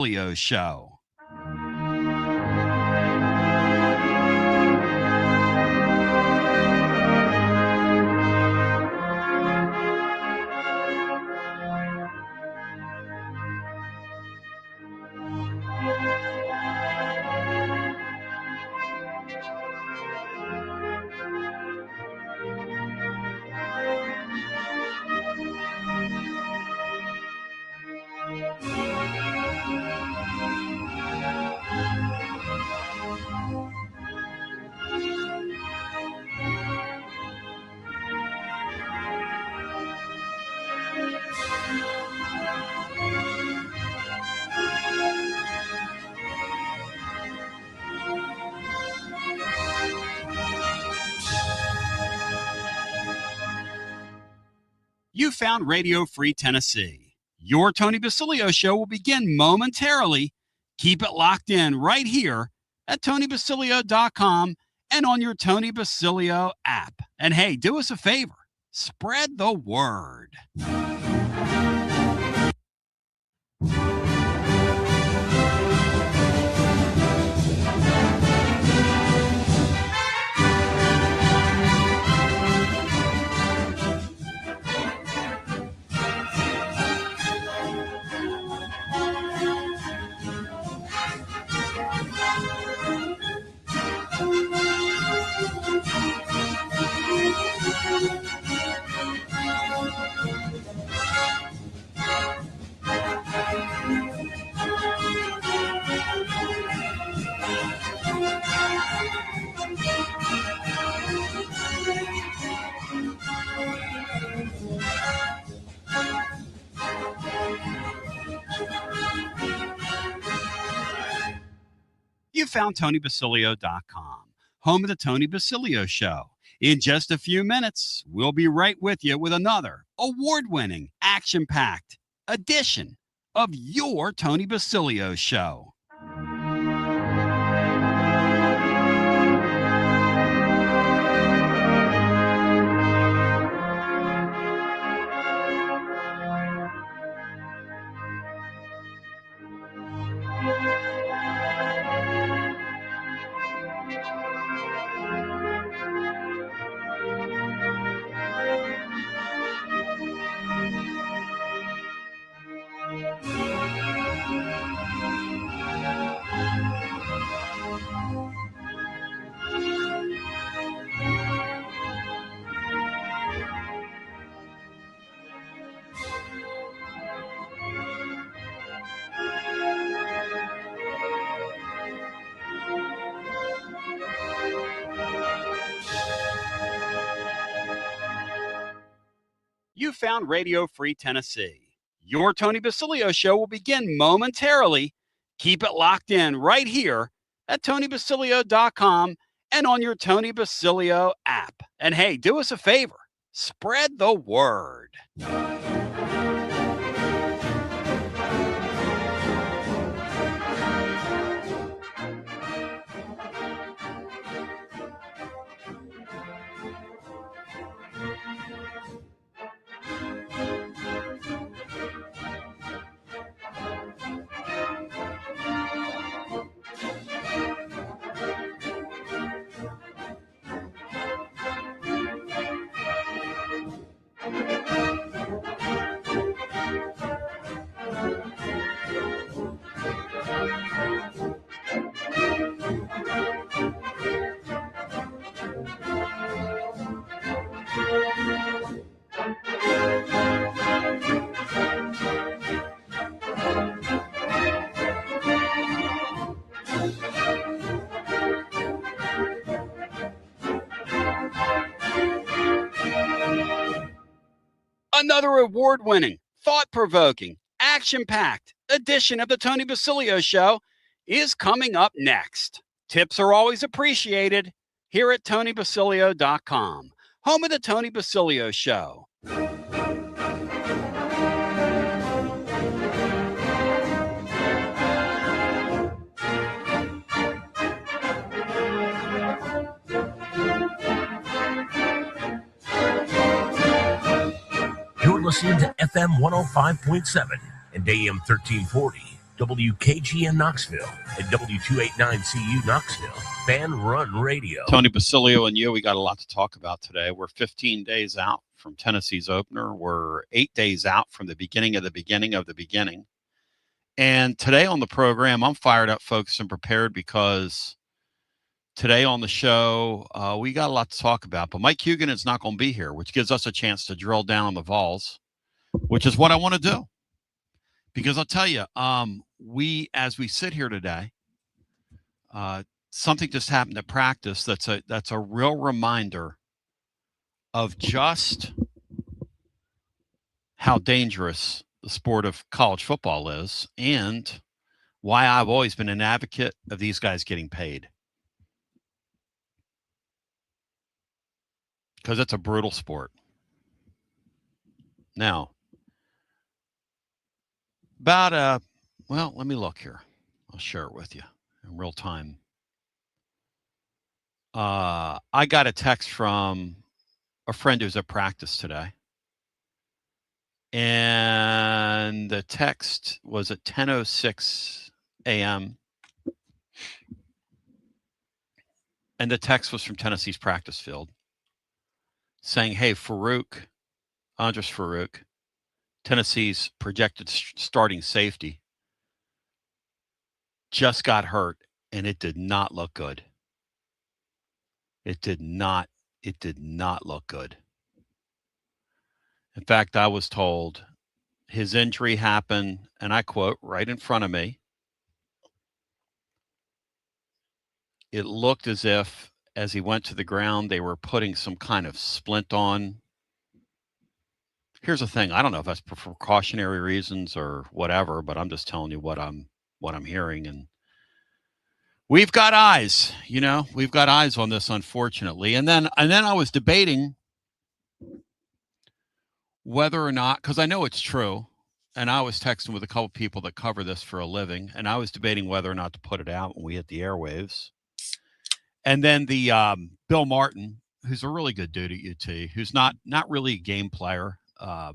Basilio Show. You found Radio Free Tennessee. Your Tony Basilio Show will begin momentarily. Keep it locked in right here at TonyBasilio.com and on your Tony Basilio app. And hey, do us a favor. Spread the word. You found TonyBasilio.com, home of the Tony Basilio Show. In just a few minutes, we'll be right with you with another award-winning, action-packed edition of your Tony Basilio Show. You found Radio Free Tennessee. Your Tony Basilio Show will begin momentarily. Keep it locked in right here at TonyBasilio.com and on your Tony Basilio app. And hey, do us a favor. Spread the word. Another award-winning, thought-provoking, action-packed edition of the Tony Basilio Show is coming up next. Tips are always appreciated here at TonyBasilio.com, home of the Tony Basilio Show. You're listening to FM 105.7 and AM 1340 WKGN Knoxville and W289CU Knoxville. Fan Run Radio. Tony Basilio and you, we got a lot to talk about today. We're 15 days out from Tennessee's opener. We're 8 days out from the beginning of the beginning of the beginning. And today on the program, I'm fired up, folks, and prepared because today on the show, we got a lot to talk about. But Mike Hugan is not going to be here, which gives us a chance to drill down on the Vols, which is what I want to do. Because I'll tell you, as we sit here today, something just happened at practice that's a real reminder of just how dangerous the sport of college football is and why I've always been an advocate of these guys getting paid. Because it's a brutal sport. Now, let me look here. I'll share it with you in real time. I got a text from a friend who's at practice today. And the text was at 10:06 a.m. And the text was from Tennessee's practice field saying, hey, Andres Farouk, Tennessee's projected starting safety, just got hurt, and it did not look good. It did not look good. In fact, I was told his injury happened, and I quote, right in front of me. It looked as if, as he went to the ground, they were putting some kind of splint on. Here's the thing. I don't know if that's for precautionary reasons or whatever, but I'm just telling you what I'm hearing. And we've got eyes, we've got eyes on this, unfortunately. And then I was debating whether or not, because I know it's true, and I was texting with a couple people that cover this for a living, and I was debating whether or not to put it out when we hit the airwaves. And then the Bill Martin, who's a really good dude at UT, who's not really a game player. I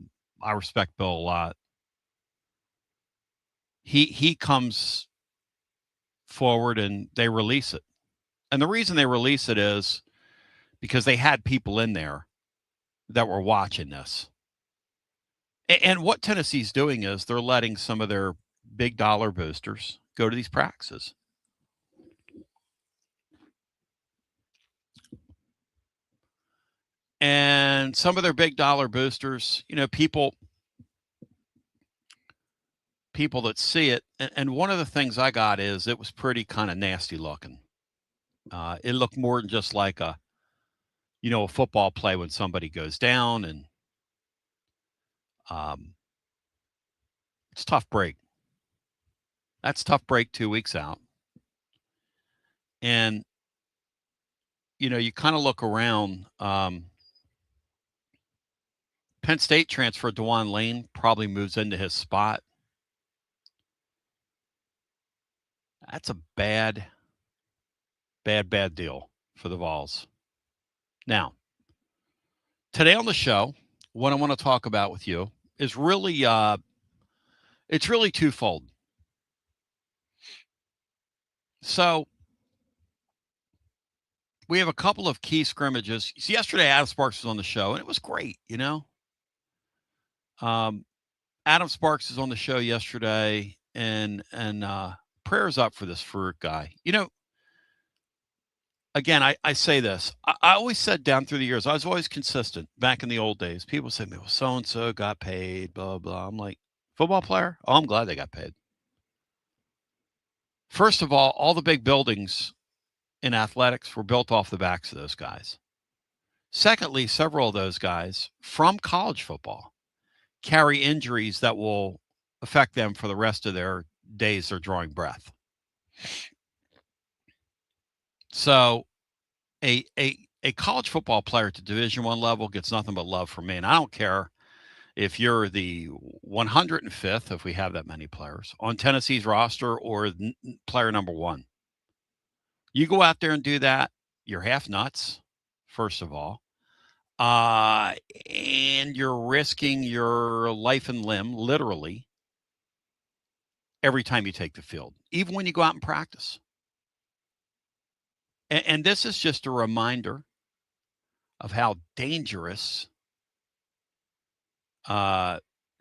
respect Bill a lot. He comes forward and they release it. And the reason they release it is because they had people in there that were watching this. And what Tennessee's doing is they're letting some of their big dollar boosters go to these practices. And some of their big dollar boosters, people that see it. And one of the things I got is it was pretty kind of nasty looking. It looked more than just like a football play when somebody goes down, and it's a tough break. That's a tough break 2 weeks out. And, you kind of look around. Penn State transfer DeJuan Lane probably moves into his spot. That's a bad deal for the Vols. Now, today on the show, what I want to talk about with you is really, it's really twofold. So, we have a couple of key scrimmages. So yesterday, Adam Sparks was on the show, and it was great, Adam Sparks is on the show yesterday, and prayers up for this Farouk guy. Again, I say this. I always said down through the years, I was always consistent. Back in the old days, people say, well, so-and-so got paid, blah, blah. I'm like, football player? Oh, I'm glad they got paid. First of all the big buildings in athletics were built off the backs of those guys. Secondly, several of those guys from college football carry injuries that will affect them for the rest of their days they're drawing breath. So a college football player at the Division I level gets nothing but love from me. And I don't care if you're the 105th, if we have that many players, on Tennessee's roster, or player number one. You go out there and do that, you're half nuts, first of all. And you're risking your life and limb, literally, every time you take the field, even when you go out and practice. And this is just a reminder of how dangerous,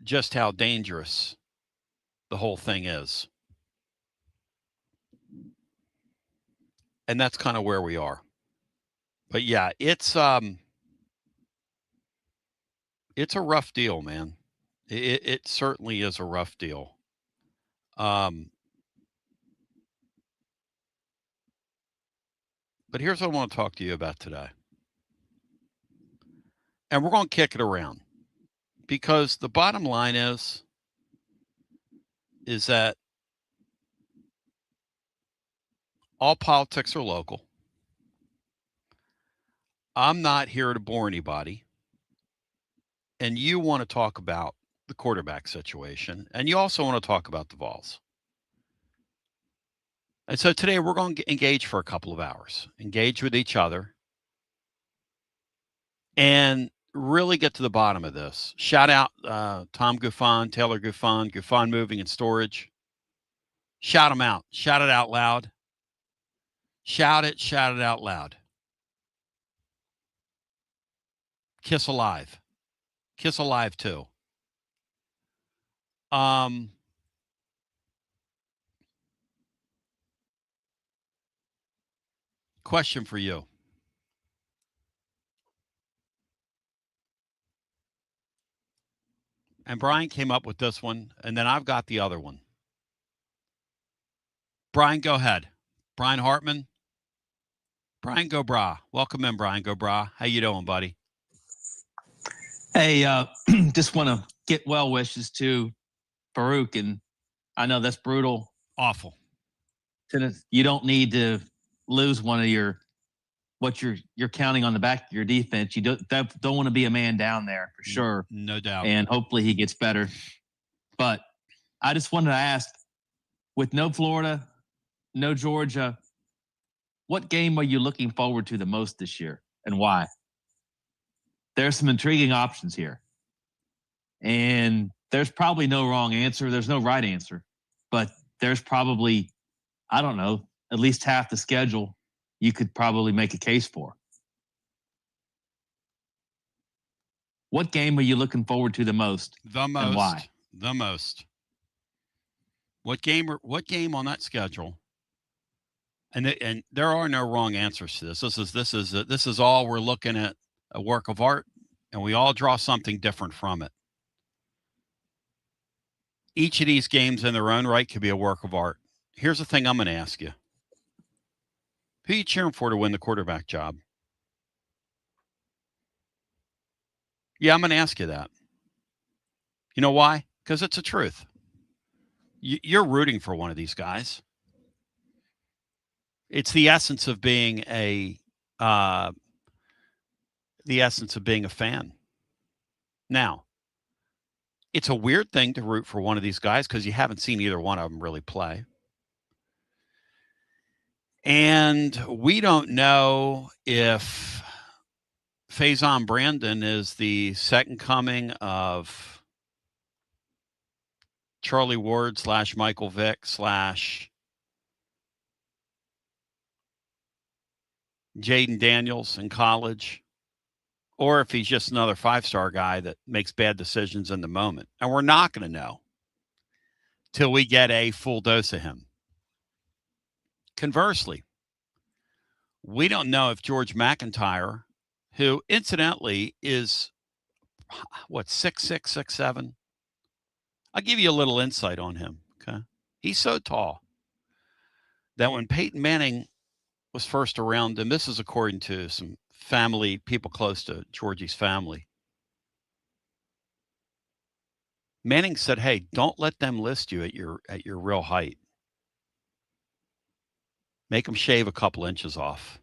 just how dangerous the whole thing is. And that's kind of where we are. But yeah, it's a rough deal, man. It certainly is a rough deal. But here's what I want to talk to you about today. And we're going to kick it around because the bottom line is that all politics are local. I'm not here to bore anybody. And you want to talk about the quarterback situation. And you also want to talk about the Vols. And so today we're going to engage for a couple of hours, engage with each other, and really get to the bottom of this. Shout out Tom Guffon, Taylor Guffon, Guffon Moving and Storage. Shout them out. Shout it out loud. Shout it out loud. Kiss Alive. Kiss Alive too. Question for you. And Brian came up with this one, and then I've got the other one. Brian, go ahead. Brian Hartman. Brian Go Bra. Welcome in, Brian Go Bra. How you doing, buddy? Hey, just want to get well wishes to Farouk, and I know that's brutal. Awful. You don't need to lose one of what you're counting on the back of your defense. You don't want to be a man down there for sure. No doubt. And hopefully he gets better. But I just wanted to ask, with no Florida, no Georgia, what game are you looking forward to the most this year and why? There's some intriguing options here. And there's probably no wrong answer. There's no right answer. But there's probably, I don't know, at least half the schedule you could probably make a case for. What game are you looking forward to the most? The most. And why? The most. What game on that schedule? And there are no wrong answers to this. This is all we're looking at, a work of art, and we all draw something different from it. Each of these games in their own right could be a work of art. Here's the thing I'm going to ask you. Who are you cheering for to win the quarterback job? Yeah, I'm going to ask you that. You know why? Because it's the truth. You're rooting for one of these guys. It's the essence of being a fan. Now, it's a weird thing to root for one of these guys because you haven't seen either one of them really play. And we don't know if Faison Brandon is the second coming of Charlie Ward / Michael Vick / Jaden Daniels in college, or if he's just another 5-star guy that makes bad decisions in the moment. And we're not going to know till we get a full dose of him. Conversely, we don't know if George McIntyre, who incidentally is, 6'6", 6'7"? I'll give you a little insight on him, okay? He's so tall that when Peyton Manning was first around him, this is according to some family, people close to Georgie's family, Manning said, hey, don't let them list you at your real height. Make them shave a couple inches off.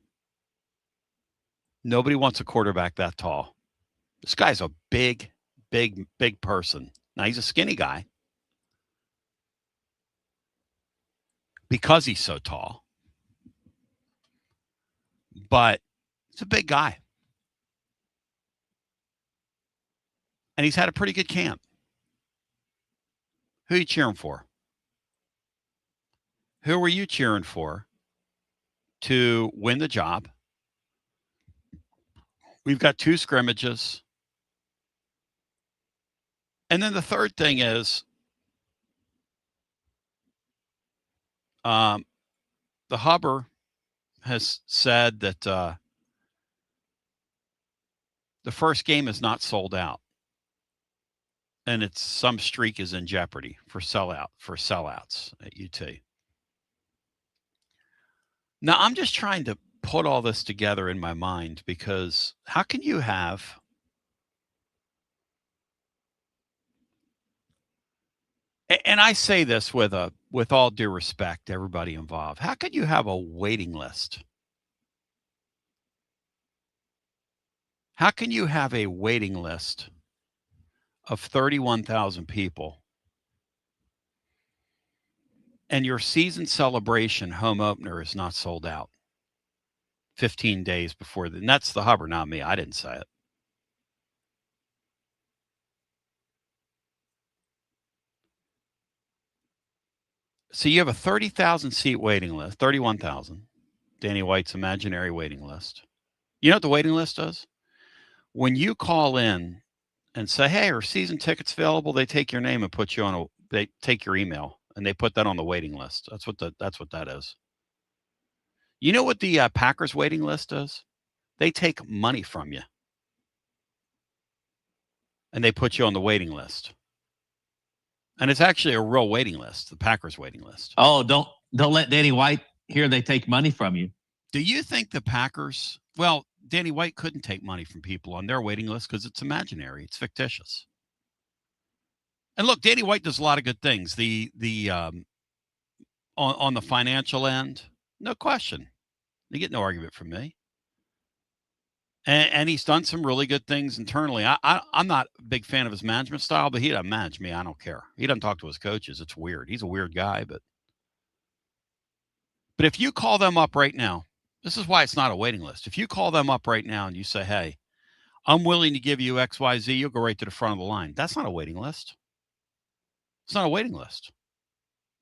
Nobody wants a quarterback that tall. This guy's a big person. Now, he's a skinny guy because he's so tall, but he's a big guy. And he's had a pretty good camp. Who are you cheering for? Who were you cheering for to win the job? We've got 2 scrimmages. And then the third thing is the Hubber has said that the first game is not sold out. And it's some streak is in jeopardy for sellouts at UT. Now, I'm just trying to put all this together in my mind, because how can you have and I say this with all due respect to everybody involved, how could you have a waiting list? How can you have a waiting list of 31,000 people and your season celebration home opener is not sold out 15 days before and that's the Hubber, not me. I didn't say it. So you have a 30,000 seat waiting list, 31,000, Danny White's imaginary waiting list. You know what the waiting list does? When you call in and say, hey, are season tickets available? They take your name and put you on they take your email and they put that on the waiting list. That's what that is. You know what the Packers waiting list does? They take money from you and they put you on the waiting list. And it's actually a real waiting list, the Packers waiting list. Oh, don't let Danny White hear they take money from you. Do you think the Packers, well, Danny White couldn't take money from people on their waiting list because it's imaginary. It's fictitious. And look, Danny White does a lot of good things. On the financial end, no question. You get no argument from me. And he's done some really good things internally. I'm not a big fan of his management style, but he doesn't manage me. I don't care. He doesn't talk to his coaches. It's weird. He's a weird guy, but if you call them up right now, this is why it's not a waiting list. If you call them up right now and you say, hey, I'm willing to give you XYZ, you'll go right to the front of the line. That's not a waiting list. It's not a waiting list.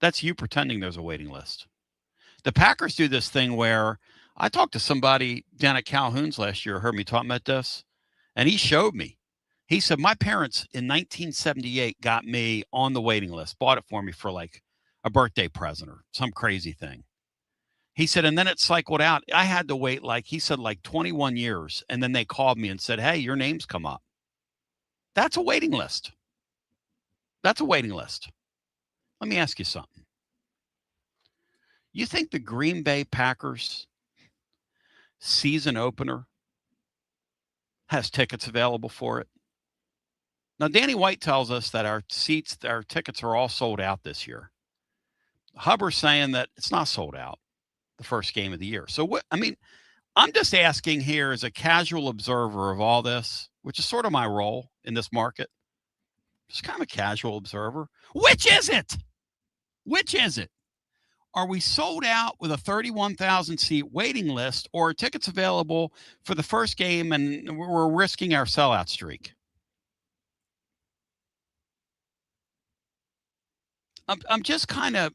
That's you pretending there's a waiting list. The Packers do this thing where I talked to somebody down at Calhoun's last year, heard me talking about this, and he showed me. He said, my parents in 1978 got me on the waiting list, bought it for me for like a birthday present or some crazy thing. He said, and then it cycled out. I had to wait, he said, 21 years. And then they called me and said, hey, your name's come up. That's a waiting list. That's a waiting list. Let me ask you something. You think the Green Bay Packers season opener has tickets available for it? Now, Danny White tells us that our tickets are all sold out this year. Hubbard's saying that it's not sold out the first game of the year. So I'm just asking here as a casual observer of all this, which is sort of my role in this market, just kind of a casual observer. Which is it? Which is it? Are we sold out with a 31,000 seat waiting list, or are tickets available for the first game and we're risking our sellout streak? I'm just kind of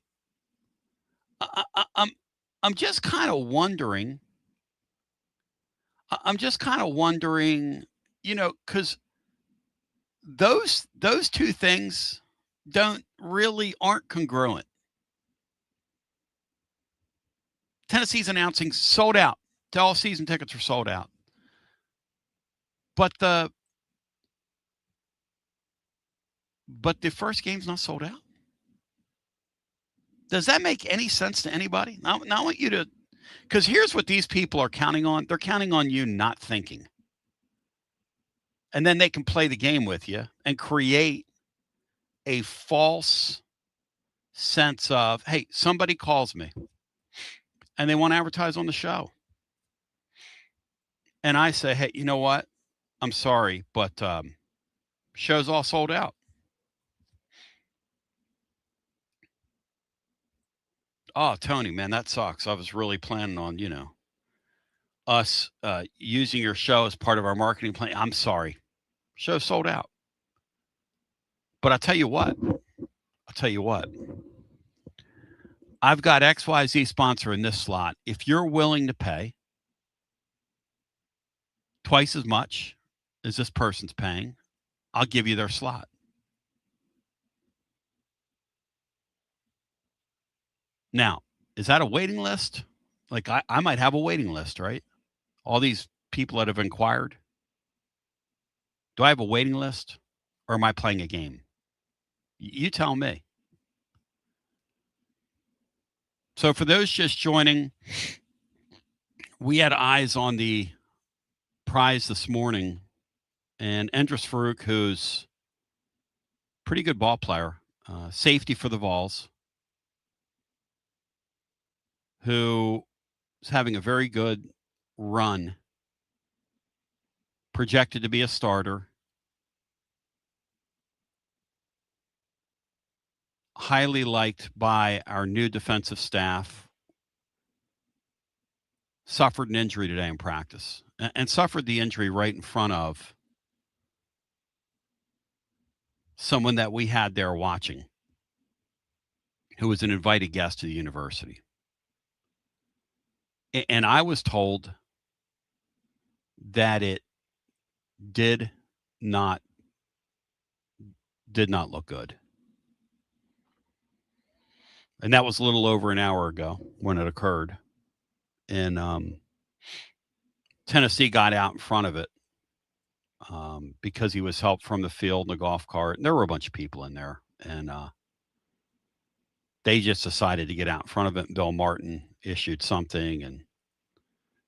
I'm just kind of wondering. I'm just kind of wondering, because those two things aren't congruent. Tennessee's announcing sold out. All season tickets are sold out. But the first game's not sold out. Does that make any sense to anybody? Now I want you to, because here's what these people are counting on. They're counting on you not thinking. And then they can play the game with you and create a false sense of, hey, somebody calls me and they want to advertise on the show. And I say, hey, you know what? I'm sorry, but show's all sold out. Oh, Tony, man, that sucks. I was really planning on, us using your show as part of our marketing plan. I'm sorry. Show sold out. But I'll tell you what. I've got XYZ sponsor in this slot. If you're willing to pay twice as much as this person's paying, I'll give you their slot. Now, is that a waiting list? Like I might have a waiting list, right? All these people that have inquired. Do I have a waiting list or am I playing a game? You tell me. So for those just joining, we had eyes on the prize this morning, and Endris Farouk, who's a pretty good ball player, safety for the Vols, who is having a very good run, projected to be a starter, highly liked by our new defensive staff, suffered an injury today in practice, and suffered the injury right in front of someone that we had there watching, who was an invited guest to the university. And I was told that it did not look good. And that was a little over an hour ago when it occurred. And Tennessee got out in front of it because he was helped from the field in the golf cart. And there were a bunch of people in there. And they just decided to get out in front of it. And Bill Martin issued something, and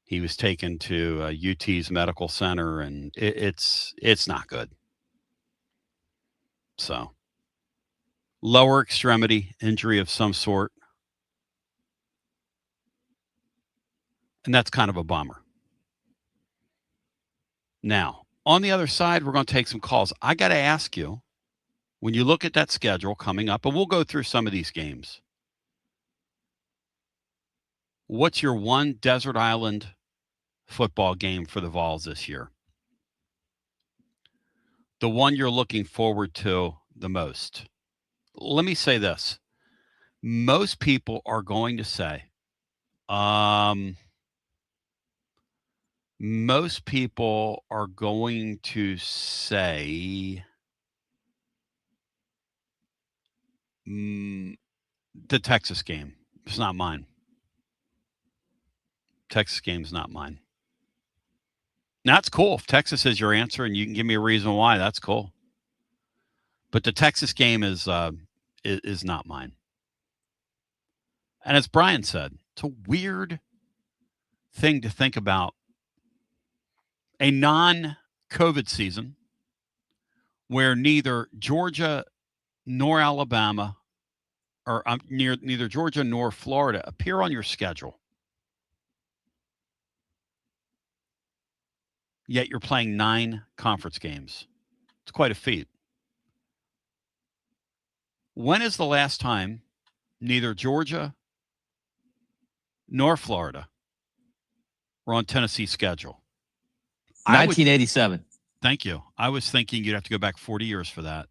he was taken to UT's medical center, and it's not good. So, lower extremity injury of some sort. And that's kind of a bummer. Now, on the other side, we're going to take some calls. I got to ask you, when you look at that schedule coming up, and we'll go through some of these games, what's your one desert island football game for the Vols this year? The one you're looking forward to the most. Let me say this. Most people are going to say, most people are going to say the Texas game. It's not mine. Texas game's not mine. That's cool. If Texas is your answer and you can give me a reason why, that's cool. But the Texas game is not mine. And as Brian said, it's a weird thing to think about. A non-COVID season where neither Georgia nor Alabama or neither Georgia nor Florida appear on your schedule. Yet you're playing 9 conference games. It's quite a feat. When is the last time neither Georgia nor Florida were on Tennessee's schedule? 1987. Thank you. I was thinking you'd have to go back 40 years for that,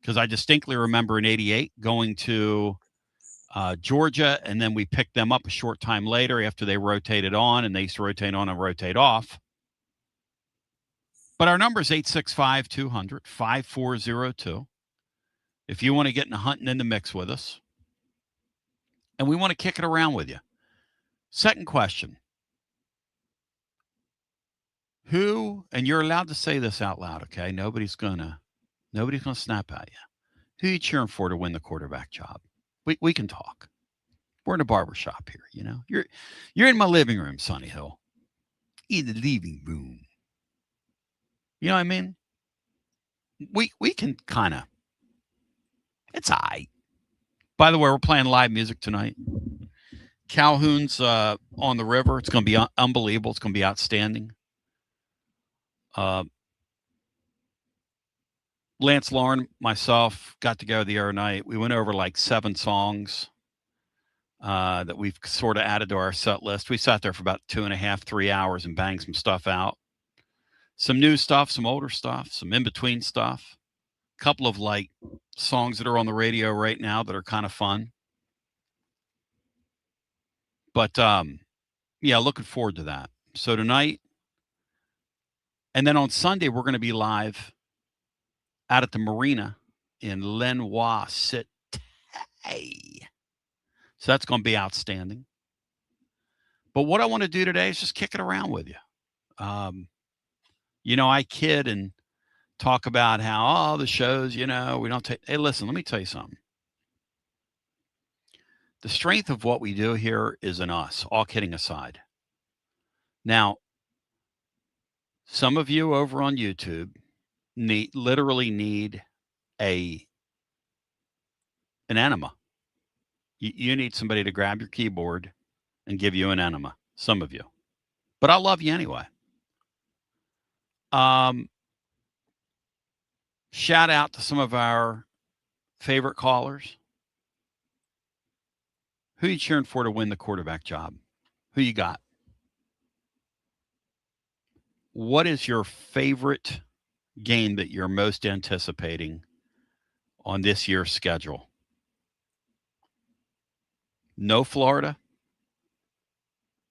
because I distinctly remember in 88 going to Georgia, and then we picked them up a short time later after they rotated on, and they used to rotate on and rotate off. But our number is 865-200-5402. If you want to get in hunting in the mix with us, and we want to kick it around with you. Second question. Who, and you're allowed to say this out loud, okay? Nobody's gonna snap at you. Who are you cheering for to win the quarterback job? We can talk. We're in a barbershop here, you know. You're in my living room, Sonny Hill. In the living room. You know what I mean? We can kind of. It's all right. By the way, we're playing live music tonight. Calhoun's on the river. It's going to be unbelievable. It's going to be outstanding. Lance Lauren, myself, got together the other night. We went over like 7 songs that we've sort of added to our set list. We sat there for about 2.5, 3 hours and banged some stuff out. Some new stuff, some older stuff, some in-between stuff. A couple of like songs that are on the radio right now that are kind of fun. But yeah, looking forward to that. So tonight, and then on Sunday, we're going to be live out at the marina in Lenoir City. So that's going to be outstanding. But what I want to do today is just kick it around with you. I kid and talk about how, the shows, we don't take. Hey, listen, let me tell you something. The strength of what we do here is in us, all kidding aside. Now, some of you over on YouTube literally need an enema. You need somebody to grab your keyboard and give you an enema, some of you. But I love you anyway. Shout out to some of our favorite callers. Who you cheering for to win the quarterback job? Who you got? What is your favorite game that you're most anticipating on this year's schedule? No Florida,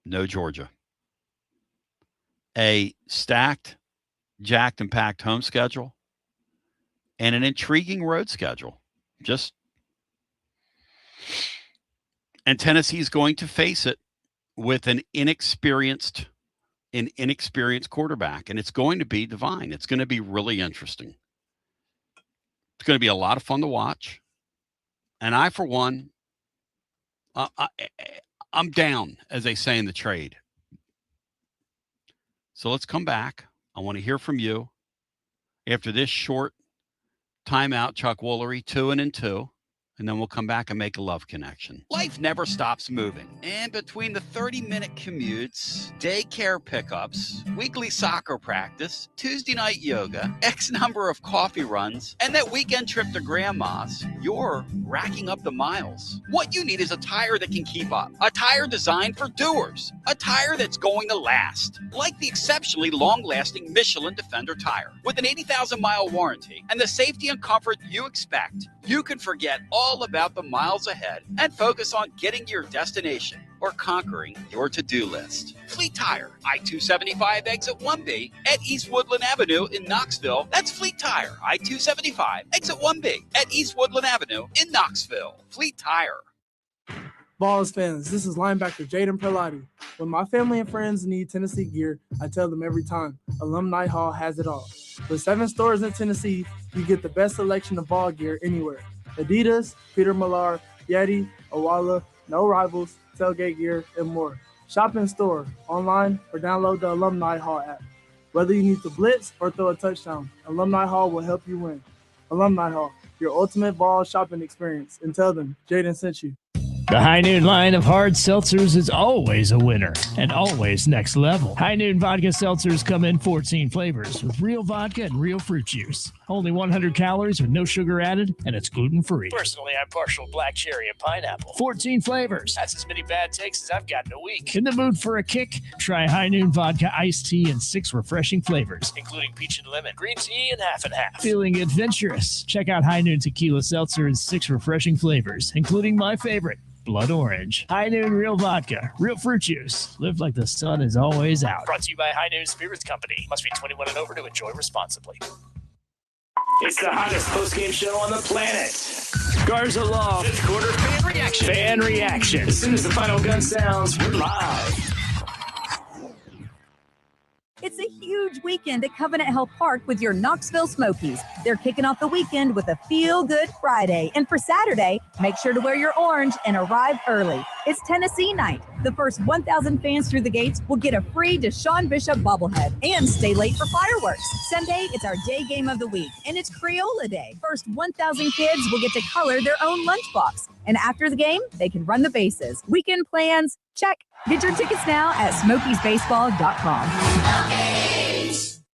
no Georgia. A stacked, jacked, and packed home schedule and an intriguing road schedule. And Tennessee's going to face it with an inexperienced quarterback, and it's going to be divine. It's going to be really interesting. It's going to be a lot of fun to watch. And I, for one, I'm down, as they say in the trade. So let's come back. I want to hear from you after this short timeout, Chuck Woolery, 2-2. And then we'll come back and make a love connection. Life never stops moving. And between the 30-minute commutes, daycare pickups, weekly soccer practice, Tuesday night yoga, X number of coffee runs, and that weekend trip to grandma's, you're racking up the miles. What you need is a tire that can keep up. A tire designed for doers. A tire that's going to last. Like the exceptionally long-lasting Michelin Defender tire. With an 80,000-mile warranty and the safety and comfort you expect, you can forget all about the miles ahead and focus on getting to your destination or conquering your to-do list. Fleet Tire, I-275 exit 1B at East Woodland Avenue in Knoxville. That's Fleet Tire, I-275 exit 1B at East Woodland Avenue in Knoxville. Fleet Tire. Vols fans, this is linebacker Jaden Perlotti. When my family and friends need Tennessee gear, I tell them every time, Alumni Hall has it all. With 7 stores in Tennessee, you get the best selection of Vol gear anywhere. Adidas, Peter Millar, Yeti, Owala, No Rivals, tailgate gear, and more. Shop in store, online, or download the Alumni Hall app. Whether you need to blitz or throw a touchdown, Alumni Hall will help you win. Alumni Hall, your ultimate Vol shopping experience. And tell them Jaden sent you. The High Noon line of hard seltzers is always a winner and always next level. High Noon vodka seltzers come in 14 flavors with real vodka and real fruit juice. Only 100 calories with no sugar added, and it's gluten-free. Personally, I'm partial black cherry and pineapple. 14 flavors. That's as many bad takes as I've got in a week. In the mood for a kick? Try High Noon vodka iced tea in 6 refreshing flavors, including peach and lemon, green tea, and half and half. Feeling adventurous? Check out High Noon tequila seltzer in 6 refreshing flavors, including my favorite, Blood Orange. High Noon Real Vodka. Real fruit juice. Live like the sun is always out. Brought to you by High Noon Spirits Company. Must be 21 and over to enjoy responsibly. It's the hottest post-game show on the planet. Garza Law. 5th quarter fan reaction. Fan reaction. As soon as the final gun sounds, we're live. It's a huge weekend at Covenant Health Park with your Knoxville Smokies. They're kicking off the weekend with a feel-good Friday. And for Saturday, make sure to wear your orange and arrive early. It's Tennessee night. The first 1,000 fans through the gates will get a free Deshaun Bishop bobblehead and stay late for fireworks. Sunday, it's our day game of the week, and it's Crayola Day. First 1,000 kids will get to color their own lunchbox. And after the game, they can run the bases. Weekend plans, check. Get your tickets now at smokiesbaseball.com.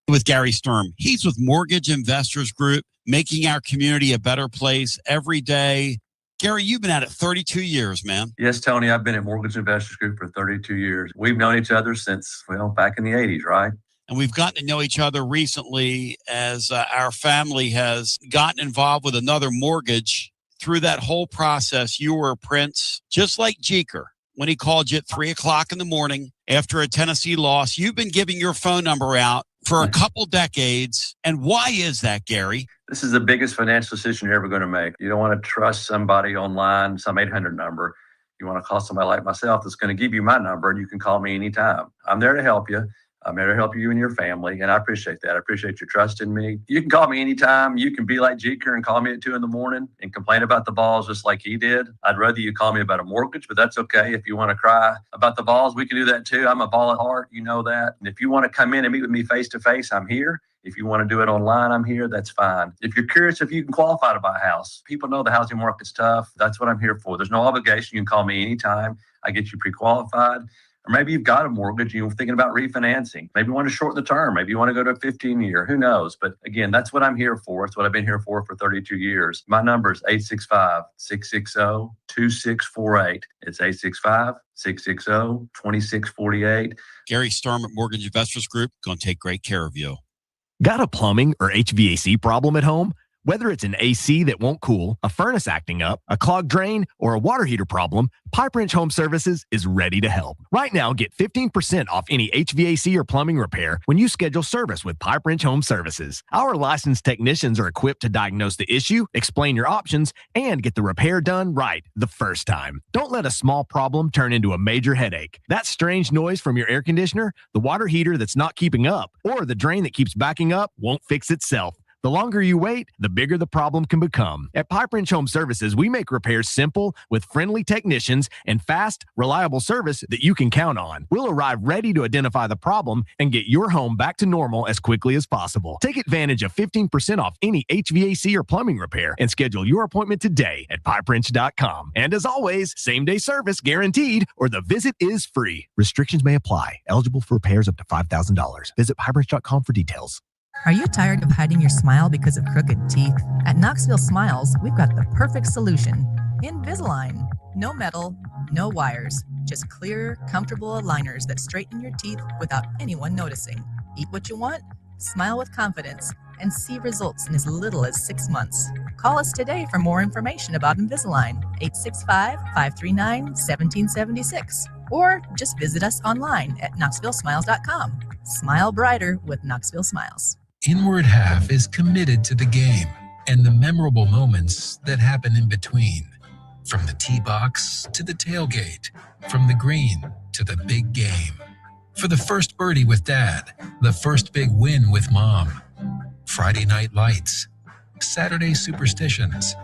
With Gary Sturm. He's with Mortgage Investors Group, making our community a better place every day. Gary, you've been at it 32 years, man. Yes, Tony, I've been at Mortgage Investors Group for 32 years. We've known each other since, back in the 80s, right? And we've gotten to know each other recently as our family has gotten involved with another mortgage. Through that whole process, you were a prince, just like Jeker. when he called you at 3 o'clock in the morning after a Tennessee loss. You've been giving your phone number out for a couple decades. And why is that, Gary? This is the biggest financial decision you're ever going to make. You don't want to trust somebody online, some 800 number. You want to call somebody like myself that's going to give you my number, and you can call me anytime. I'm there to help you. I'm there to help you and your family, and I appreciate that. I appreciate your trust in me. You can call me anytime. You can be like Jeker and call me at 2 a.m. and complain about the balls just like he did. I'd rather you call me about a mortgage, but that's okay. If you want to cry about the balls, we can do that too. I'm a ball at heart. You know that. And if you want to come in and meet with me face to face, I'm here. If you want to do it online, I'm here. That's fine. If you're curious if you can qualify to buy a house, people know the housing market's tough. That's what I'm here for. There's no obligation. You can call me anytime. I get you pre-qualified. Or maybe you've got a mortgage and you're thinking about refinancing. Maybe you want to shorten the term. Maybe you want to go to a 15-year. Who knows? But again, that's what I'm here for. It's what I've been here for 32 years. My number is 865-660-2648. It's 865-660-2648. Gary Sturm at Mortgage Investors Group, going to take great care of you. Got a plumbing or HVAC problem at home? Whether it's an AC that won't cool, a furnace acting up, a clogged drain, or a water heater problem, Pipe Wrench Home Services is ready to help. Right now, get 15% off any HVAC or plumbing repair when you schedule service with Pipe Wrench Home Services. Our licensed technicians are equipped to diagnose the issue, explain your options, and get the repair done right the first time. Don't let a small problem turn into a major headache. That strange noise from your air conditioner, the water heater that's not keeping up, or the drain that keeps backing up won't fix itself. The longer you wait, the bigger the problem can become. At Pipe Wrench Home Services, we make repairs simple with friendly technicians and fast, reliable service that you can count on. We'll arrive ready to identify the problem and get your home back to normal as quickly as possible. Take advantage of 15% off any HVAC or plumbing repair and schedule your appointment today at pipewrench.com. And as always, same-day service guaranteed or the visit is free. Restrictions may apply. Eligible for repairs up to $5,000. Visit pipewrench.com for details. Are you tired of hiding your smile because of crooked teeth? At Knoxville Smiles, we've got the perfect solution. Invisalign. No metal, no wires, just clear, comfortable aligners that straighten your teeth without anyone noticing. Eat what you want, smile with confidence, and see results in as little as 6 months. Call us today for more information about Invisalign, 865-539-1776. Or just visit us online at knoxvillesmiles.com. Smile brighter with Knoxville Smiles. Inward Half is committed to the game and the memorable moments that happen in between. From the tee box to the tailgate, from the green to the big game. For the first birdie with Dad, the first big win with Mom. Friday night lights, Saturday superstitions,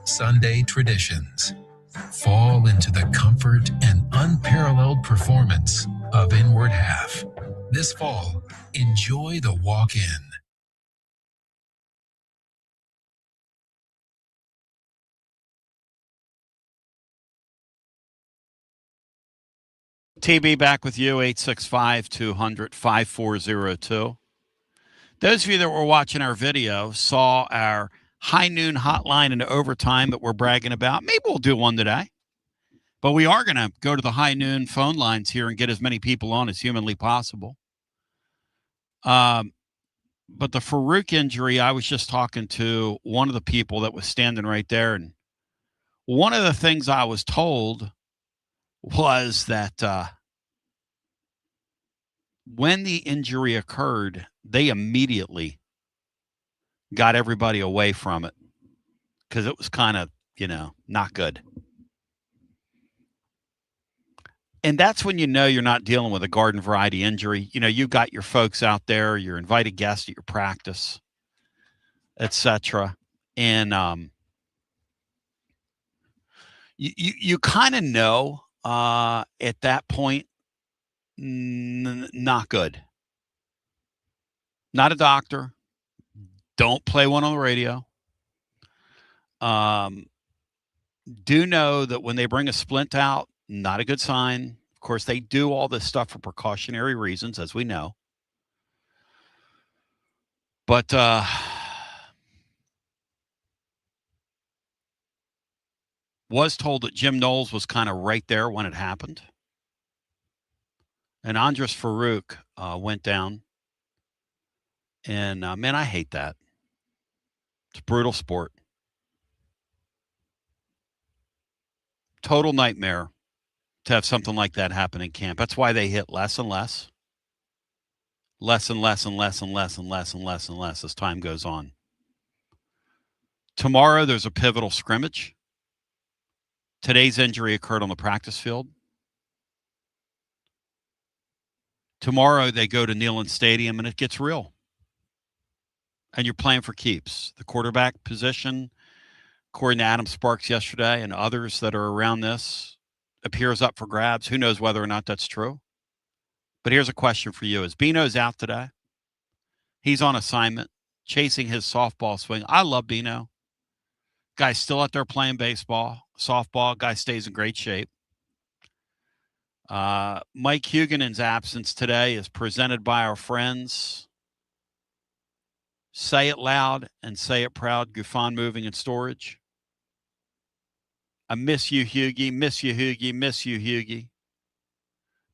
Sunday traditions. Fall into the comfort and unparalleled performance of Inward Half. This fall, enjoy the walk-in. TB back with you, 865-200-5402. Those of you that were watching our video saw our high noon hotline and overtime that we're bragging about. Maybe we'll do one today. But we are going to go to the high noon phone lines here and get as many people on as humanly possible. But the Farouk injury, I was just talking to one of the people that was standing right there. And one of the things I was told was that when the injury occurred, they immediately got everybody away from it because it was kind of, not good. And that's when you know you're not dealing with a garden variety injury. You've got your folks out there, your invited guests at your practice, etc. And you kind of know at that point, not good. Not a doctor. Don't play one on the radio. Do know that when they bring a splint out, not a good sign. Of course, they do all this stuff for precautionary reasons, as we know. But was told that Jim Knowles was kind of right there when it happened. And Andres Farouk went down. And, man, I hate that. It's a brutal sport. Total nightmare to have something like that happen in camp. That's why they hit less and less. Less and less and less and less and less and less and less as time goes on. Tomorrow, there's a pivotal scrimmage. Today's injury occurred on the practice field. Tomorrow, they go to Neyland Stadium, and it gets real. And you're playing for keeps. The quarterback position, according to Adam Sparks yesterday and others that are around this, appears up for grabs. Who knows whether or not that's true? But here's a question for you. Is Bino's out today? He's on assignment, chasing his softball swing. I love Bino. Guy's still out there playing baseball, softball. Guy stays in great shape. Mike Huguenin's absence today is presented by our friends. Say it loud and say it proud. Gufon Moving and Storage. I miss you, Hughie. Miss you, Hughie. Miss you, Hughie.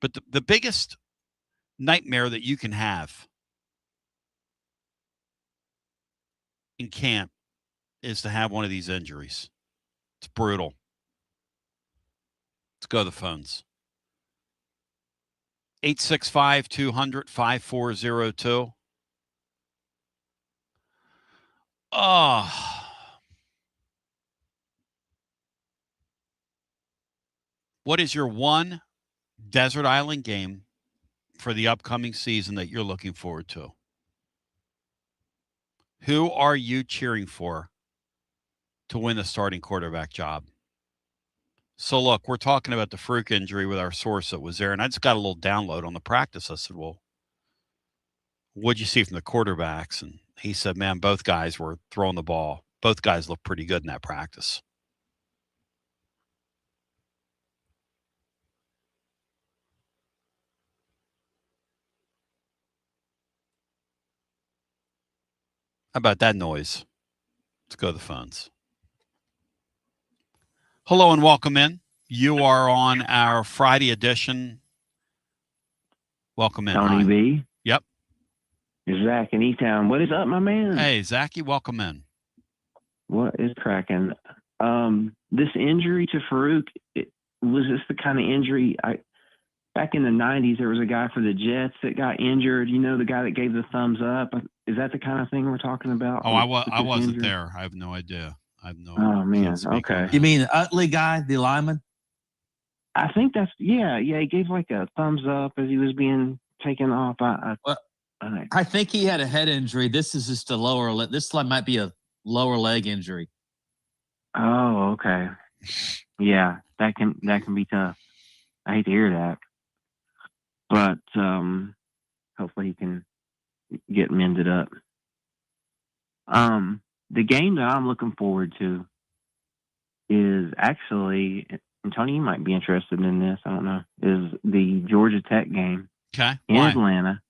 But the biggest nightmare that you can have in camp is to have one of these injuries. It's brutal. Let's go to the phones. 865-200-5402. Oh. What is your one desert island game for the upcoming season that you're looking forward to? Who are you cheering for to win the starting quarterback job? So, look, we're talking about the Farouk injury with our source that was there, and I just got a little download on the practice. I said, well, what'd you see from the quarterbacks? And he said, man, both guys were throwing the ball. Both guys looked pretty good in that practice. How about that noise? Let's go to the phones. Hello and welcome in. You are on our Friday edition. Welcome in. Tony Hi. B. Yep. It's Zach in E-Town. What is up, my man? Hey, Zachy, welcome in. What is cracking? This injury to Farouk, was this the kind of injury? Back in the 90s, there was a guy for the Jets that got injured. You know, the guy that gave the thumbs up. Is that the kind of thing we're talking about? Oh, I wasn't injury? There. I have no idea. I have no. Oh man. Okay. You mean the Utley guy, the lineman? I think that's yeah. He gave like a thumbs up as he was being taken off. I think he had a head injury. This is just a lower. This might be a lower leg injury. Oh, okay. Yeah, that can be tough. I hate to hear that, but hopefully he can get mended up. The game that I'm looking forward to is actually, and Tony, you might be interested in this. I don't know. Is the Georgia Tech game in Atlanta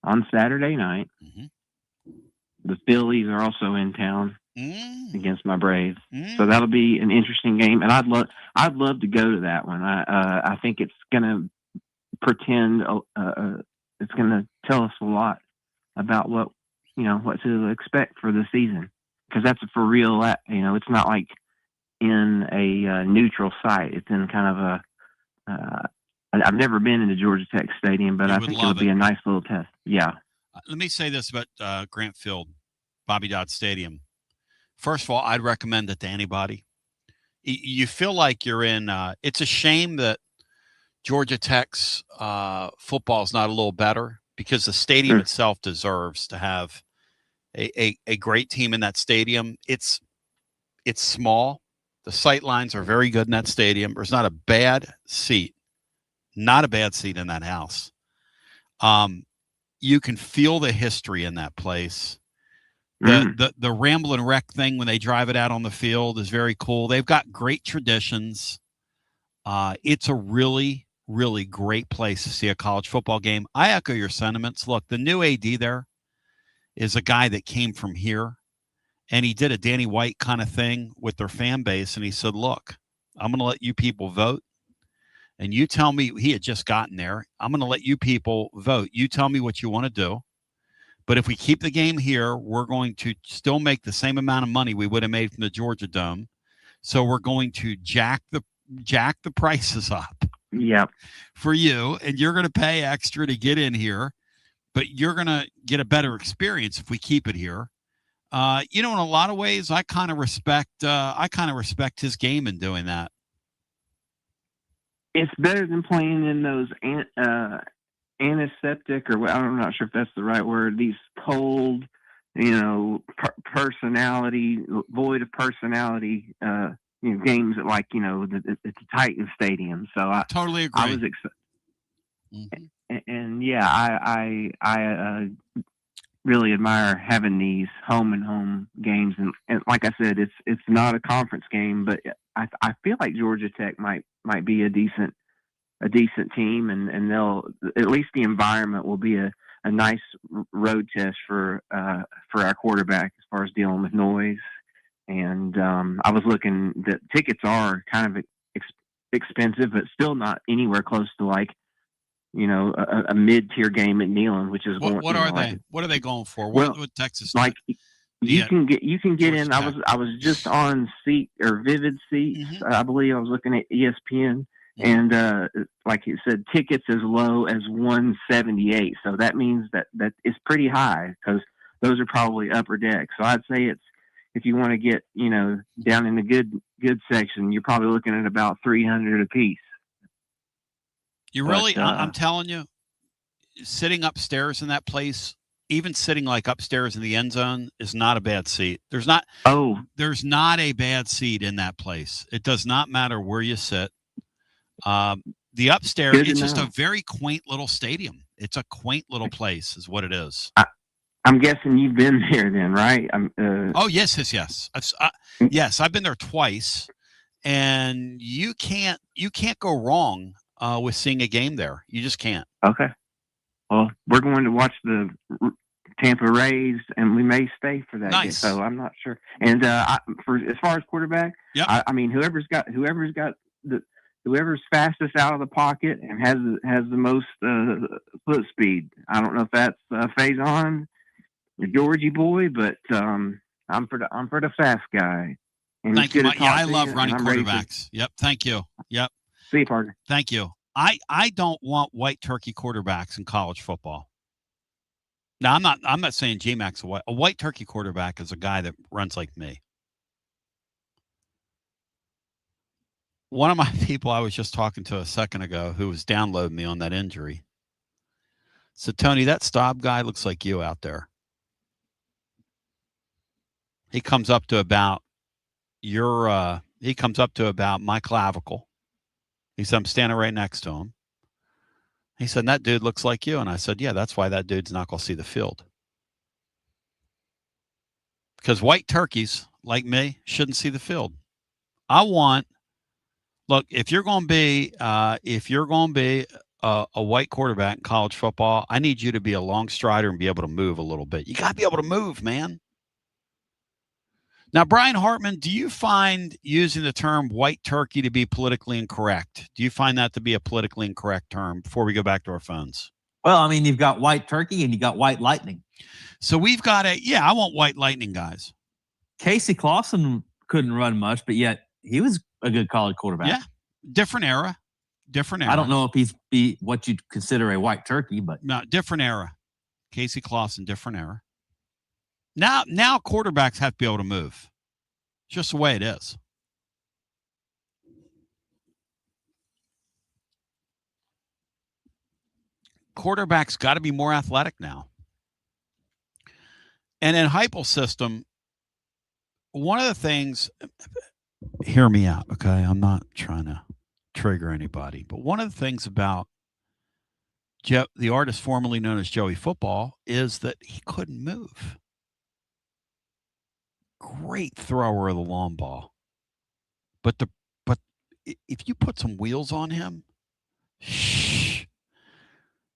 on Saturday night? Mm-hmm. The Phillies are also in town against my Braves, so that'll be an interesting game. And I'd love to go to that one. I think it's going to pretend it's going to tell us a lot about what to expect for the season, because that's for real. It's not like in a neutral site. It's in kind of a. I've never been in the Georgia Tech Stadium, but I think it'll be a nice little test. Yeah. Let me say this about Grant Field, Bobby Dodd Stadium. First of all, I'd recommend it to anybody. You feel like you're in. It's a shame that Georgia Tech's football is not a little better, because the stadium itself deserves to have a great team in that stadium. It's small. The sight lines are very good in that stadium. There's not a bad seat. Not a bad seat in that house. You can feel the history in that place. The Ramble and Wreck thing when they drive it out on the field is very cool. They've got great traditions. It's a really, really great place to see a college football game. I echo your sentiments. Look, the new AD there is a guy that came from here, and he did a Danny White kind of thing with their fan base, and he said, look, I'm going to let you people vote, and you tell me, he had just gotten there, I'm going to let you people vote. You tell me what you want to do. But if we keep the game here, we're going to still make the same amount of money we would have made from the Georgia Dome. So we're going to jack jack the prices up. Yep. For you, and you're going to pay extra to get in here, but you're going to get a better experience if we keep it here. In a lot of ways, I kind of respect his game in doing that. It's better than playing in those antiseptic, or I'm not sure if that's the right word. These cold, personality, void of personality, games at at the Titan Stadium. So I totally agree. I was excited, and yeah, I really admire having these home and home games, and like I said, it's not a conference game, but I feel like Georgia Tech might be a decent team, and they'll, at least the environment will be a nice road test for our quarterback as far as dealing with noise. And I was looking, the tickets are kind of expensive, but still not anywhere close to a mid-tier game at Neyland, which is what are they? What are they going for? Well, what Texas? You can get in. Tech. I was just on Vivid Seats. I believe I was looking at ESPN, and like you said, tickets as low as $178. So that means that is pretty high, because those are probably upper deck. So I'd say it's, if you want to get down in the good section, you're probably looking at about $300 a piece. I'm telling you, sitting upstairs in that place, even sitting upstairs in the end zone, is not a bad seat. There's not a bad seat in that place. It does not matter where you sit. The upstairs, it's just a very quaint little stadium. It's a quaint little place, is what it is. I'm guessing you've been there then, right? Yes. Yes, I've been there twice, and you can't go wrong with seeing a game there. You just can't. Okay. Well, we're going to watch the Tampa Rays, and we may stay for that game, so I'm not sure. And as far as quarterback, I mean, whoever's fastest out of the pocket and has the most foot speed. I don't know if that's Faison, the Georgie boy, but I'm for the fast guy. And thank you. I love running quarterbacks. Yep. Thank you. Yep. See you, partner. Thank you. I don't want white turkey quarterbacks in college football. Now, I'm not saying J-Mac's a white turkey quarterback is a guy that runs like me. One of my people I was just talking to a second ago, who was downloading me on that injury, said, Tony, that Staub guy looks like you out there. He comes up to about my clavicle. He said, I'm standing right next to him. He said, that dude looks like you. And I said, yeah, that's why that dude's not going to see the field. Because white turkeys like me shouldn't see the field. Look, if you're going to be a white quarterback in college football, I need you to be a long strider and be able to move a little bit. You got to be able to move, man. Now, Brian Hartman, do you find using the term white turkey to be politically incorrect? Do you find that to be a politically incorrect term before we go back to our phones? Well, I mean, you've got white turkey and you got white lightning. So we've got I want white lightning guys. Casey Clausen couldn't run much, but yet he was a good college quarterback. Yeah. Different era. I don't know if he's what you'd consider a white turkey, but no, different era. Casey Clausen, different era. Now quarterbacks have to be able to move. It's just the way it is. Quarterbacks got to be more athletic now. And in Heupel's system, one of the things, hear me out, okay? I'm not trying to trigger anybody, but one of the things about the artist formerly known as Joey Football is that he couldn't move. Great thrower of the long ball. But if you put some wheels on him,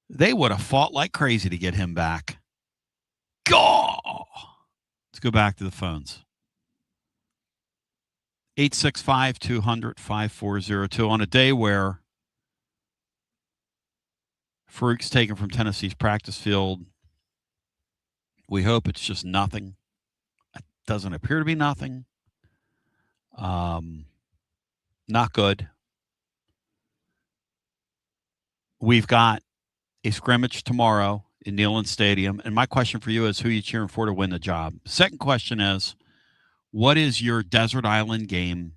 they would have fought like crazy to get him back. Go! Let's go back to the phones. 865-200-5402 on a day where Farouk's taken from Tennessee's practice field. We hope it's just nothing. Doesn't appear to be nothing. Not good. we've got a scrimmage tomorrow in Neyland Stadium. And my question for you is, who are you cheering for to win the job? Second question is, what is your desert island game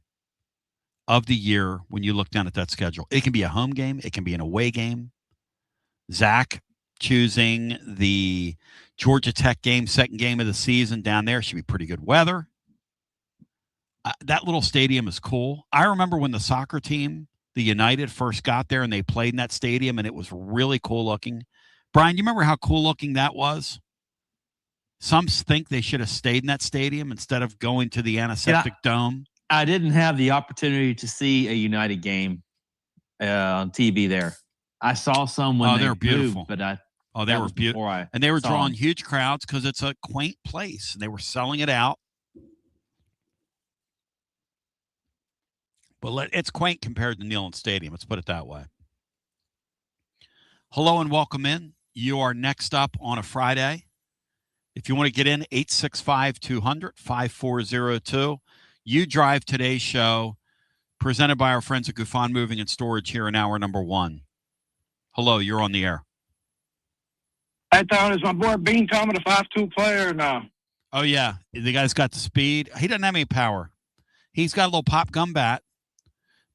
of the year when you look down at that schedule? It can be a home game. It can be an away game. Zach choosing the Georgia Tech game, second game of the season down there. Should be pretty good weather. That little stadium is cool. I remember when the soccer team, the United, first got there and they played in that stadium, and it was really cool looking. Brian, you remember how cool looking that was? Some think they should have stayed in that stadium instead of going to the antiseptic dome. I didn't have the opportunity to see a United game on TV there. I saw some when they were beautiful. Moved, but they were beautiful. And they were drawing huge crowds because it's a quaint place, and they were selling it out. But it's quaint compared to Neyland Stadium. Let's put it that way. Hello and welcome in. You are next up on a Friday. If you want to get in, 865-200-5402. You drive today's show, presented by our friends at Gufon Moving and Storage here in hour number 1. Hello, you're on the air. Hey, Tom, is my boy Bean coming, a 5'2" player now? Oh, yeah. The guy's got the speed. He doesn't have any power. He's got a little pop gun bat,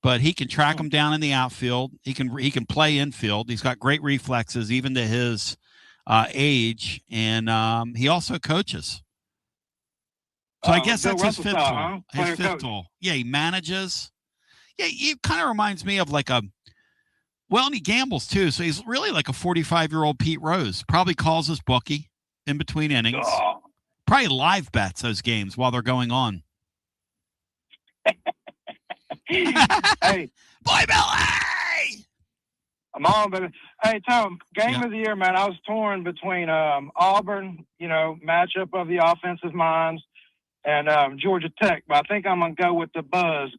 but he can track him down in the outfield. He can play infield. He's got great reflexes, even to his age, and he also coaches. So I guess that's his fifth tool. Huh? His fifth tool. Yeah, he manages. Yeah, he kind of reminds me of and he gambles too. So he's really like a 45-year-old Pete Rose. Probably calls his bookie in between innings. Oh. Probably live bets those games while they're going on. Hey, boy, Billy! I'm on, baby. Hey, Tom, game of the year, man. I was torn between Auburn, matchup of the offensive minds, and Georgia Tech. But I think I'm going to go with the Buzz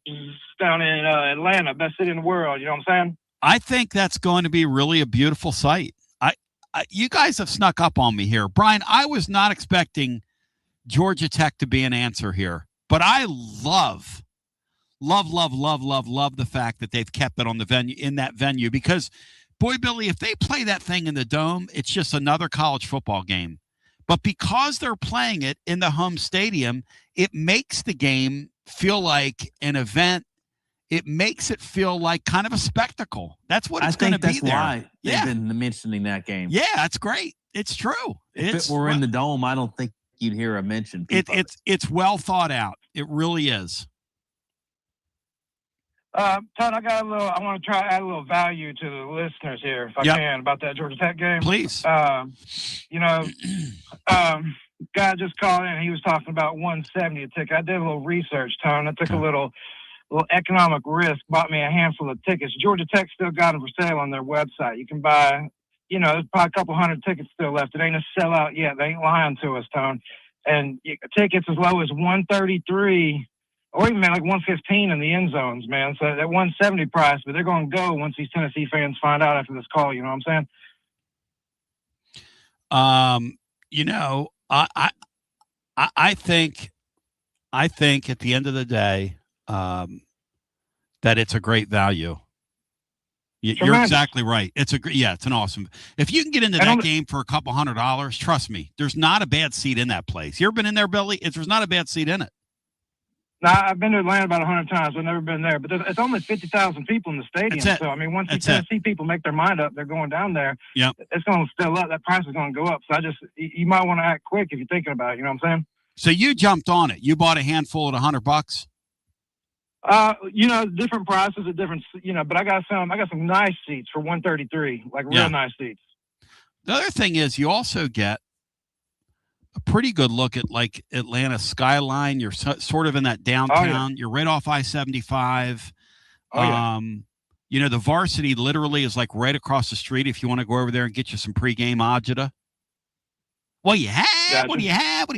down in Atlanta, best city in the world. You know what I'm saying? I think that's going to be really a beautiful sight. You guys have snuck up on me here. Brian, I was not expecting Georgia Tech to be an answer here, but I love the fact that they've kept it on the venue, in that venue, because boy, Billy, if they play that thing in the dome, it's just another college football game. But because they're playing it in the home stadium, it makes the game feel like an event. It makes it feel like kind of a spectacle. That's what it's going to be there. Why they've been mentioning that game. Yeah, that's great. It's true. If it were in the dome, I don't think you'd hear a mention. It's well thought out. It really is. Todd, I want to try to add a little value to the listeners here, if I can, about that Georgia Tech game. Please. Guy just called in. He was talking about 170 a ticket. I did a little research, Tom. I took a little economic risk, bought me a handful of tickets. Georgia Tech still got them for sale on their website. You can buy, there's probably a couple hundred tickets still left. It ain't a sellout yet. They ain't lying to us, Tom. And tickets as low as 133. Or even, like 115 in the end zones, man. So that 170 price, but they're going to go once these Tennessee fans find out after this call. You know what I'm saying? I think at the end of the day, that it's a great value. You're exactly right. It's an awesome. If you can get into that game for a couple $100, trust me, there's not a bad seat in that place. You ever been in there, Billy? There's not a bad seat in it. No, I've been to Atlanta about 100 times. I've never been there, but it's only 50,000 people in the stadium. So I mean, once these Tennessee people make their mind up, they're going down there. Yeah, it's going to fill up. That price is going to go up. So you might want to act quick if you're thinking about it. You know what I'm saying? So you jumped on it. You bought a handful at $100. Different prices at different. But I got some nice seats for 133, like real nice seats. The other thing is, you also get a pretty good look at like Atlanta skyline. You're sort of in that downtown. Oh, yeah. You're right off I-75. The varsity literally is like right across the street if you want to go over there and get you some pregame agita. What do you have? Gotcha. What do you have?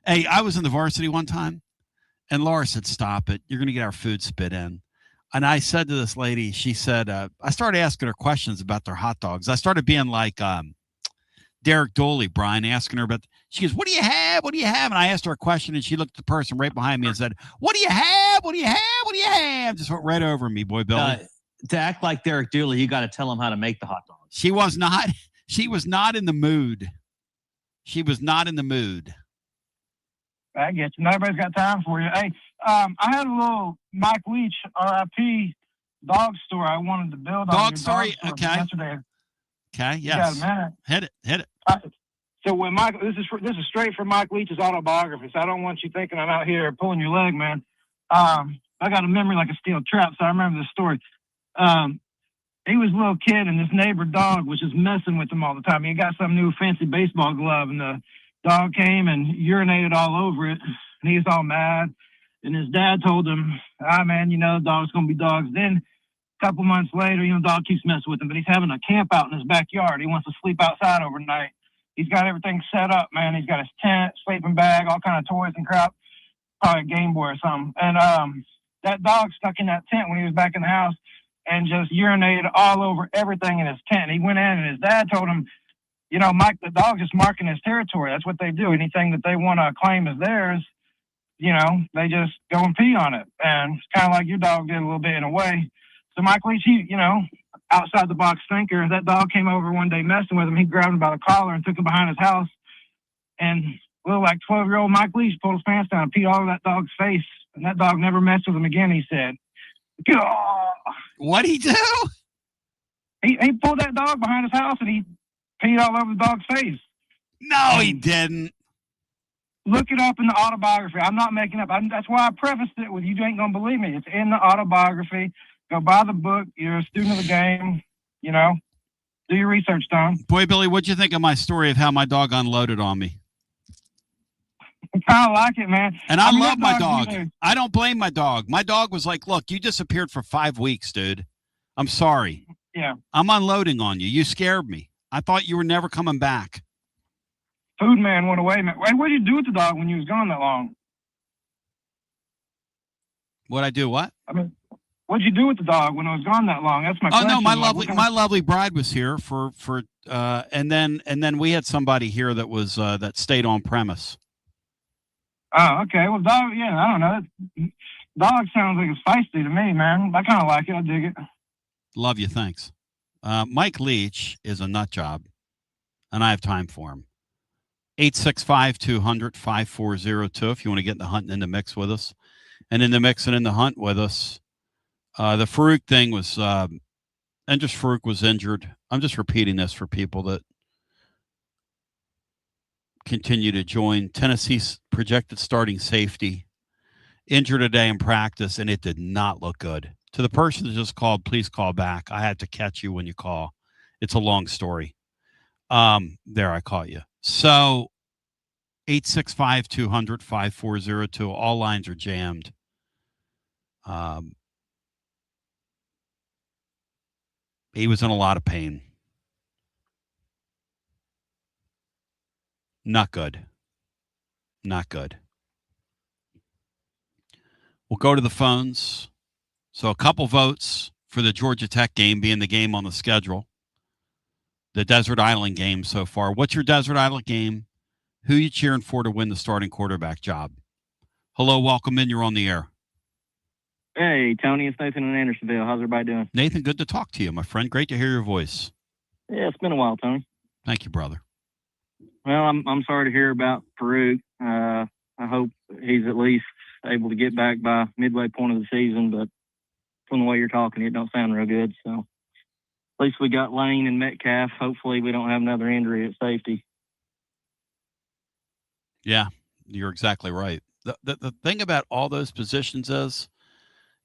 Hey, I was in the varsity one time, and Laura said, "Stop it. You're going to get our food spit in." And I said to this lady, she said, I started asking her questions about their hot dogs. I started being like Derek Dooley, Brian, asking her about, she goes, "What do you have? What do you have?" And I asked her a question, and she looked at the person right behind me and said, "What do you have? What do you have? What do you have?" Just went right over me, boy, Billy. To act like Derek Dooley, you got to tell him how to make the hot dog. She was not. She was not in the mood. She was not in the mood. I get you. Nobody's got time for you. Hey, I had a little Mike Leach RIP dog story I wanted to build on. Dog story. Okay. Yesterday. Okay. Yes. You got a minute? Hit it. Hit it. So when this is straight from Mike Leach's autobiography. So I don't want you thinking I'm out here pulling your leg, man. I got a memory like a steel trap, so I remember this story. He was a little kid, and this neighbor dog was just messing with him all the time. He got some new fancy baseball glove, and the dog came and urinated all over it, and he was all mad. And his dad told him, man, dog's going to be dogs. Then a couple months later, the dog keeps messing with him, but he's having a camp out in his backyard. He wants to sleep outside overnight. He's got everything set up, man. He's got his tent, sleeping bag, all kind of toys and crap, probably a Game Boy or something. And that dog stuck in that tent when he was back in the house and just urinated all over everything in his tent. He went in, and his dad told him, Mike, the dog's just marking his territory. That's what they do. Anything that they want to claim as theirs, they just go and pee on it. And it's kind of like your dog did a little bit in a way. So Mike Leach, outside the box thinker, that dog came over one day messing with him. He grabbed him by the collar and took him behind his house. And little 12-year-old Mike Leach pulled his pants down and peed all over that dog's face. And that dog never messed with him again, he said. Oh. What'd he do? He pulled that dog behind his house and he peed all over the dog's face. No, he didn't. Look it up in the autobiography. I'm not making up. That's why I prefaced it with, you ain't going to believe me. It's in the autobiography. Go buy the book. You're a student of the game. Do your research, Tom. Boy, Billy, what'd you think of my story of how my dog unloaded on me? I kind of like it, man. And I love my dog. I don't blame my dog. My dog was like, look, you disappeared for 5 weeks, dude. I'm sorry. Yeah. I'm unloading on you. You scared me. I thought you were never coming back. Food man went away, man. What did you do with the dog when you was gone that long? What'd I do? What? What'd you do with the dog when it was gone that long? That's my question. Oh no, my lovely bride was here for and then we had somebody here that was that stayed on premise. Oh, okay. Well, dog, yeah, I don't know. Dog sounds like it's feisty to me, man. I kind of like it. I dig it. Love you. Thanks. Mike Leach is a nut job, and I have time for him. 865-200-5402 if you want to get in the hunt and in the mix with us. And in the mix and in the hunt with us, the Farouk thing was, Endris Farouk was injured. I'm just repeating this for people that continue to join. Tennessee's projected starting safety injured today in practice, and it did not look good. To the person that just called, please call back. I had to catch you when you call. It's a long story. There, I caught you. So 865-200-5402. All lines are jammed. He was in a lot of pain. Not good. Not good. We'll go to the phones. So a couple votes for the Georgia Tech game being the game on the schedule. The Desert Island game so far. What's your Desert Island game? Who you cheering for to win the starting quarterback job? Hello, welcome in. You're on the air. Hey, Tony, it's Nathan in Andersonville. How's everybody doing? Nathan, good to talk to you, my friend. Great to hear your voice. Yeah, it's been a while, Tony. Thank you, brother. Well, I'm sorry to hear about Farouk. I hope he's at least able to get back by midway point of the season, but from the way you're talking, it don't sound real good. So at least we got Lane and Metcalf. Hopefully we don't have another injury at safety. Yeah, you're exactly right. The thing about all those positions is,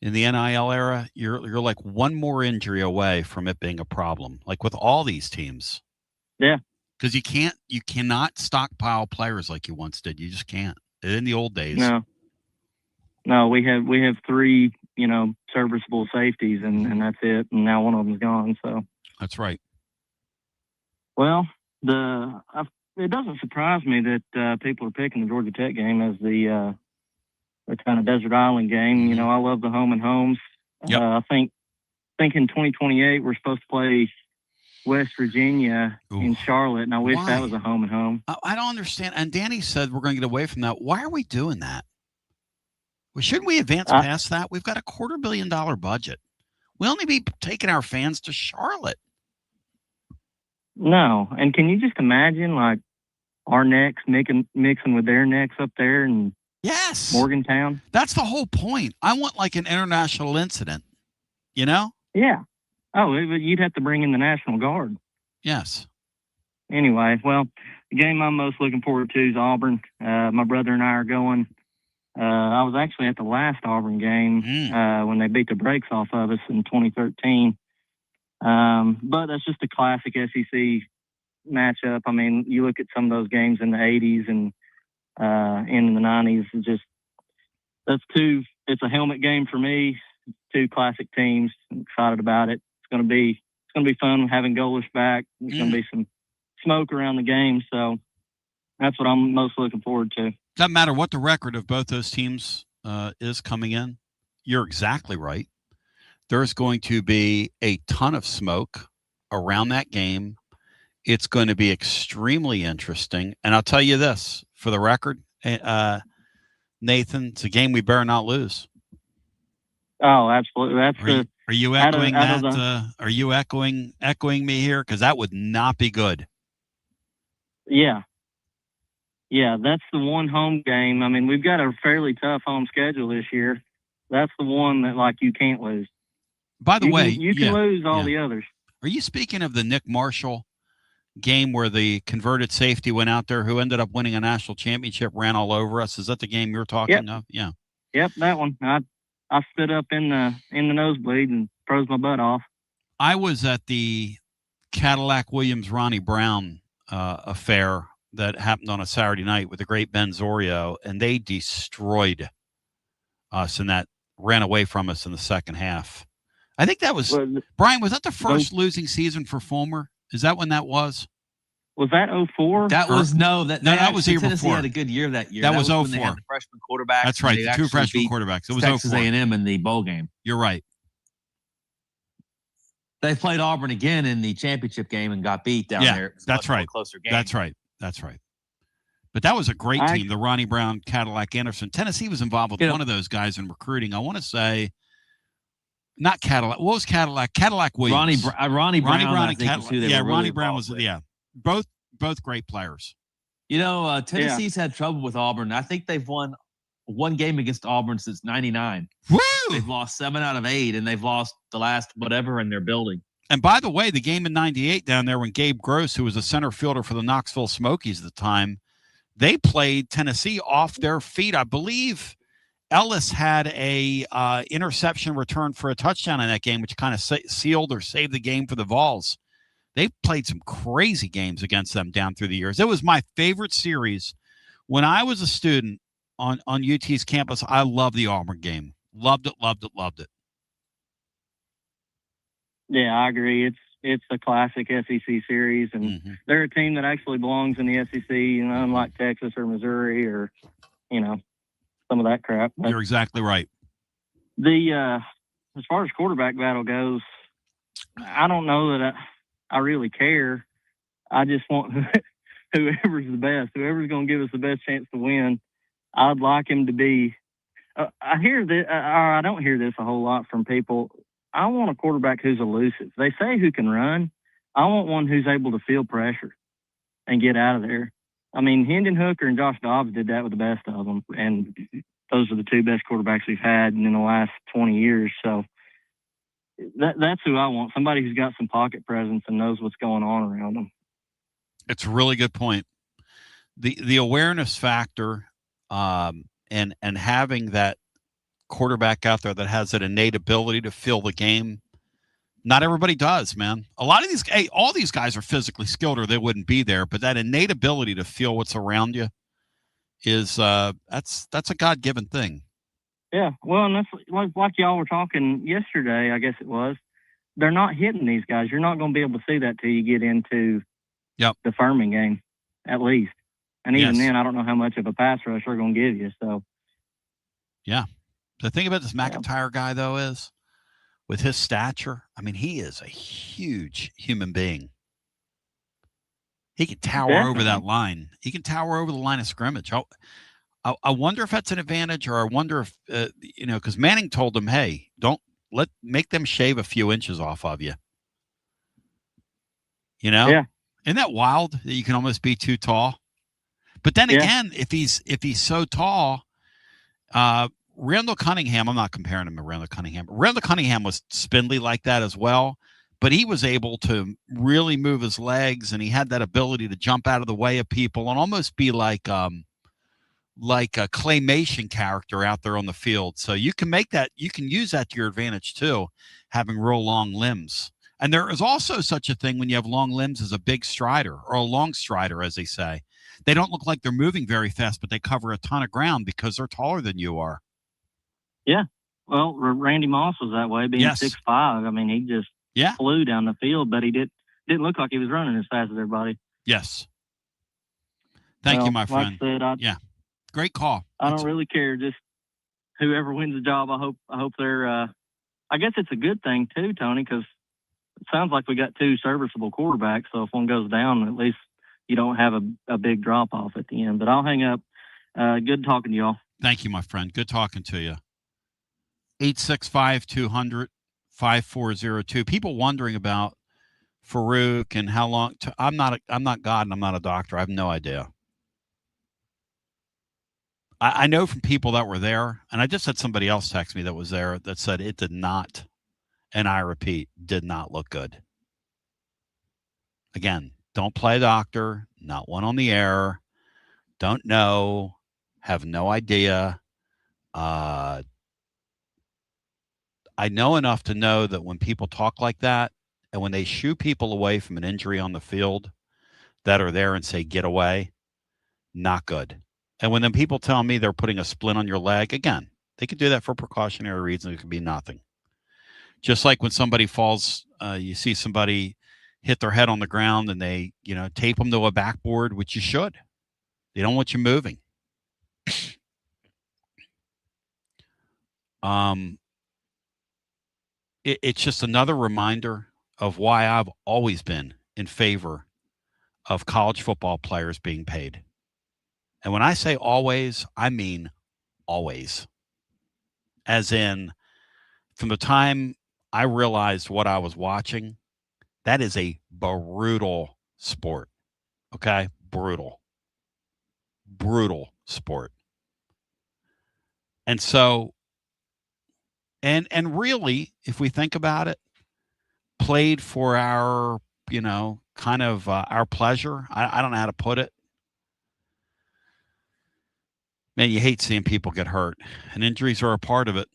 in the NIL era, you're like one more injury away from it being a problem. Like with all these teams. Yeah. Because you cannot stockpile players like you once did. You just can't. In the old days. No, we have three, serviceable safeties, and that's it. And now one of them's gone. So that's right. Well, it doesn't surprise me that people are picking the Georgia Tech game as the kind of Desert Island game. I love the home and homes. Yep. I think in 2028 we're supposed to play West Virginia in Charlotte, and I wish that was a home and home. I don't understand. And Danny said we're going to get away from that. Why are we doing that? Well, shouldn't we advance past that? We've got a $250 million budget. We only be taking our fans to Charlotte. No. And can you just imagine, like, our necks mixing with their necks up there in Morgantown? That's the whole point. I want like an international incident, you know? Yeah. Oh, you'd have to bring in the National Guard. Yes. Anyway, well, the game I'm most looking forward to is Auburn. My brother and I are going. I was actually at the last Auburn game when they beat the brakes off of us in 2013. But that's just a classic SEC matchup. I mean, you look at some of those games in the 80s and in the 90s, it's a helmet game for me. Two classic teams. I'm excited about it. It's going to be fun having Goalish back. There's going to be some smoke around the game, so that's what I'm most looking forward to. Doesn't matter what the record of both those teams is coming in. You're exactly right. There's going to be a ton of smoke around that game. It's going to be extremely interesting. And I'll tell you this, for the record, Nathan, it's a game we better not lose. Oh, absolutely. Are you echoing that? Are you echoing me here? Because that would not be good. Yeah. Yeah, that's the one home game. I mean, we've got a fairly tough home schedule this year. That's the one that, like, you can't lose. By the way, you can lose all the others. Are you speaking of the Nick Marshall game where the converted safety went out there who ended up winning a national championship, ran all over us? Is that the game you're talking of? Yeah. Yep, that one. I stood up in the nosebleed and froze my butt off. I was at the Cadillac Williams Ronnie Brown affair that happened on a Saturday night with the great Ben Zorio, and they destroyed us and that ran away from us in the second half. I think that was Brian. Was that the first losing season for Fulmer? Is that when that was? Was that 04? That was that was the year Tennessee before. Had a good year that year. That was 04. When they had the freshman quarterbacks. That's right. The two freshman quarterbacks. It was Texas 04. A&M in the bowl game. You're right. They played Auburn again in the championship game and got beat down there. That's right. Closer game. That's right. But that was a great team. The Ronnie Brown, Cadillac Anderson. Tennessee was involved with one of those guys in recruiting. I want to say. Not Cadillac. What was Cadillac? Cadillac Williams. Ronnie Brown. And Cadillac. Ronnie Brown was. Yeah, both great players. You know, Tennessee's had trouble with Auburn. I think they've won one game against Auburn since '99. Woo! They've lost 7 out of 8, and they've lost the last whatever in their building. And by the way, the game in '98 down there when Gabe Gross, who was a center fielder for the Knoxville Smokies at the time, they played Tennessee off their feet. I believe Ellis had a interception return for a touchdown in that game, which kind of sealed or saved the game for the Vols. They played some crazy games against them down through the years. It was my favorite series. When I was a student on UT's campus, I loved the Auburn game. Loved it. Yeah, I agree. It's a classic SEC series, and they're a team that actually belongs in the SEC, unlike Texas or Missouri or, some of that crap. But you're exactly right. As far as quarterback battle goes, I don't know that I really care. I just want whoever's the best, whoever's going to give us the best chance to win. I'd like him to be. I hear that. I don't hear this a whole lot from people. I want a quarterback who's elusive. They say who can run. I want one who's able to feel pressure and get out of there. I mean, Hendon Hooker and Josh Dobbs did that with the best of them, and those are the two best quarterbacks we've had in the last 20 years. So that's who I want, somebody who's got some pocket presence and knows what's going on around them. It's a really good point. The awareness factor and having that quarterback out there that has that innate ability to feel the game. Not everybody does, man. A lot of all these guys are physically skilled or they wouldn't be there, but that innate ability to feel what's around you is that's a God-given thing. Yeah, well, and that's like y'all were talking yesterday, I guess it was. They're not hitting these guys. You're not going to be able to see that till you get into the Furman game, at least. And even then, I don't know how much of a pass rush they're going to give you. So, yeah. The thing about this McIntyre guy, though, is with his stature, I mean, he is a huge human being. He can tower over that line. He can tower over the line of scrimmage. I wonder if that's an advantage, or I wonder if, because Manning told him, hey, make them shave a few inches off of you. Yeah. Isn't that wild that you can almost be too tall? But then again, if he's so tall, Randall Cunningham, I'm not comparing him to Randall Cunningham. Randall Cunningham was spindly like that as well, but he was able to really move his legs, and he had that ability to jump out of the way of people and almost be like a claymation character out there on the field. So you can use that to your advantage too, having real long limbs. And there is also such a thing when you have long limbs as a big strider, or a long strider, as they say. They don't look like they're moving very fast, but they cover a ton of ground because they're taller than you are. Yeah. Well, Randy Moss was that way, being 6'5". I mean, he just flew down the field, but he didn't look like he was running as fast as everybody. Yes. Thank you, my friend. Like I said, great call. I don't really care. Just whoever wins the job, I hope they're. I guess it's a good thing too, Tony, because it sounds like we got two serviceable quarterbacks. So if one goes down, at least you don't have a big drop off at the end. But I'll hang up. Good talking to y'all. Thank you, my friend. Good talking to you. 865-200-5402. People wondering about Farouk and how long. I'm not God and I'm not a doctor. I have no idea. I know from people that were there, and I just had somebody else text me that was there that said it did not, and I repeat, did not look good. Again, don't play doctor, not one on the air, don't know, have no idea. I know enough to know that when people talk like that, and when they shoo people away from an injury on the field that are there and say, get away, not good. And when then people tell me they're putting a splint on your leg, again, they could do that for precautionary reasons. It could be nothing. Just like when somebody falls, you see somebody hit their head on the ground and they, tape them to a backboard, which you should. They don't want you moving. It's just another reminder of why I've always been in favor of college football players being paid. And when I say always, I mean always. As in, from the time I realized what I was watching, that is a brutal sport. Okay? Brutal sport. And so, and really, if we think about it, played for our, kind of our pleasure. I don't know how to put it. Man, you hate seeing people get hurt, and injuries are a part of it.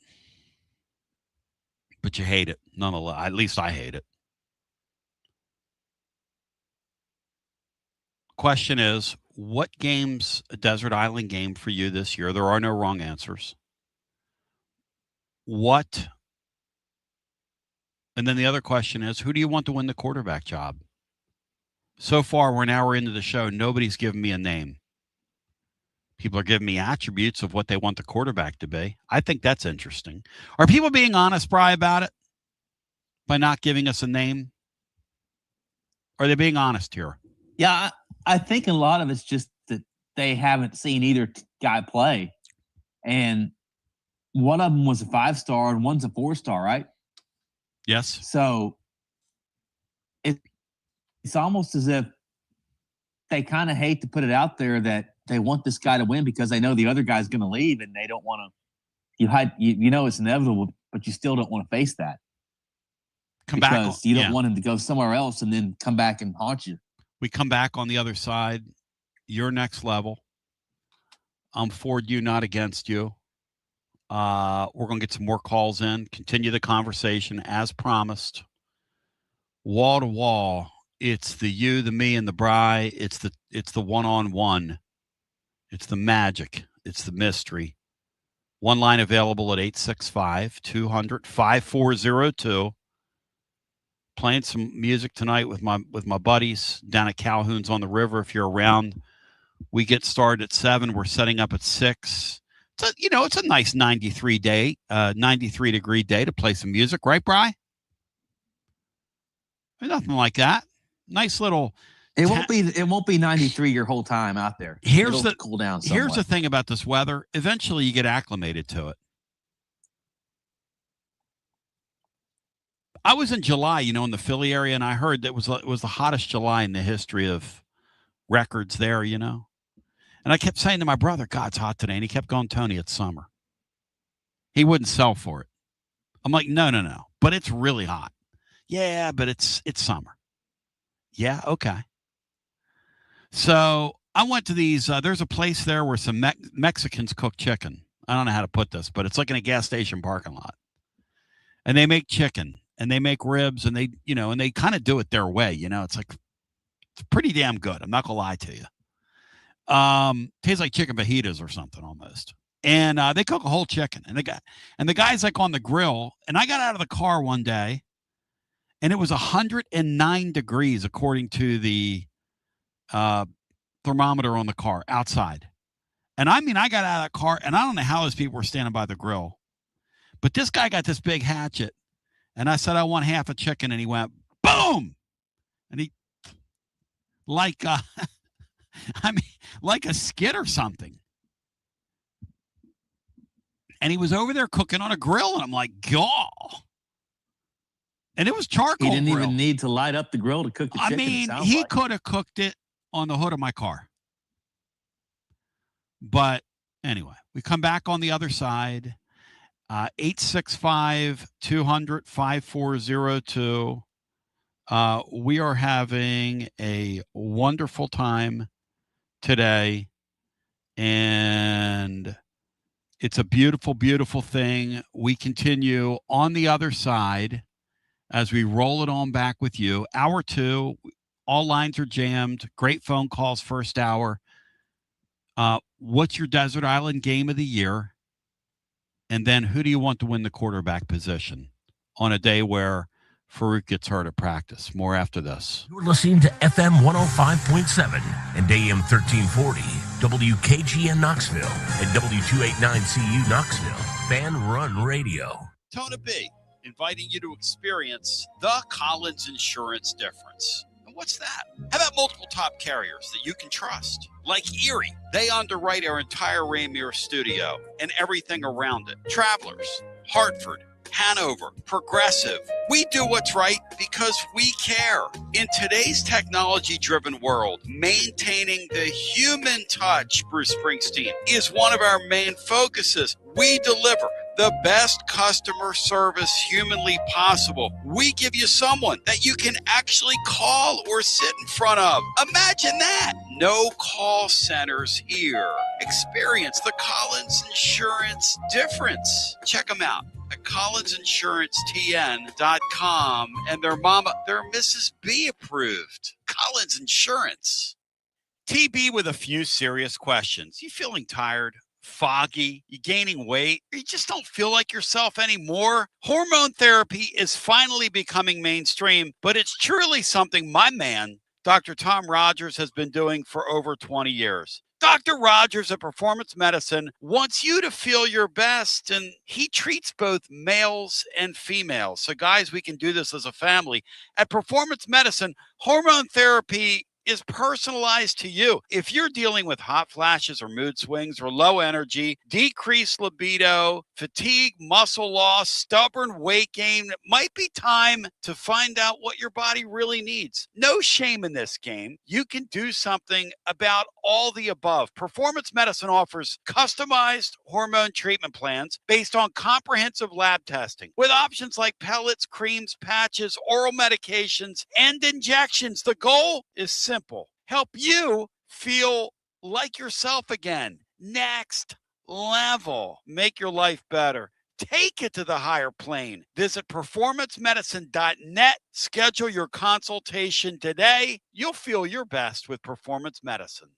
But you hate it, nonetheless. At least I hate it. Question is, what game's a desert island game for you this year? There are no wrong answers. What? And then the other question is, who do you want to win the quarterback job? So far, we're an hour into the show. Nobody's given me a name. People are giving me attributes of what they want the quarterback to be. I think that's interesting. Are people being honest, Bri, about it by not giving us a name? Are they being honest here? Yeah, I think a lot of it's just that they haven't seen either guy play. And one of them was a 5-star and one's a 4-star, right? Yes. So it's almost as if they kind of hate to put it out there that they want this guy to win because they know the other guy's going to leave and they don't want to. You know it's inevitable, but you still don't want to face that. Because you don't want him to go somewhere else and then come back and haunt you. We come back on the other side. You're next level. I'm for you, not against you. We're going to get some more calls in. Continue the conversation as promised. Wall to wall. It's the you, the me, and the Bri. It's the one-on-one. It's the magic. It's the mystery. One line available at 865-200-5402. Playing some music tonight with my buddies down at Calhoun's on the river. If you're around, we get started at 7. We're setting up at 6. It's a nice 93 degree day to play some music, right, Bri? Nothing like that. Nice little. It won't be 93 your whole time out there. It'll cool down somewhat. Here's the thing about this weather. Eventually, you get acclimated to it. I was in July, in the Philly area, and I heard that it was the hottest July in the history of records there, And I kept saying to my brother, God, it's hot today. And he kept going, Tony, it's summer. He wouldn't sell for it. I'm like, no. But it's really hot. Yeah, but it's summer. Yeah, okay. So I went to these, there's a place there where some Mexicans cook chicken. I don't know how to put this, but it's like in a gas station parking lot. And they make chicken and they make ribs and they, and they kind of do it their way. It's like, it's pretty damn good. I'm not going to lie to you. Tastes like chicken fajitas or something almost. And they cook a whole chicken. And the guy's like on the grill. And I got out of the car one day and it was 109 degrees according to the thermometer on the car outside. And I got out of that car and I don't know how those people were standing by the grill. But this guy got this big hatchet. And I said, I want half a chicken. And he went, boom. And he, like, like a skid or something. And he was over there cooking on a grill. And I'm like, God. And it was charcoal. He didn't even need to light up the grill to cook the chicken. He could have cooked it on the hood of my car. But anyway, we come back on the other side. 865-200-5402. We are having a wonderful time today. And it's a beautiful, beautiful thing. We continue on the other side as we roll it on back with you. Hour 2, all lines are jammed. Great phone calls first hour. What's your Desert Island game of the year? And then who do you want to win the quarterback position on a day where Farouk gets hurt at practice? More after this. You're listening to FM 105.7 and AM 1340, WKGN Knoxville and W289CU Knoxville, Fan Run Radio. Tona B, inviting you to experience the Collins Insurance difference. And what's that? How about multiple top carriers that you can trust? Like Erie, they underwrite our entire Rainier studio and everything around it. Travelers, Hartford, Hanover, Progressive. We do what's right because we care. In today's technology-driven world, maintaining the human touch, Bruce Springsteen, is one of our main focuses. We deliver the best customer service humanly possible. We give you someone that you can actually call or sit in front of. Imagine that. No call centers here. Experience the Collins Insurance difference. Check them out at collinsinsuranceTN.com, and they're Mrs. B approved. Collins Insurance. TB with a few serious questions. You feeling tired? Foggy, you gaining weight, or you just don't feel like yourself anymore? Hormone therapy is finally becoming mainstream, but it's truly something my man, Dr. Tom Rogers, has been doing for over 20 years. Dr. Rogers at Performance Medicine wants you to feel your best, and he treats both males and females. So guys, we can do this as a family. At Performance Medicine, hormone therapy is personalized to you. If you're dealing with hot flashes or mood swings or low energy, decreased libido, fatigue, muscle loss, stubborn weight gain, it might be time to find out what your body really needs. No shame in this game. You can do something about all the above. Performance Medicine offers customized hormone treatment plans based on comprehensive lab testing with options like pellets, creams, patches, oral medications, and injections. The goal is simple. Help you feel like yourself again. Next level. Make your life better. Take it to the higher plane. Visit performancemedicine.net. Schedule your consultation today. You'll feel your best with Performance Medicine.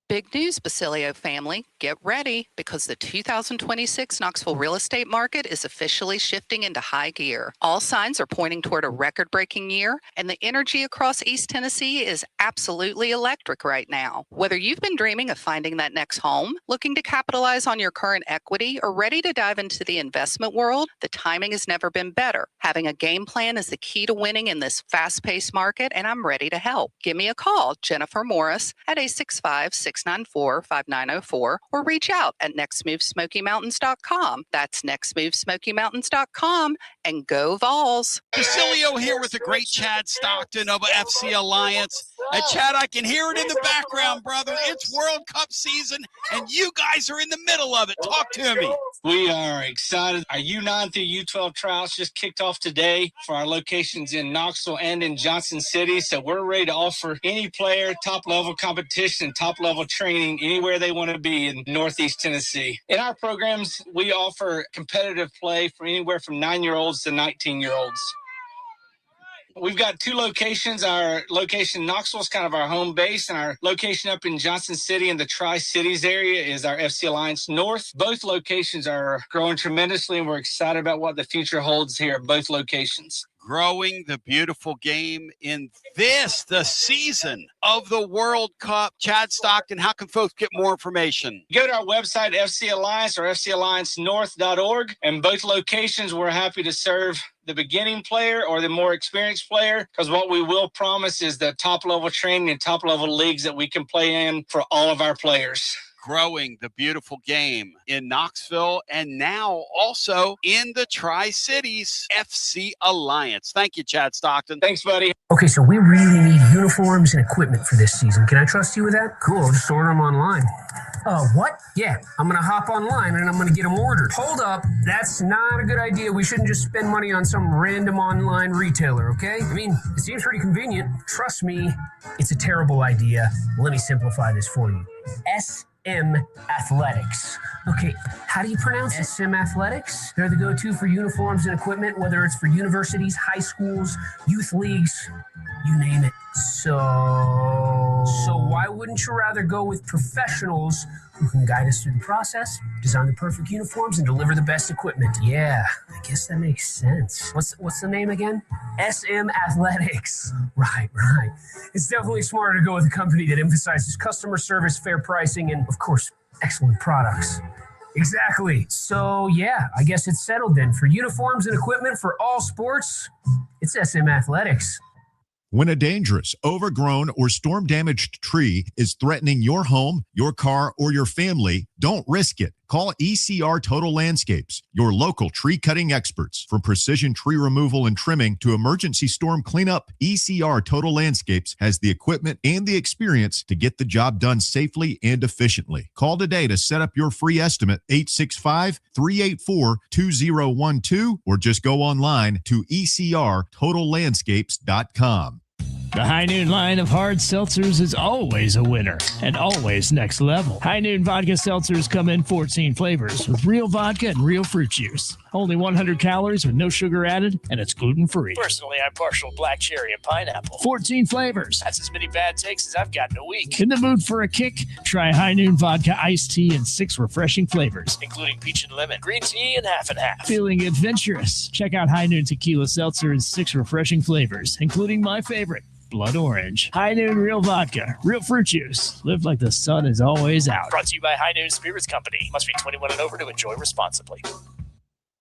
Big news, Basilio family. Get ready because the 2026 Knoxville real estate market is officially shifting into high gear. All signs are pointing toward a record-breaking year, and the energy across East Tennessee is absolutely electric right now. Whether you've been dreaming of finding that next home, looking to capitalize on your current equity, or ready to dive into the investment world, the timing has never been better. Having a game plan is the key to winning in this fast-paced market, and I'm ready to help. Give me a call, Jennifer Morris, at 865-6 694-5904 or reach out at nextmovesmokymountains.com. That's nextmovesmokymountains.com, and go Vols. Basilio here with the great Chad Stockton of FC Alliance. And Chad, I can hear it in the background, brother. It's World Cup season, and you guys are in the middle of it. Talk to me. We are excited. Our U9 through U12 trials just kicked off today for our locations in Knoxville and in Johnson City. So we're ready to offer any player top-level competition, top-level training anywhere they want to be in Northeast Tennessee. In our programs, we offer competitive play for anywhere from 9-year-olds to 19-year-olds. We've got two locations. Our location in Knoxville is kind of our home base, and our location up in Johnson City in the Tri-Cities area is our FC Alliance North. Both locations are growing tremendously, and we're excited about what the future holds here at both locations. Growing the beautiful game in the season of the World Cup. Chad Stockton, how can folks get more information? Go to our website, FC Alliance or FCAllianceNorth.org, and both locations we're happy to serve the beginning player or the more experienced player, because what we will promise is the top-level training and top-level leagues that we can play in for all of our players. Growing the beautiful game in Knoxville and now also in the Tri-Cities. FC Alliance. Thank you, Chad Stockton. Thanks, buddy. Okay, so we really need uniforms and equipment for this season. Can I trust you with that? Cool, I'll just order them online. What? Yeah, I'm going to hop online and I'm going to get them ordered. Hold up, that's not a good idea. We shouldn't just spend money on some random online retailer, okay? I mean, it seems pretty convenient. Trust me, it's a terrible idea. Let me simplify this for you. SM Athletics. Okay, how do you pronounce it? SM Athletics? They're the go-to for uniforms and equipment, whether it's for universities, high schools, youth leagues, you name it. So why wouldn't you rather go with professionals who can guide us through the process, design the perfect uniforms, and deliver the best equipment? Yeah, I guess that makes sense. What's the name again? SM Athletics. Right. It's definitely smarter to go with a company that emphasizes customer service, fair pricing, and, of course, excellent products. Exactly. So, yeah, I guess it's settled then. For uniforms and equipment for all sports, it's SM Athletics. When a dangerous, overgrown, or storm-damaged tree is threatening your home, your car, or your family, don't risk it. Call ECR Total Landscapes, your local tree-cutting experts. From precision tree removal and trimming to emergency storm cleanup, ECR Total Landscapes has the equipment and the experience to get the job done safely and efficiently. Call today to set up your free estimate, 865-384-2012, or just go online to ecrtotallandscapes.com. The High Noon line of hard seltzers is always a winner and always next level. High Noon vodka seltzers come in 14 flavors with real vodka and real fruit juice. Only 100 calories with no sugar added, and it's gluten-free. Personally, I'm partial black cherry and pineapple. 14 flavors. That's as many bad takes as I've got in a week. In the mood for a kick? Try High Noon vodka iced tea in 6 refreshing flavors, including peach and lemon, green tea, and half and half. Feeling adventurous? Check out High Noon tequila seltzer in 6 refreshing flavors, including my favorite, blood orange. High Noon real vodka, real fruit juice. Live like the sun is always out. Brought to you by High Noon Spirits Company. Must be 21 and over to enjoy responsibly.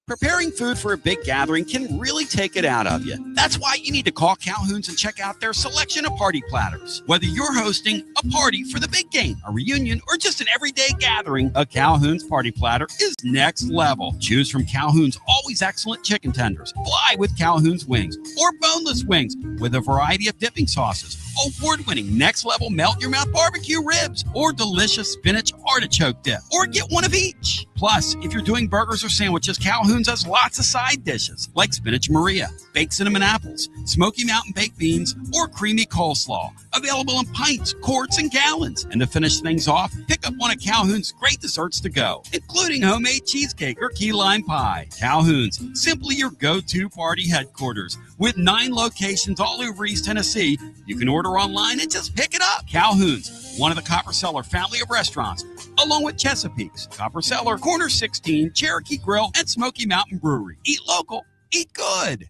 Preparing food for a big gathering can really take it out of you. That's why you need to call Calhoun's and check out their selection of party platters. Whether you're hosting a party for the big game, a reunion, or just an everyday gathering, a Calhoun's party platter is next level. Choose from Calhoun's always excellent chicken tenders, fly with Calhoun's wings, or boneless wings with a variety of dipping sauces, award-winning next-level melt-in-your-mouth barbecue ribs, or delicious spinach artichoke dip, or get one of each. Plus, if you're doing burgers or sandwiches, Calhoun's has lots of side dishes like spinach Maria, baked cinnamon apples, Smoky Mountain baked beans, or creamy coleslaw. Available in pints, quarts, and gallons. And to finish things off, pick up one of Calhoun's great desserts to go, including homemade cheesecake or key lime pie. Calhoun's, simply your go-to party headquarters. With 9 locations all over East Tennessee, you can order online and just pick it up. Calhoun's, one of the Copper Cellar family of restaurants, along with Chesapeake's, Copper Cellar, Corner 16, Cherokee Grill, and Smoky Mountain Brewery. Eat local, eat good.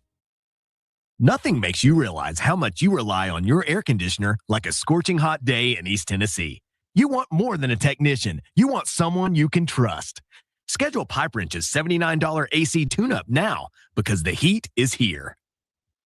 Nothing makes you realize how much you rely on your air conditioner like a scorching hot day in East Tennessee. You want more than a technician. You want someone you can trust. Schedule Pipe Wrench's $79 AC tune-up now because the heat is here.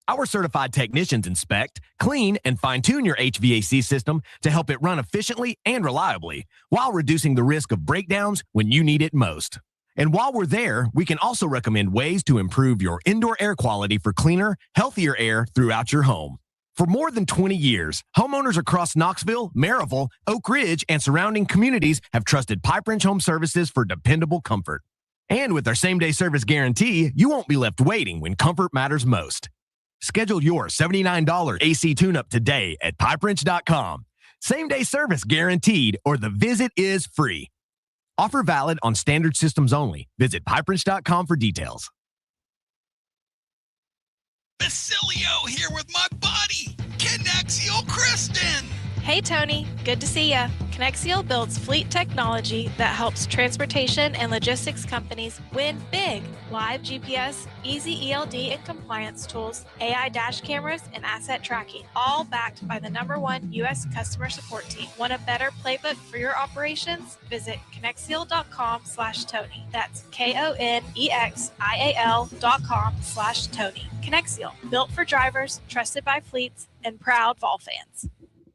Our certified technicians inspect, clean, and fine-tune your HVAC system to help it run efficiently and reliably while reducing the risk of breakdowns when you need it most. And while we're there, we can also recommend ways to improve your indoor air quality for cleaner, healthier air throughout your home. For more than 20 years, homeowners across Knoxville, Maryville, Oak Ridge, and surrounding communities have trusted Pipe Wrench Home Services for dependable comfort. And with our same-day service guarantee, you won't be left waiting when comfort matters most. Schedule your $79 AC tune-up today at pipewrench.com. Same-day service guaranteed, or the visit is free. Offer valid on standard systems only. Visit pipewrench.com for details. Basilio here with my buddy, Connexio Kristen. Hey, Tony. Good to see ya. Connexio builds fleet technology that helps transportation and logistics companies win big. Live GPS, easy ELD and compliance tools, AI dash cameras, and asset tracking, all backed by the .1 U.S. customer support team. Want a better playbook for your operations? Visit Connexio.com/Tony. That's KONEXIAL.com/Tony. Connexio, built for drivers, trusted by fleets, and proud Vol fans.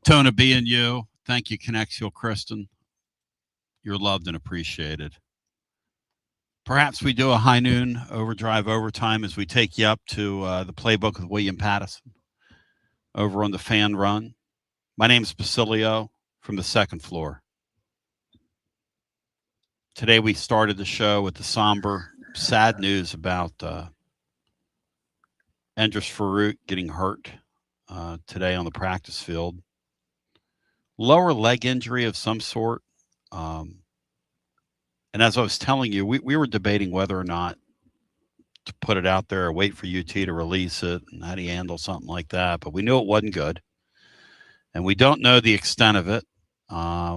Tona B and you, thank you, Connexio Kristen. You're loved and appreciated. Perhaps we do a high noon overdrive overtime as we take you up to the playbook with William Pattison over on the Fan Run. My name is Basilio from the second floor. Today we started the show with the somber, sad news about Endris Farouk getting hurt today on the practice field. Lower leg injury of some sort. And as I was telling you, we were debating whether or not to put it out there or wait for UT to release it and how do you handle something like that. But we knew it wasn't good. And we don't know the extent of it.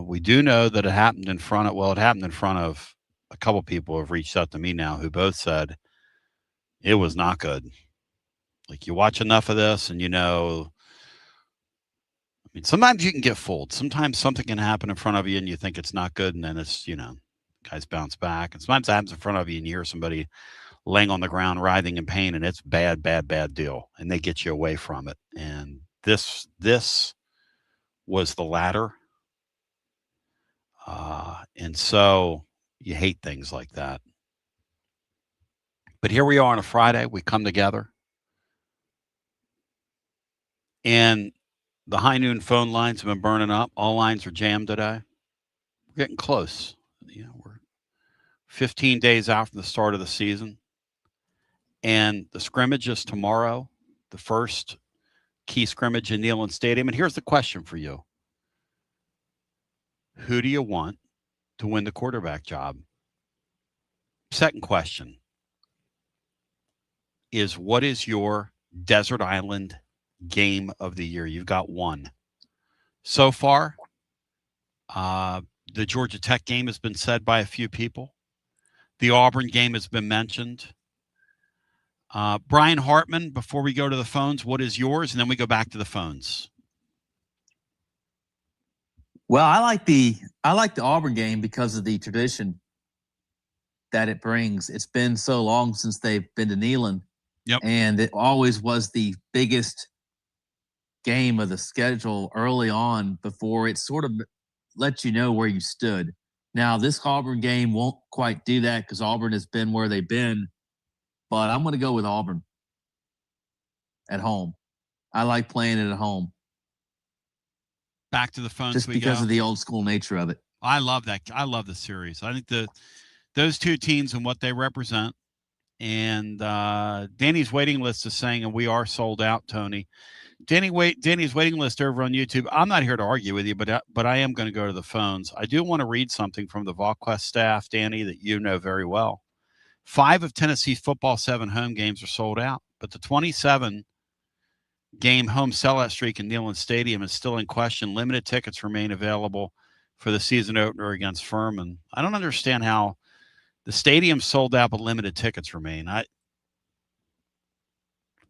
We do know that it happened in front of a couple people who have reached out to me now who both said it was not good. Like, you watch enough of this and you know, I mean, sometimes you can get fooled. Sometimes something can happen in front of you and you think it's not good, and then it's, you know, guys bounce back. And sometimes it happens in front of you and you hear somebody laying on the ground writhing in pain, and it's bad deal, and they get you away from it. And this was the latter. And so you hate things like that. But here we are on a Friday. We come together. And the high noon phone lines have been burning up. All lines are jammed today. We're getting close. You know, we're 15 days after the start of the season. And the scrimmage is tomorrow, the first key scrimmage in Neyland Stadium. And here's the question for you. Who do you want to win the quarterback job? Second question is, what is your Desert Island game of the year? You've got one. So far, the Georgia Tech game has been said by a few people. The Auburn game has been mentioned. Brian Hartman, before we go to the phones, what is yours? And then we go back to the phones. Well, I like the Auburn game because of the tradition that it brings. It's been so long since they've been to Neyland. Yep. And it always was the biggest game of the schedule early on before it sort of let you know where you stood. Now, this Auburn game won't quite do that because Auburn has been where they've been, but I'm going to go with Auburn at home. I like playing it at home. Back to the phones just because of the old school nature of it. I love that. I love the series. I think those two teams and what they represent. And Danny's waiting list is saying, and we are sold out, Tony. Danny's waiting list over on YouTube. I'm not here to argue with you, but I am going to go to the phones. I do want to read something from the VolQuest staff, Danny, that you know very well. 5 of Tennessee's football 7 home games are sold out, but the 27-game home sellout streak in Neyland Stadium is still in question. Limited tickets remain available for the season opener against Furman. I don't understand how the stadium sold out, but limited tickets remain.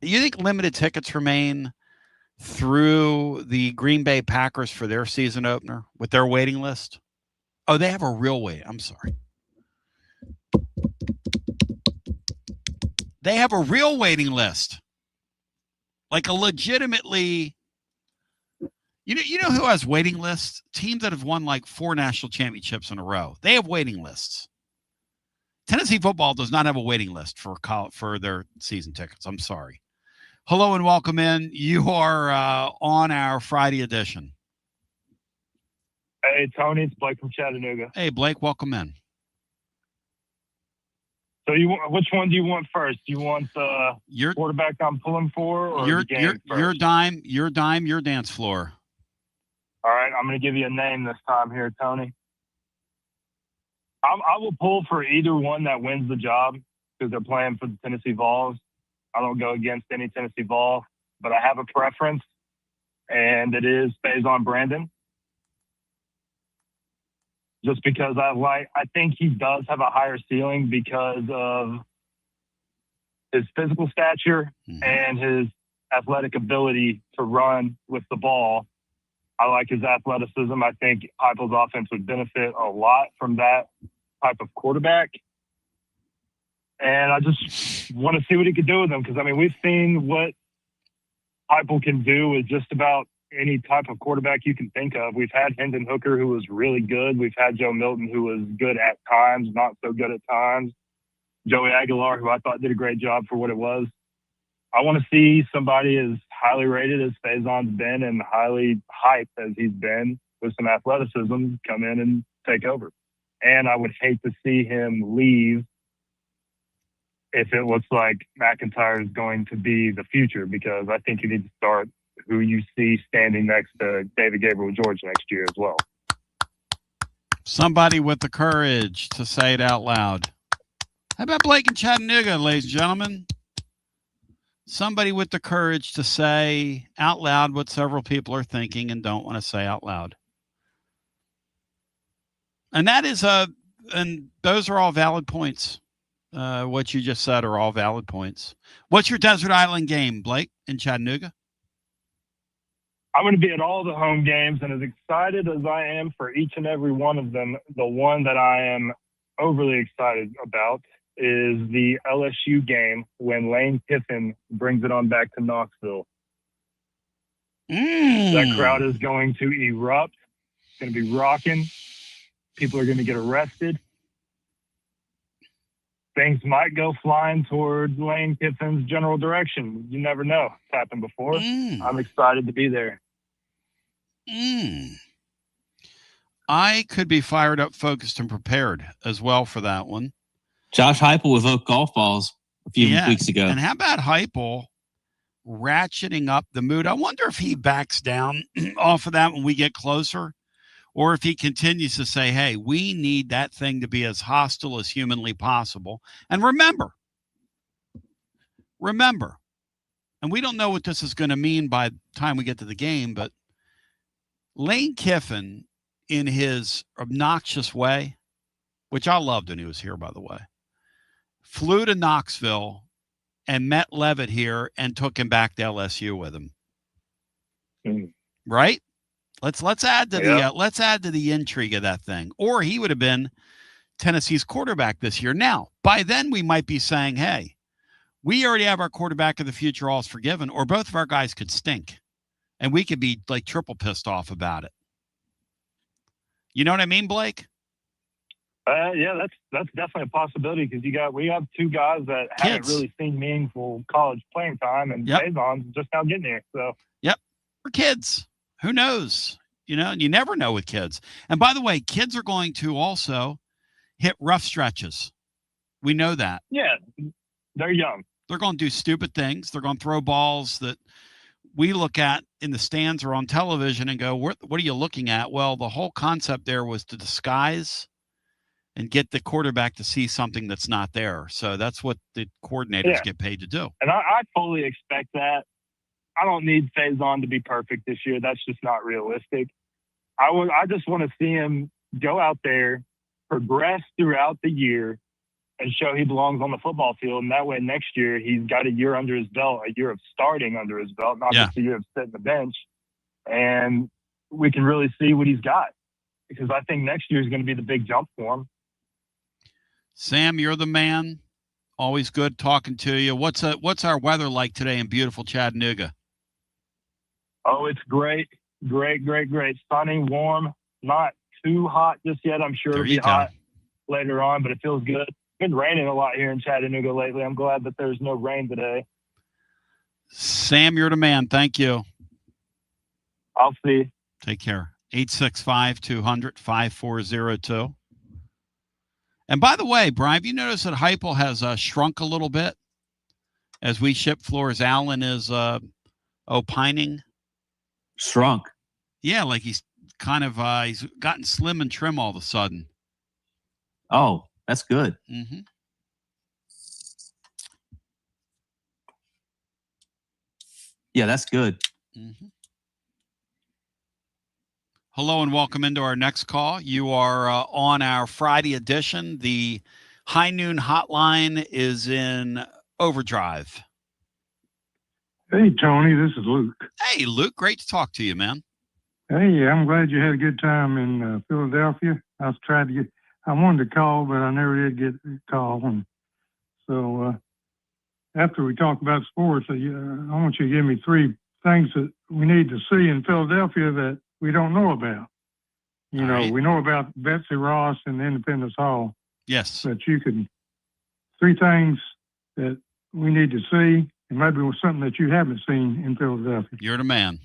You think limited tickets remain through the Green Bay Packers for their season opener with their waiting list? Oh, they have a real wait. I'm sorry. They have a real waiting list. Like a legitimately, you know who has waiting lists? Teams that have won like 4 national championships in a row. They have waiting lists. Tennessee football does not have a waiting list for their season tickets. I'm sorry. Hello and welcome in. You are on our Friday edition. Hey, Tony, it's Blake from Chattanooga. Hey, Blake, welcome in. So which one do you want first? Do you want the quarterback I'm pulling for, or the game first? Your dime, your dance floor. All right, I'm going to give you a name this time here, Tony. I will pull for either one that wins the job because they're playing for the Tennessee Vols. I don't go against any Tennessee Vol, but I have a preference, and it is Faison Brandon. Just because I think he does have a higher ceiling because of his physical stature and his athletic ability to run with the ball. I like his athleticism. I think Heupel's offense would benefit a lot from that type of quarterback. And I just want to see what he could do with them because, I mean, we've seen what Heupel can do with just about any type of quarterback you can think of. We've had Hendon Hooker, who was really good. We've had Joe Milton, who was good at times, not so good at times. Joey Aguilar, who I thought did a great job for what it was. I want to see somebody as highly rated as Faison's been and highly hyped as he's been with some athleticism come in and take over. And I would hate to see him leave if it looks like McIntyre is going to be the future, because I think you need to start who you see standing next to David Gabriel George next year as well. Somebody with the courage to say it out loud. How about Blake in Chattanooga, ladies and gentlemen? Somebody with the courage to say out loud what several people are thinking and don't want to say out loud. And that is and those are all valid points. What you just said are all valid points. What's your Desert Island game, Blake, in Chattanooga? I'm going to be at all the home games, and as excited as I am for each and every one of them, the one that I am overly excited about is the LSU game when Lane Kiffin brings it on back to Knoxville. That crowd is going to erupt. It's going to be rocking. People are going to get arrested. Things might go flying toward Lane Kiffin's general direction. You never know. It's happened before. I'm excited to be there. I could be fired up, focused, and prepared as well for that one. Josh Heupel with Oak golf balls a few weeks ago. And how about Heupel ratcheting up the mood? I wonder if he backs down off of that when we get closer, or if he continues to say, hey, we need that thing to be as hostile as humanly possible. And remember, and we don't know what this is going to mean by the time we get to the game, but Lane Kiffin, in his obnoxious way, which I loved when he was here, by the way, flew to Knoxville and met Leavitt here and took him back to LSU with him. Right? Let's add to the intrigue of that thing. Or he would have been Tennessee's quarterback this year. Now, by then we might be saying, hey, we already have our quarterback of the future, all's forgiven, or both of our guys could stink. And we could be like triple pissed off about it. You know what I mean, Blake? Yeah, that's definitely a possibility because we have two guys that haven't really seen meaningful college playing time, and Faison's just now getting here. So we're kids. Who knows? You know, and you never know with kids. And by the way, kids are going to also hit rough stretches. We know that. Yeah, they're young. They're going to do stupid things. They're going to throw balls that we look at in the stands or on television and go, what are you looking at? Well, the whole concept there was to disguise and get the quarterback to see something that's not there. So that's what the coordinators get paid to do. And I fully expect that. I don't need Faison to be perfect this year. That's just not realistic. I just want to see him go out there, progress throughout the year, and show he belongs on the football field. And that way next year he's got a year under his belt, a year of starting under his belt, not just a year of sitting the bench. And we can really see what he's got, because I think next year is going to be the big jump for him. Sam, you're the man. Always good talking to you. What's our weather like today in beautiful Chattanooga? Oh, it's great. Great. Sunny, warm, not too hot just yet. I'm sure it'll be hot later on, but it feels good. It's been raining a lot here in Chattanooga lately. I'm glad that there's no rain today. Sam, you're the man. Thank you. I'll see. Take care. 865-200-5402. And by the way, Brian, have you noticed that Heupel has shrunk a little bit as we ship floors? Alan is opining. Shrunk? Yeah, like he's kind of he's gotten slim and trim all of a sudden. Oh, that's good. Mm-hmm. Yeah, that's good. Mm-hmm. Hello and welcome into our next call. You are on our Friday edition. The High Noon Hotline is in overdrive. Hey, Tony, this is Luke. Hey, Luke, great to talk to you, man. Hey, I'm glad you had a good time in Philadelphia. I wanted to call, but I never did get a call. And so after we talk about sports, I want you to give me 3 things that we need to see in Philadelphia that we don't know about. You know, we know about Betsy Ross and Independence Hall. Yes. But 3 things that we need to see, and maybe something that you haven't seen in Philadelphia. You're the man.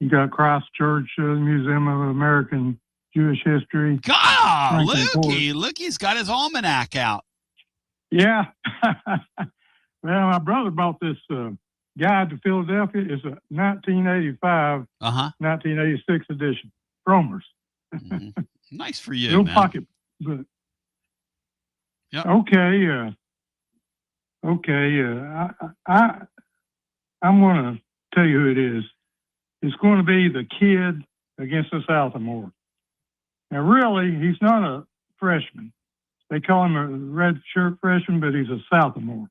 You got Christ Church, Museum of American Jewish History. God, Lookie's got his almanac out. Yeah. Well, my brother bought this guide to Philadelphia. It's a 1985, 1986 edition. Fromers. Mm-hmm. Nice for you, Little man. pocket book. Yep. Okay. I'm going to tell you who it is. It's going to be the kid against the sophomore. Now, really, he's not a freshman. They call him a red shirt freshman, but he's a sophomore.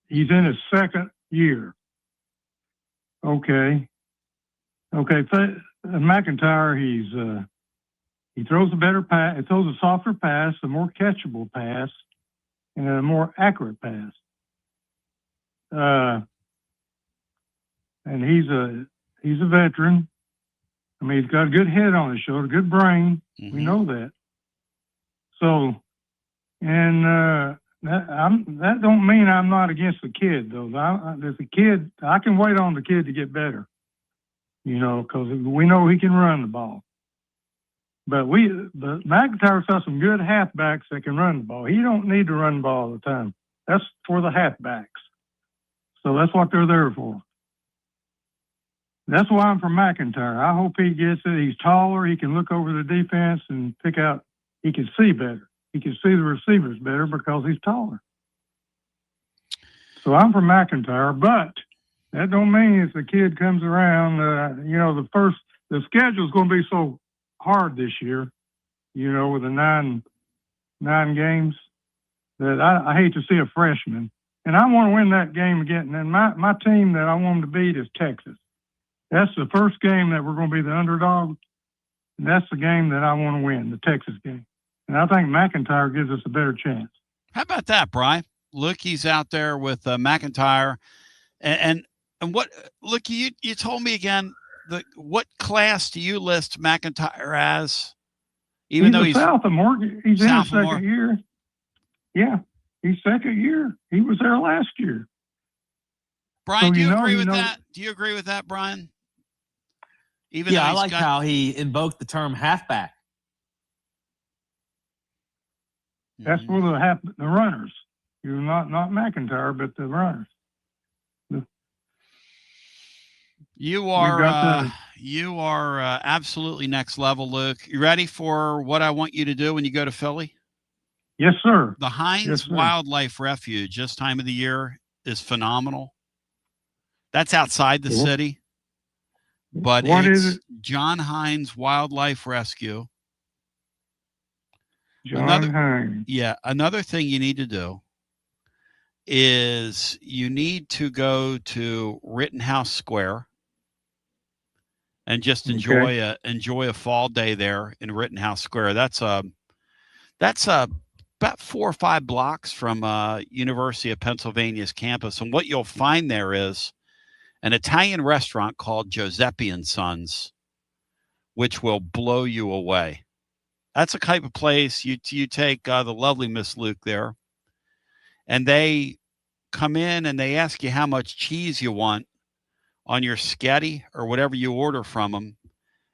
He's in his 2nd year. Okay. McIntyre, he throws a better pass. He throws a softer pass, a more catchable pass, and a more accurate pass. And he's a veteran. I mean, he's got a good head on his shoulder, good brain. Mm-hmm. We know that. So, and that don't mean I'm not against the kid, though. There's a kid, I can wait on the kid to get better, you know, because we know he can run the ball. But McIntyre's got some good halfbacks that can run the ball. He don't need to run the ball all the time. That's for the halfbacks. So that's what they're there for. That's why I'm for McIntyre. I hope he gets it. He's taller. He can look over the defense and pick out. He can see better. He can see the receivers better because he's taller. So I'm for McIntyre, but that don't mean if the kid comes around, the schedule's going to be so hard this year, you know, with the nine games, that I hate to see a freshman. And I want to win that game again. And my team that I want them to beat is Texas. That's the first game that we're going to be the underdog. And that's the game that I want to win, the Texas game. And I think McIntyre gives us a better chance. How about that, Brian? Look, he's out there with McIntyre. And what, look, you told me again, what class do you list McIntyre as? Even though he's sophomore. He's in his 2nd year. Yeah, he's 2nd year. He was there last year. Brian, so do you agree with that? Do you agree with that, Brian? I like how he invoked the term halfback. That's for the runners. You're not McIntyre, but the runners. You are absolutely next level, Luke. You ready for what I want you to do when you go to Philly? Yes, sir. The Hines Wildlife Refuge, this time of the year, is phenomenal. That's outside the city. But what is it? John Hines Wildlife Rescue. Hines. Yeah. Another thing you need to do is you need to go to Rittenhouse Square and just enjoy a fall day there in Rittenhouse Square. That's about 4 or 5 blocks from University of Pennsylvania's campus. And what you'll find there is an Italian restaurant called Giuseppe and Sons, which will blow you away. That's a type of place you take the lovely Miss Luke there, and they come in and they ask you how much cheese you want on your sketty or whatever you order from them,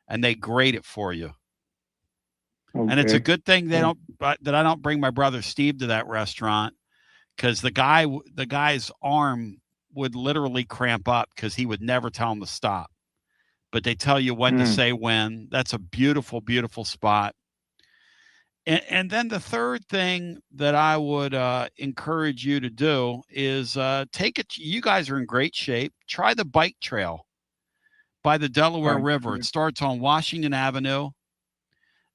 and they grate it for you. Okay. And it's a good thing that I don't bring my brother Steve to that restaurant, because the guy's arm would literally cramp up because he would never tell him to stop. But they tell you when to say when. That's a beautiful, beautiful spot. And then the third thing that I would encourage you to do is take it. You guys are in great shape. Try the bike trail by the Delaware River. It starts on Washington Avenue,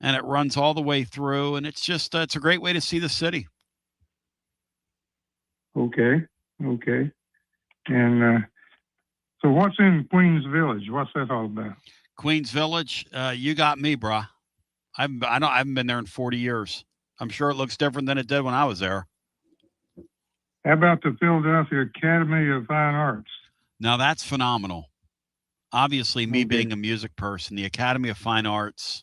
and it runs all the way through. And it's just it's a great way to see the city. Okay. And so what's in Queens Village? What's that all about? Queens Village, you got me, brah. I haven't been there in 40 years. I'm sure it looks different than it did when I was there. How about the Philadelphia Academy of Fine Arts? Now, that's phenomenal. Obviously, me being a music person, the Academy of Fine Arts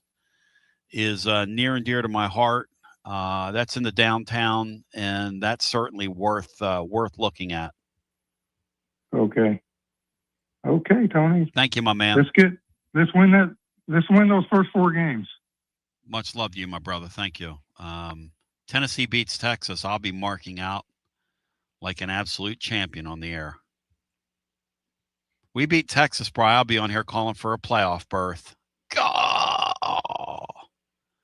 is near and dear to my heart. That's in the downtown, and that's certainly worth looking at. Okay, Tony. Thank you, my man. Let's win those first 4 games. Much love to you, my brother. Thank you. Tennessee beats Texas. I'll be marking out like an absolute champion on the air. We beat Texas, bro. I'll be on here calling for a playoff berth. Oh.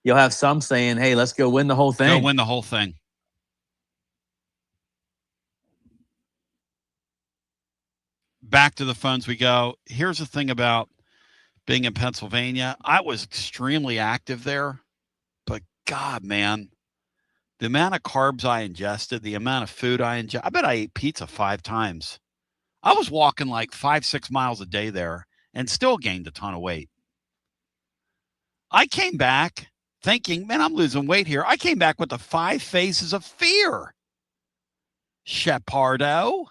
You'll have some saying, hey, let's go win the whole thing. Go win the whole thing. Back to the phones we go. Here's the thing about being in Pennsylvania. I was extremely active there, but God, man, the amount of carbs I ingested, the amount of food I ingested, I bet I ate pizza 5 times. I was walking like 5-6 miles a day there and still gained a ton of weight. I came back thinking, man, I'm losing weight here. I came back with the 5 faces of fear. Shepardo.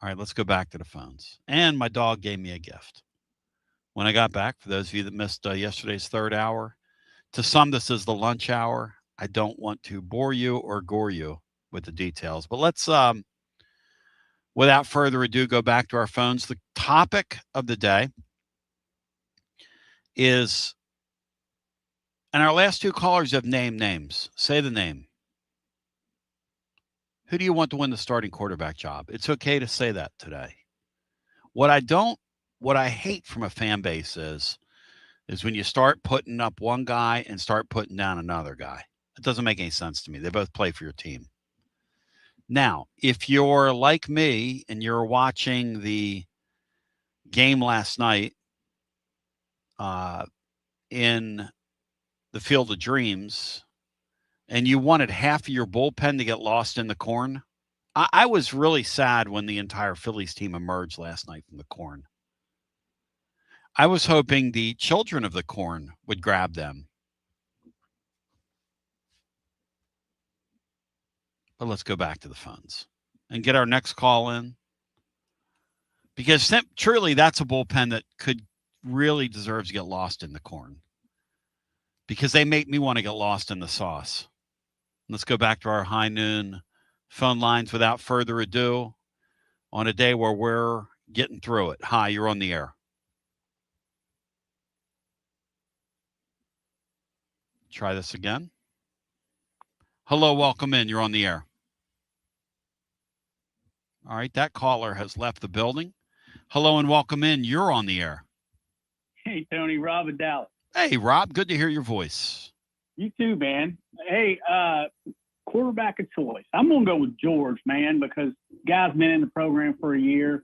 All right, let's go back to the phones. And my dog gave me a gift. When I got back, for those of you that missed yesterday's third hour, to some, this is the lunch hour. I don't want to bore you or gore you with the details, but let's, without further ado, go back to our phones. The topic of the day is, and our last 2 callers have named names. Say the name. Who do you want to win the starting quarterback job? It's okay to say that today. What I hate from a fan base is when you start putting up one guy and start putting down another guy. It doesn't make any sense to me. They both play for your team. Now, if you're like me and you're watching the game last night in the Field of Dreams, and you wanted half of your bullpen to get lost in the corn, I was really sad when the entire Phillies team emerged last night from the corn. I was hoping the children of the corn would grab them. But let's go back to the phones and get our next call in. Because truly, that's a bullpen that could really deserves to get lost in the corn. Because they make me want to get lost in the sauce. Let's go back to our high noon phone lines without further ado on a day where we're getting through it. Hi, you're on the air. Try this again. Hello, welcome in. You're on the air. All right, that caller has left the building. Hello and welcome in. You're on the air. Hey, Tony, Rob in Dallas. Hey, Rob, good to hear your voice. You too, man. Hey, quarterback of choice. I'm going to go with George, man, because guy's been in the program for a year.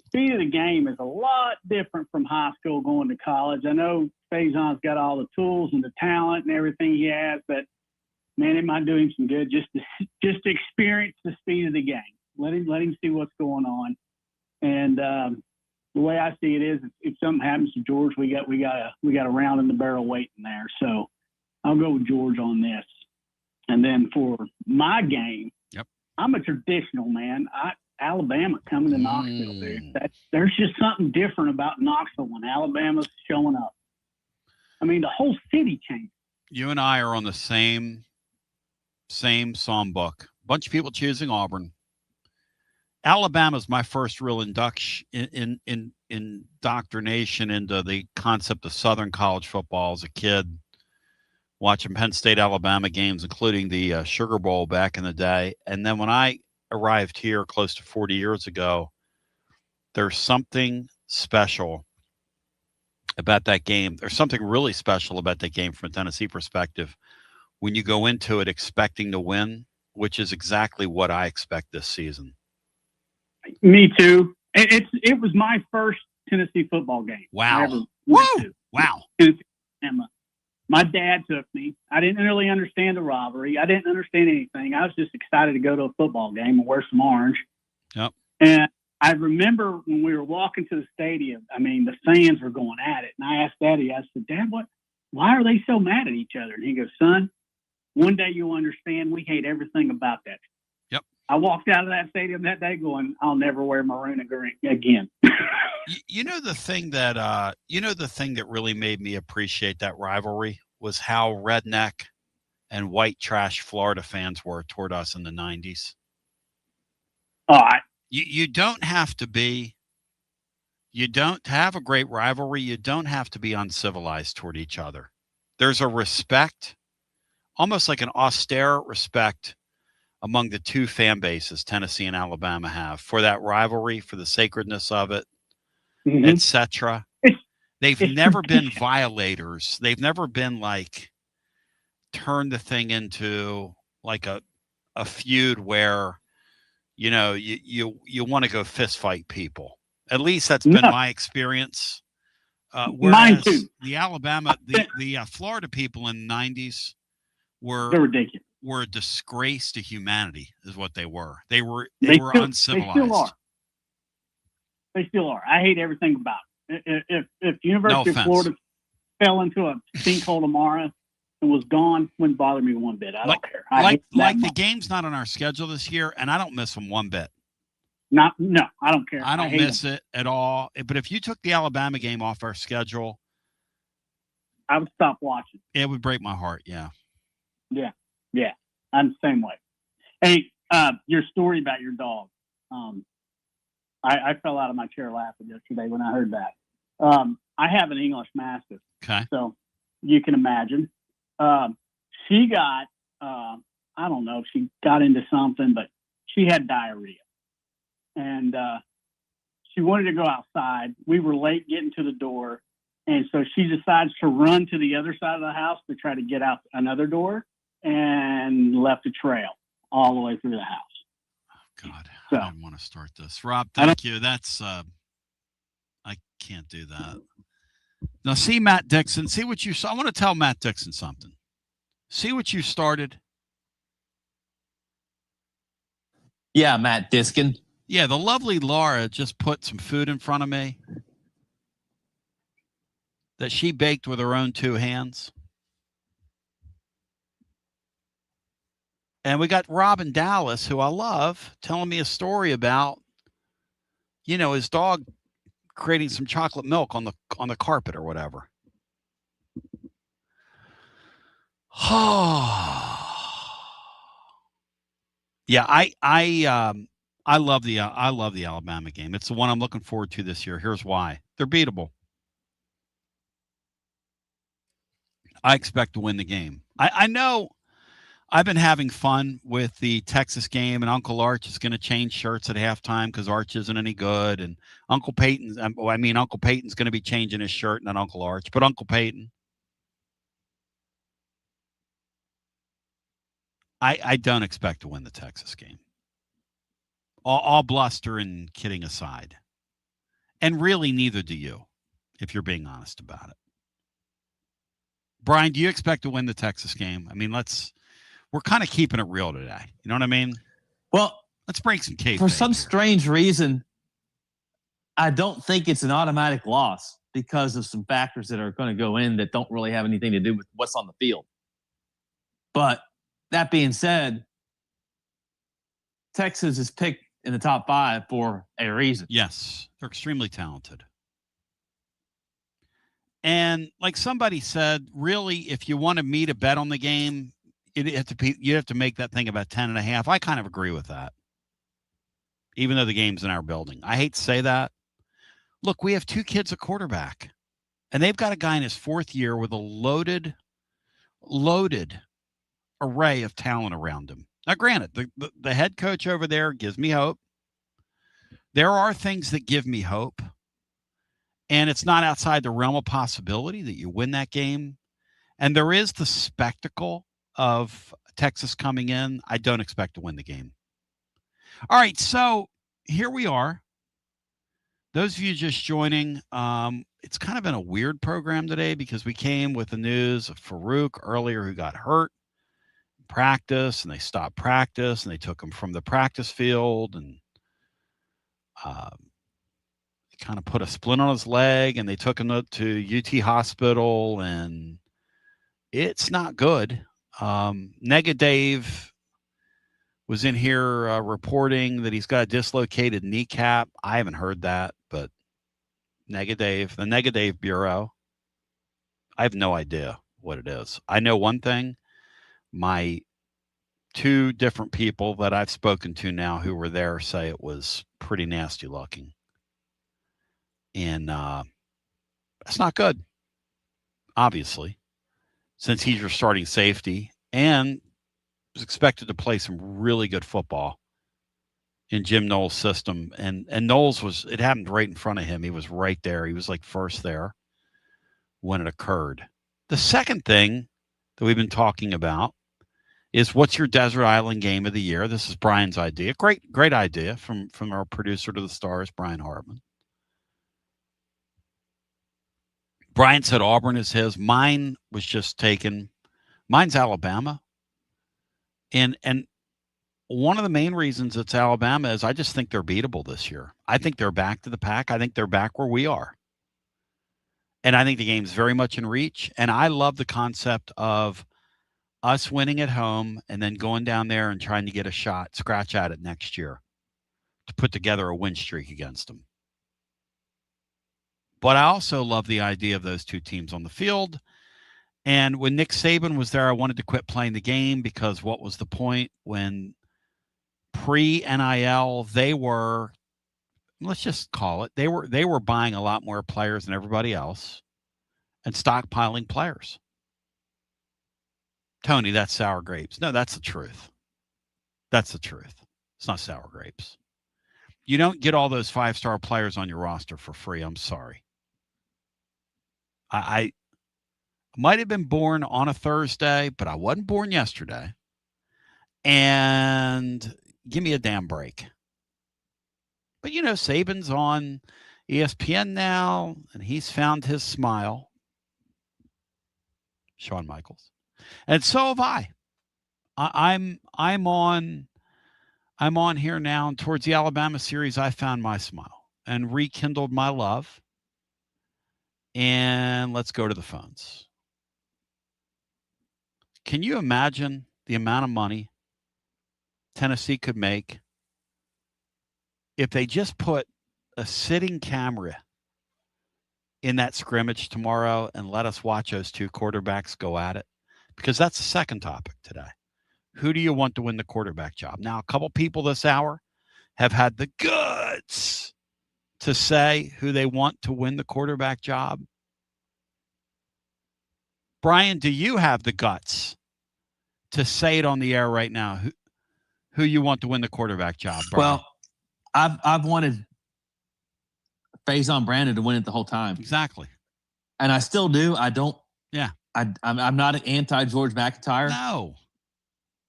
Speed of the game is a lot different from high school going to college. I know Faison's got all the tools and the talent and everything he has, but, man, it might do him some good just to experience the speed of the game. Let him see what's going on. And the way I see it is, if something happens to George, we got a round in the barrel waiting there. So I'll go with George on this. And then for my game, I'm a traditional man. Alabama coming to Knoxville, dude. There's just something different about Knoxville when Alabama's showing up. I mean, the whole city changed. You and I are on the same songbook. A bunch of people choosing Auburn. Alabama's my first real indoctrination into the concept of Southern college football as a kid, watching Penn State, Alabama games, including the Sugar Bowl back in the day. And then when I arrived here close to 40 years ago, there's something special about that game. There's something really special about that game from a Tennessee perspective when you go into it expecting to win, which is exactly what I expect this season. Me too. It was my first Tennessee football game. Wow. Wow. My dad took me. I didn't really understand the rivalry. I didn't understand anything. I was just excited to go to a football game and wear some orange. Yep. And I remember when we were walking to the stadium, I mean, the fans were going at it. And I asked Daddy, I said, Dad, why are they so mad at each other? And he goes, son, one day you'll understand we hate everything about that. Yep. I walked out of that stadium that day going, I'll never wear maroon and green again. You know the thing that really made me appreciate that rivalry was how redneck and white trash Florida fans were toward us in the 90s. You don't have to be. You don't have a great rivalry. You don't have to be uncivilized toward each other. There's a respect, almost like an austere respect among the two fan bases Tennessee and Alabama have for that rivalry, for the sacredness of it, etc. They've never been violators. They've never been like turn the thing into like a feud where, you know, you want to go fist fight people. At least that's been my experience. Whereas the Alabama, the Florida people in the 90s they're ridiculous. Were a disgrace to humanity, is what they were. They were uncivilized. They still are. I hate everything about it. If University of Florida fell into a sinkhole tomorrow and was gone, wouldn't bother me one bit. I don't care. The game's not on our schedule this year, and I don't miss them one bit. No, I don't care. I don't miss it at all. But if you took the Alabama game off our schedule, I would stop watching. It would break my heart. Yeah. Yeah. I'm the same way. Hey, your story about your dog. I fell out of my chair laughing yesterday when I heard that. I have an English Mastiff. Okay. So you can imagine. She got, I don't know if she got into something, but she had diarrhea. And she wanted to go outside. We were late getting to the door. And so she decides to run to the other side of the house to try to get out another door and left a trail all the way through the house. Oh, God. So, I didn't want to start this. Rob, thank you. That's, I can't do that. Now, see Matt Dixon. See what you saw. I want to tell Matt Dixon something. See what you started. Yeah, Matt Diskin. Yeah, the lovely Laura just put some food in front of me that she baked with her own two hands. And we got Robin Dallas, who I love, telling me a story about, you know, his dog creating some chocolate milk on the carpet or whatever. Yeah, I love the Alabama game. It's the one I'm looking forward to this year. Here's why. They're beatable. I expect to win the game. I know I've been having fun with the Texas game, and Uncle Arch is going to change shirts at halftime because Arch isn't any good, and Uncle Peyton's going to be changing his shirt, not Uncle Arch, but Uncle Peyton. I don't expect to win the Texas game. All bluster and kidding aside. And really, neither do you, if you're being honest about it. Brian, do you expect to win the Texas game? I mean, we're kind of keeping it real today. You know what I mean? Well, let's break some cake. For some strange reason, I don't think it's an automatic loss because of some factors that are going to go in that don't really have anything to do with what's on the field. But that being said, Texas has picked in the top 5 for a reason. Yes, they're extremely talented. And like somebody said, really, if you wanted me to bet on the game, you'd have to make that thing about 10.5. I kind of agree with that, even though the game's in our building. I hate to say that. Look, we have 2 kids at quarterback, and they've got a guy in his 4th year with a loaded array of talent around him. Now, granted, the head coach over there gives me hope. There are things that give me hope. And it's not outside the realm of possibility that you win that game. And there is the spectacle of Texas coming in. I don't expect to win the game. All right, so here we are. Those of you just joining, it's kind of been a weird program today because we came with the news of Farouk earlier who got hurt in practice, and they stopped practice, and they took him from the practice field, and kind of put a splint on his leg, and they took him to UT Hospital, and it's not good. Nega Dave was in here reporting that he's got a dislocated kneecap. I haven't heard that, but the Nega Dave Bureau, I have no idea what it is. I know one thing. My 2 different people that I've spoken to now who were there say it was pretty nasty looking. And that's not good, obviously, since he's your starting safety and was expected to play some really good football in Jim Knowles' system. And Knowles it happened right in front of him. He was right there. He was like first there when it occurred. The second thing that we've been talking about is what's your desert island game of the year? This is Brian's idea. Great idea from our producer to the stars, Brian Hartman. Brian said Auburn is his. Mine was just taken. Mine's Alabama. And one of the main reasons it's Alabama is I just think they're beatable this year. I think they're back to the pack. I think they're back where we are. And I think the game's very much in reach. And I love the concept of us winning at home and then going down there and trying to get a shot, scratch at it next year to put together a win streak against them. But I also love the idea of those 2 teams on the field. And when Nick Saban was there, I wanted to quit playing the game because what was the point when pre-NIL they were, let's just call it, they were buying a lot more players than everybody else and stockpiling players. Tony, that's sour grapes. No, that's the truth. That's the truth. It's not sour grapes. You don't get all those 5-star players on your roster for free. I'm sorry. I might have been born on a Thursday, but I wasn't born yesterday. And give me a damn break. But, Saban's on ESPN now, and he's found his smile. Shawn Michaels. And so have I. I'm on here now, and towards the Alabama series, I found my smile and rekindled my love. And let's go to the phones. Can you imagine the amount of money Tennessee could make if they just put a sitting camera in that scrimmage tomorrow and let us watch those 2 quarterbacks go at it? Because that's the second topic today. Who do you want to win the quarterback job? Now, a couple people this hour have had the guts to say who they want to win the quarterback job. Brian, do you have the guts to say it on the air right now? Who you want to win the quarterback job, Brian? Well, I've wanted Faison Brandon to win it the whole time. Exactly. And I still do. I don't. Yeah. I'm not an anti-George McIntyre. No.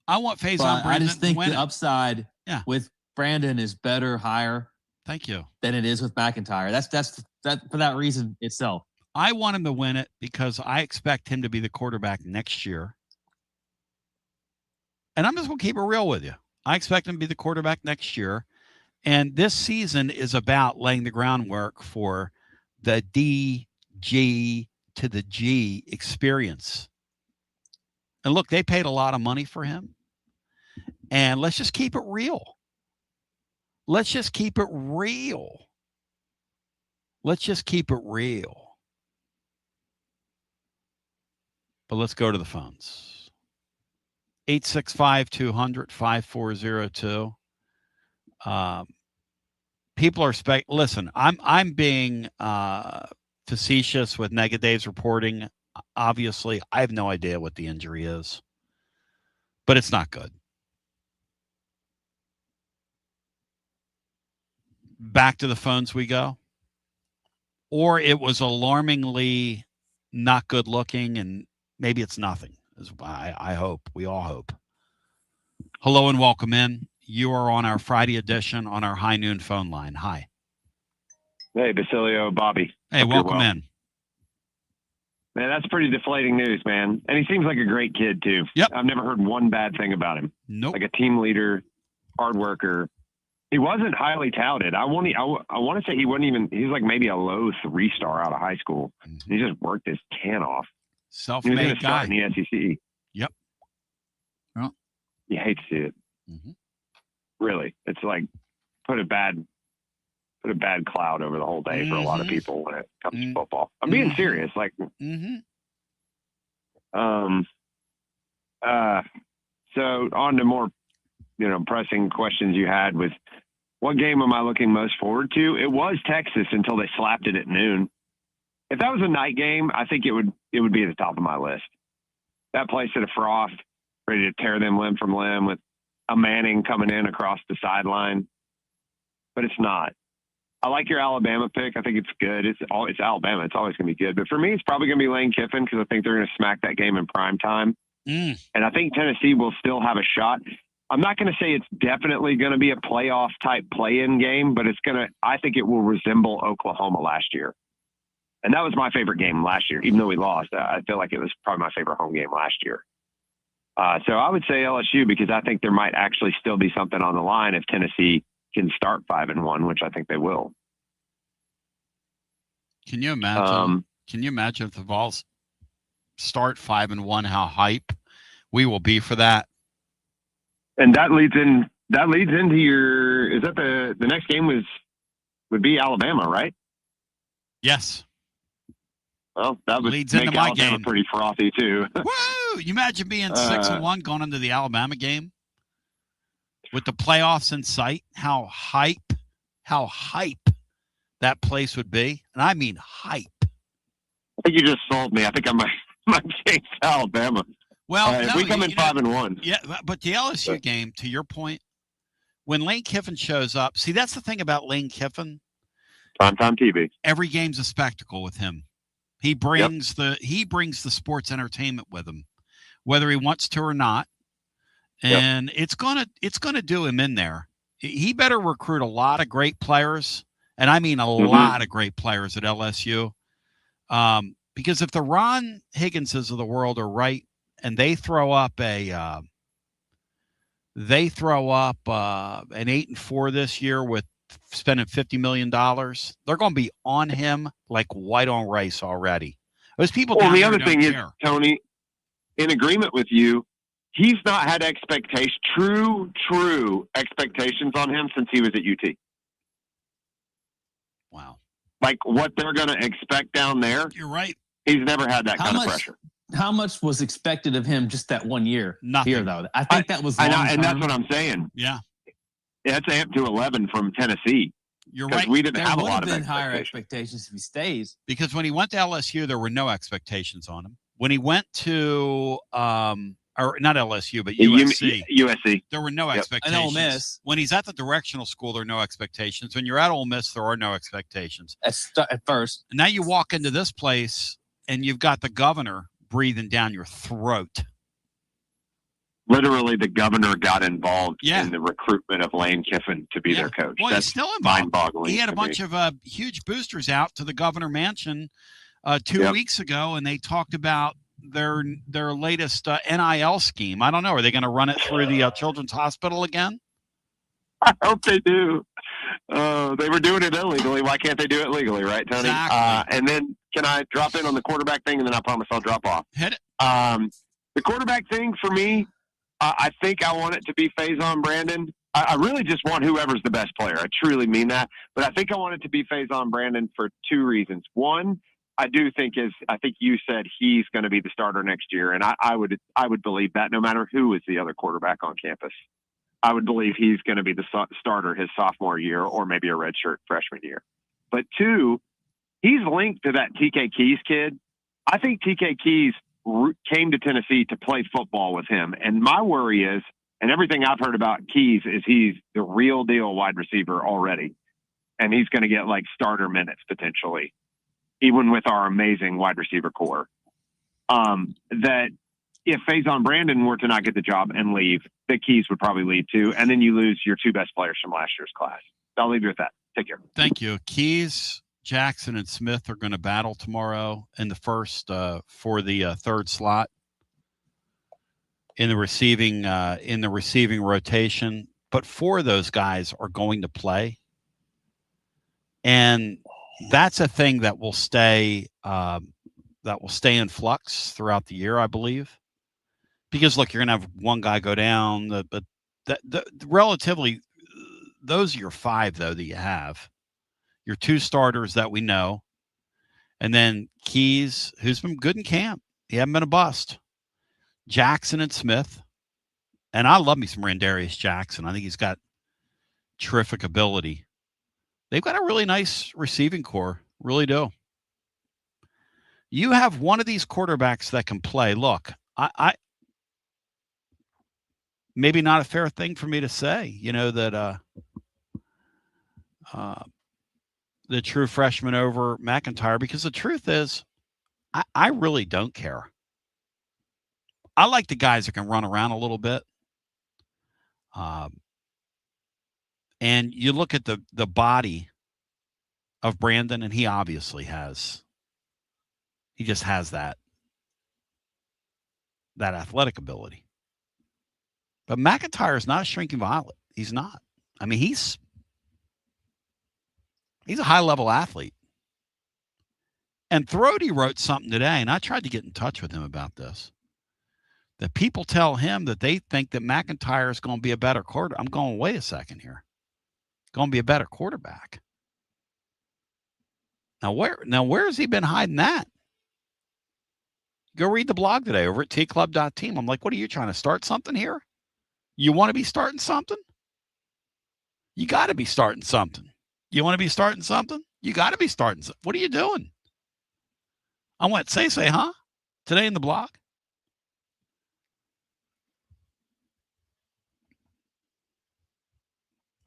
I want Faison Brandon to win. I just think the upside with Brandon is better, higher. Thank you. Than it is with McIntyre. That's for that reason itself. I want him to win it because I expect him to be the quarterback next year. And I'm just going to keep it real with you. I expect him to be the quarterback next year. And this season is about laying the groundwork for the DG to the G experience. And look, they paid a lot of money for him. And let's just keep it real. Let's just keep it real. Let's just keep it real. But let's go to the phones. 865-200-5402. People are listen, I'm being facetious with Negade's reporting. Obviously, I have no idea what the injury is, but it's not good. Back to the phones we go. Or it was alarmingly not good looking, and maybe it's nothing. I hope. We all hope. Hello and welcome in. You are on our Friday edition on our high noon phone line. Hi. Hey, Basilio, Bobby. Hey, welcome in. Man, that's pretty deflating news, man. And he seems like a great kid, too. Yep. I've never heard one bad thing about him. Nope. Like a team leader, hard worker. He wasn't highly touted. I want to say he wasn't even, he's like maybe a low 3-star out of high school. Mm-hmm. He just worked his tan off. Self-made guy. In the SEC. Yep. Well, you hate to see it. Mm-hmm. Really. It's like put a bad cloud over the whole day for a lot of people when it comes to football. I'm being serious. Like, so on to more, pressing questions you had with what game am I looking most forward to? It was Texas until they slapped it at noon. If that was a night game, I think it would be at the top of my list. That place at a froth, ready to tear them limb from limb with a Manning coming in across the sideline. But it's not. I like your Alabama pick. I think it's good. It's Alabama. It's always going to be good. But for me, it's probably going to be Lane Kiffin because I think they're going to smack that game in prime time. And I think Tennessee will still have a shot. I'm not going to say it's definitely going to be a playoff type play-in game, but I think it will resemble Oklahoma last year. And that was my favorite game last year. Even though we lost, I feel like it was probably my favorite home game last year. So I would say LSU because I think there might actually still be something on the line if Tennessee can start 5-1, which I think they will. Can you imagine? Can you imagine if the Vols start 5-1? How hype we will be for that. And that leads into your. Is that the next game would be Alabama, right? Yes. Well, that would leads make into my Alabama game. Pretty frothy too. Woo! You imagine being 6-1 going into the Alabama game with the playoffs in sight. How hype that place would be, and I mean hype. I think you just sold me. I think I might change Alabama. Well, if we come in 5-1, yeah. But the LSU game, to your point, when Lane Kiffin shows up, see that's the thing about Lane Kiffin. Primetime TV. Every game's a spectacle with him. He brings the sports entertainment with him, whether he wants to or not. And it's gonna do him in there. He better recruit a lot of great players, and I mean a lot of great players at LSU. Because if the Ron Higginses of the world are right, and they throw up an 8-4 this year with spending $50 million, they're going to be on him like white on rice already. Those people. Well, the other thing is, Tony, in agreement with you, he's not had true expectations on him since he was at UT. Wow. Like what they're going to expect down there. You're right. He's never had that kind of pressure. How much was expected of him just that 1 year? Nothing. Here, though. I think that was and that's what I'm saying. Yeah. That's amped to 11 from Tennessee. You're right. We didn't have a lot of expectations. Higher expectations if he stays. Because when he went to LSU, there were no expectations on him. When he went to or not LSU, but USC. There were no expectations. And Ole Miss. When he's at the directional school, there are no expectations. When you're at Ole Miss, there are no expectations. At first. And now you walk into this place, and you've got the governor breathing down your throat. Literally, the governor got involved in the recruitment of Lane Kiffin to be their coach. Well, That's he's still involved. Mind-boggling. He had a bunch of huge boosters out to the governor mansion 2 weeks ago, and they talked about their latest NIL scheme. I don't know. Are they going to run it through the Children's Hospital again? I hope they do. They were doing it illegally. Why can't they do it legally, right, Tony? Exactly. And then can I drop in on the quarterback thing, and then I promise I'll drop off. Hit it. The quarterback thing for me, I think I want it to be Faison Brandon. I really just want whoever's the best player. I truly mean that. But I think I want it to be Faison Brandon for two reasons. One, I think you said he's going to be the starter next year, and I would believe that no matter who is the other quarterback on campus. I would believe he's going to be the starter his sophomore year or maybe a redshirt freshman year. But two, he's linked to that TK Keys kid. I think TK Keys came to Tennessee to play football with him. And my worry is, and everything I've heard about Keys is he's the real deal wide receiver already. And he's going to get like starter minutes potentially, even with our amazing wide receiver core. That if Faison Brandon were to not get the job and leave, the Keys would probably leave too. And then you lose your two best players from last year's class. I'll leave you with that. Take care. Thank you. Keys, Jackson, and Smith are going to battle tomorrow in the first for the third slot in the receiving rotation. But four of those guys are going to play, and that's a thing that will stay in flux throughout the year, I believe. Because look, you're going to have one guy go down, but relatively, those are your five though that you have. Your two starters that we know, and then Keys, who's been good in camp. He hasn't been a bust. Jackson and Smith, and I love me some Randarius Jackson. I think he's got terrific ability. They've got a really nice receiving core, really do. You have one of these quarterbacks that can play. Look, I maybe not a fair thing for me to say, that the true freshman over McIntyre, because the truth is, I really don't care. I like the guys that can run around a little bit. And you look at the body of Brandon, and he obviously he just has that athletic ability. But McIntyre is not a shrinking violet. He's not. I mean, he's a high-level athlete. And Thrody wrote something today, and I tried to get in touch with him about this, that people tell him that they think that McIntyre is going to be a better quarterback. I'm going, wait a second here. Going to be a better quarterback. Now where has he been hiding that? Go read the blog today over at tclub.team. I'm like, what are you trying to start something here? You want to be starting something? You got to be starting something. You want to be starting something? You got to be starting something. What are you doing? I went, say, huh? Today in the blog.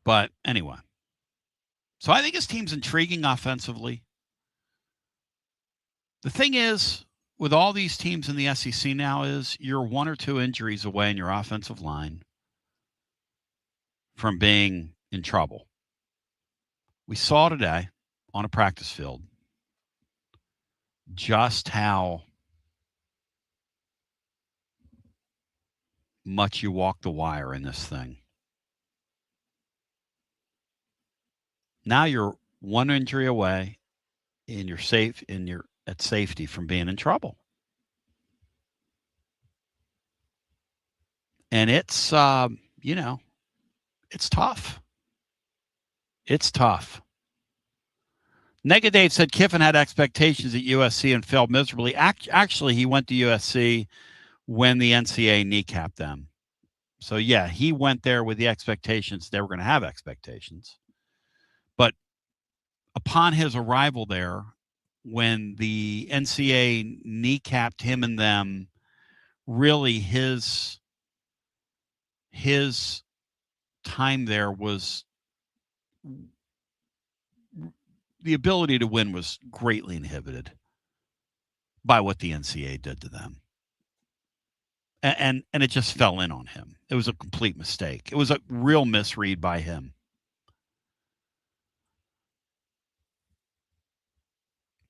But anyway. So I think his team's intriguing offensively. The thing is, with all these teams in the SEC now, is you're one or two injuries away in your offensive line from being in trouble. We saw today on a practice field just how much you walk the wire in this thing. Now you're one injury away and you're safe and you're at safety from being in trouble. And it's, it's tough. It's tough. Negative said Kiffin had expectations at USC and failed miserably. Actually, he went to USC when the NCAA kneecapped them. So, yeah, he went there with the expectations they were going to have expectations. But upon his arrival there, when the NCAA kneecapped him and them, really his time there was the ability to win was greatly inhibited by what the NCAA did to them. And it just fell in on him. It was a complete mistake. It was a real misread by him.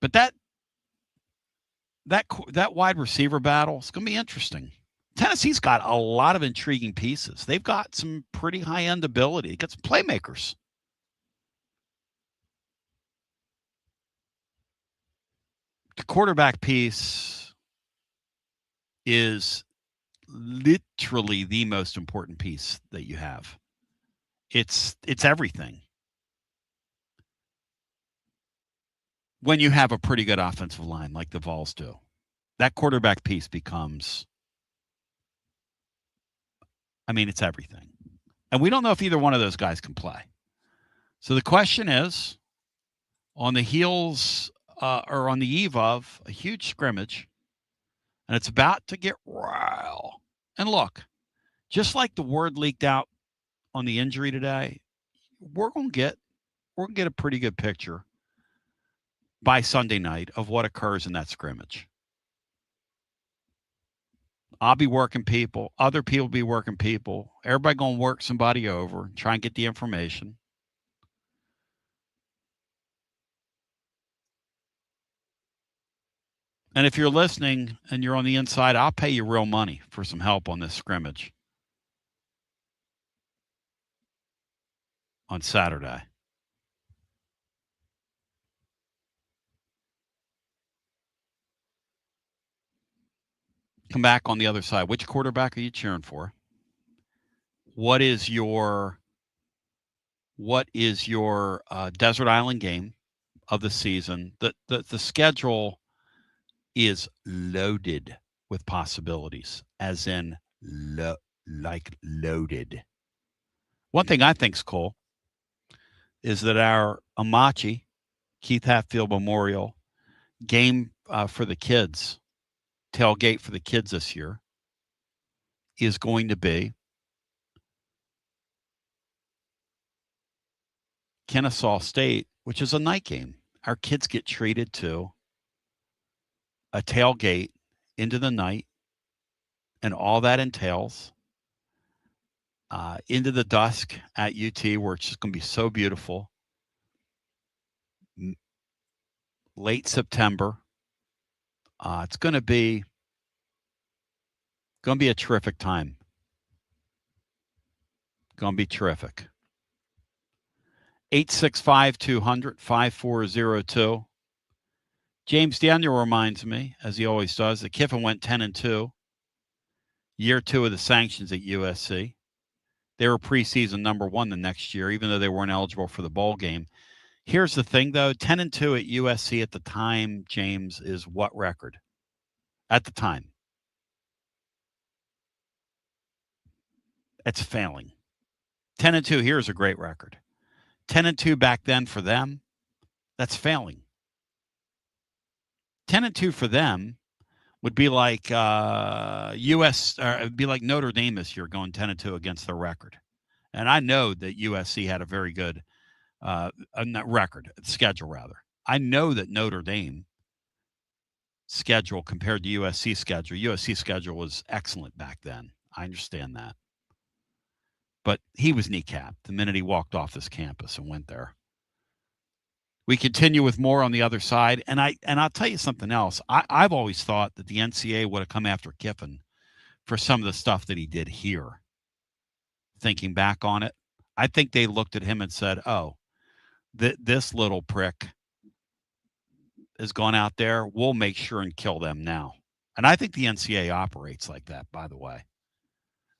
But that wide receiver battle is going to be interesting. Tennessee's got a lot of intriguing pieces. They've got some pretty high-end ability. They've got some playmakers. The quarterback piece is literally the most important piece that you have. It's everything. When you have a pretty good offensive line like the Vols do, that quarterback piece becomes, it's everything. And we don't know if either one of those guys can play. So the question is, on the heels or on the eve of a huge scrimmage, and it's about to get real. And look, just like the word leaked out on the injury today, we're going to get a pretty good picture by Sunday night of what occurs in that scrimmage. I'll be working people. Other people be working people. Everybody going to work somebody over, try and get the information. And if you're listening and you're on the inside, I'll pay you real money for some help on this scrimmage on Saturday. Come back on the other side. Which quarterback are you cheering for? What is your desert island game of the season? The schedule is loaded with possibilities, as in loaded. One thing I think's cool is that our Amachi Keith Hatfield Memorial game for the kids, tailgate for the kids this year, is going to be Kennesaw State, which is a night game. Our kids get treated to a tailgate into the night and all that entails, into the dusk at UT, where it's just going to be so beautiful. Late September. It's going to be a terrific time. Going to be terrific. 865-200-5402. James Daniel reminds me, as he always does, that Kiffin went 10-2. Year 2 of the sanctions at USC. They were preseason number 1 the next year, even though they weren't eligible for the bowl game. Here's the thing, though. 10-2 at USC at the time, James, is what record? At the time. It's failing. 10-2 here is a great record. 10-2 back then for them, that's failing. 10-2 for them would be like it'd be like Notre Dame this year going 10-2 against their record. And I know that USC had a very good schedule rather. I know that Notre Dame schedule compared to USC schedule was excellent back then. I understand that. But he was kneecapped the minute he walked off this campus and went there. We continue with more on the other side. And I'll tell you something else. I've always thought that the NCAA would have come after Kiffin for some of the stuff that he did here. Thinking back on it, I think they looked at him and said, oh, this little prick has gone out there. We'll make sure and kill them now. And I think the NCAA operates like that, by the way,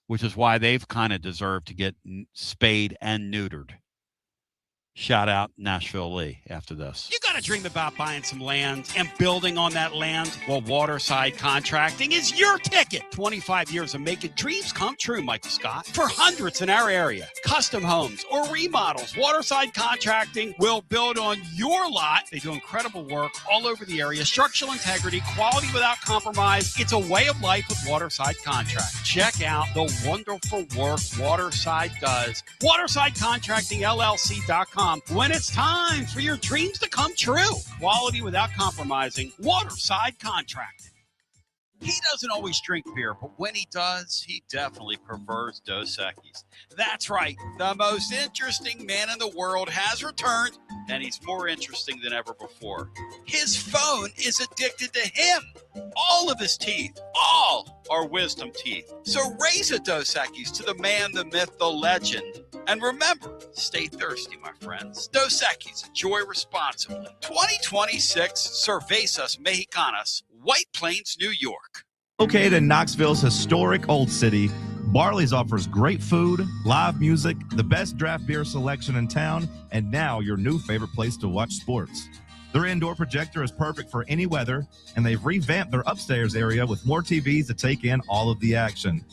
which is why they've kind of deserved to get spayed and neutered. Shout out Nashville Lee after this. You got to dream about buying some land and building on that land? Well, Waterside Contracting is your ticket. 25 years of making dreams come true, Michael Scott. For hundreds in our area, custom homes or remodels, Waterside Contracting will build on your lot. They do incredible work all over the area. Structural integrity, quality without compromise. It's a way of life with Waterside Contracting. Check out the wonderful work Waterside does. WatersideContractingLLC.com. When it's time for your dreams to come true. Quality without compromising. Waterside Contracting. He doesn't always drink beer, but when he does, he definitely prefers Dos Equis. That's right. The most interesting man in the world has returned, and he's more interesting than ever before. His phone is addicted to him. All of his teeth, all are wisdom teeth. So raise a Dos Equis to the man, the myth, the legend. And remember, stay thirsty, my friends. Dos Equis, enjoy responsibly. 2026 Cervezas Mexicanas, White Plains, New York. Located in Knoxville's historic Old City, Barley's offers great food, live music, the best draft beer selection in town, and now your new favorite place to watch sports. Their indoor projector is perfect for any weather, and they've revamped their upstairs area with more TVs to take in all of the action.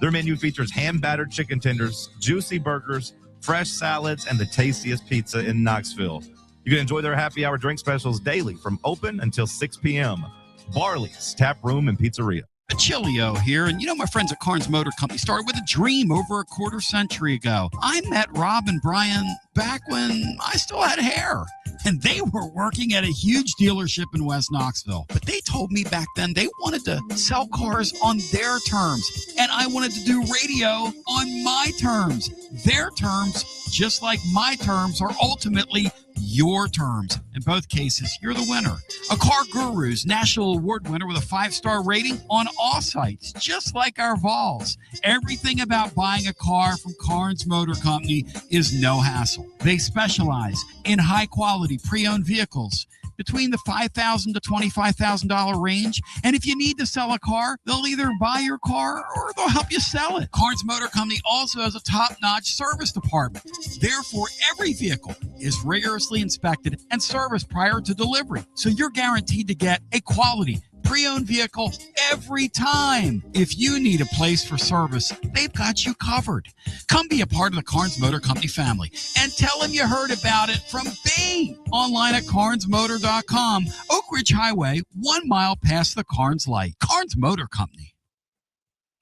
Their menu features hand-battered chicken tenders, juicy burgers, fresh salads, and the tastiest pizza in Knoxville. You can enjoy their happy hour drink specials daily from open until 6 p.m. Barley's Tap Room and Pizzeria. Basilio here, and my friends at Carnes Motor Company started with a dream over a quarter century ago. I met Rob and Brian back when I still had hair, and they were working at a huge dealership in West Knoxville. But they told me back then they wanted to sell cars on their terms, and I wanted to do radio on my terms. Their terms, just like my terms, are ultimately your terms. In both cases, you're the winner. A Car Guru's National Award winner with a 5-star rating on all sites, just like our Vols. Everything about buying a car from Carnes Motor Company is no hassle. They specialize in high-quality pre-owned vehicles between the $5,000 to $25,000 range. And if you need to sell a car, they'll either buy your car or they'll help you sell it. Carnes Motor Company also has a top-notch service department. Therefore, every vehicle is rigorously inspected and serviced prior to delivery. So you're guaranteed to get a quality pre-owned vehicle every time. If you need a place for service, they've got you covered. Come be a part of the Carnes Motor Company family and tell them you heard about it from me. Online at carnesmotor.com, Oak Ridge Highway, 1 mile past the Carnes light. Carnes Motor Company.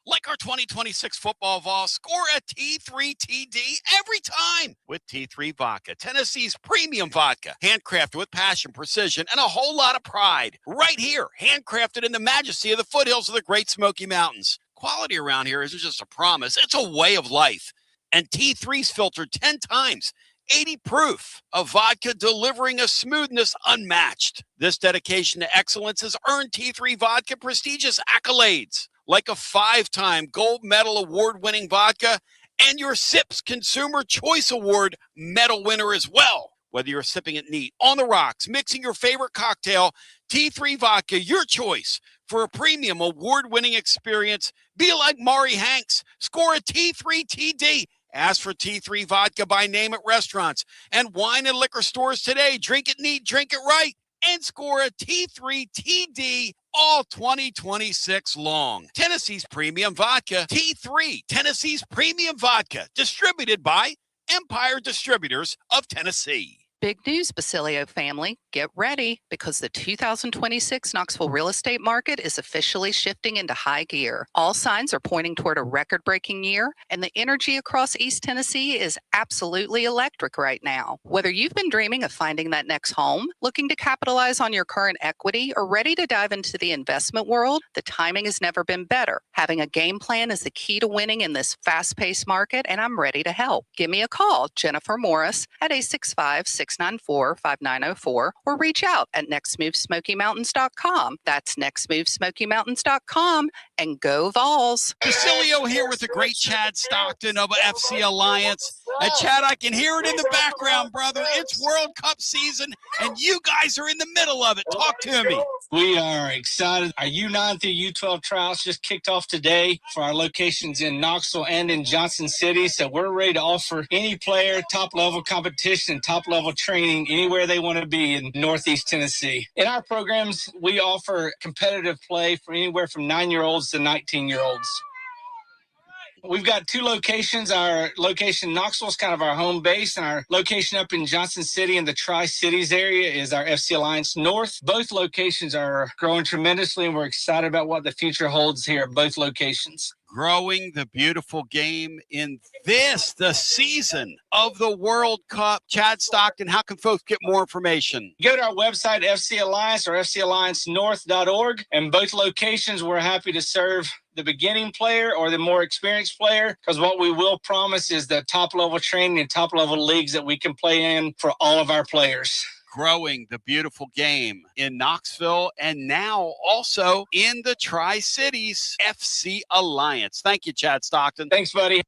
Like our 2026 football Vols, score a T3 TD every time with T3 Vodka, Tennessee's premium vodka, handcrafted with passion, precision, and a whole lot of pride. Right here, handcrafted in the majesty of the foothills of the Great Smoky Mountains. Quality around here isn't just a promise, it's a way of life. And T3's filtered 10 times, 80 proof of vodka, delivering a smoothness unmatched. This dedication to excellence has earned T3 Vodka prestigious accolades, like a 5-time gold medal award-winning vodka and your SIPS Consumer Choice Award medal winner as well. Whether you're sipping it neat, on the rocks, mixing your favorite cocktail, T3 Vodka, your choice for a premium award-winning experience. Be like Maury Hanks. Score a T3 TD. Ask for T3 Vodka by name at restaurants and wine and liquor stores today. Drink it neat, drink it right, and score a T3 TD all 2026 long. Tennessee's Premium Vodka, T3, Tennessee's Premium Vodka, distributed by Empire Distributors of Tennessee. Big news, Basilio family. Get ready, because the 2026 Knoxville real estate market is officially shifting into high gear. All signs are pointing toward a record-breaking year, and the energy across East Tennessee is absolutely electric right now. Whether you've been dreaming of finding that next home, looking to capitalize on your current equity, or ready to dive into the investment world, the timing has never been better. Having a game plan is the key to winning in this fast-paced market, and I'm ready to help. Give me a call, Jennifer Morris, at 865-694-5904, or reach out at nextmovesmokymountains.com. That's nextmovesmokymountains.com, and go Vols. Basilio here with the great Chad Stockton of FC Alliance. And Chad, I can hear it in the background, brother. It's World Cup season, and you guys are in the middle of it. Talk to me. We are excited. Our U9 through U12 trials just kicked off today for our locations in Knoxville and in Johnson City. So we're ready to offer any player top-level competition, top-level training anywhere they want to be in Northeast Tennessee. In our programs, we offer competitive play for anywhere from 9-year-olds to 19-year-olds. We've got 2 locations. Our location in Knoxville is kind of our home base, and our location up in Johnson City in the Tri-Cities area is our FC Alliance North. Both locations are growing tremendously, and we're excited about what the future holds here at both locations. Growing the beautiful game in the season of the World Cup. Chad Stockton, how can folks get more information? Go to our website, FC Alliance or FCAllianceNorth.org. And both locations, we're happy to serve the beginning player or the more experienced player, because what we will promise is the top-level training and top-level leagues that we can play in for all of our players. Growing the beautiful game in Knoxville and now also in the Tri-Cities. FC Alliance. Thank you, Chad Stockton. Thanks, buddy.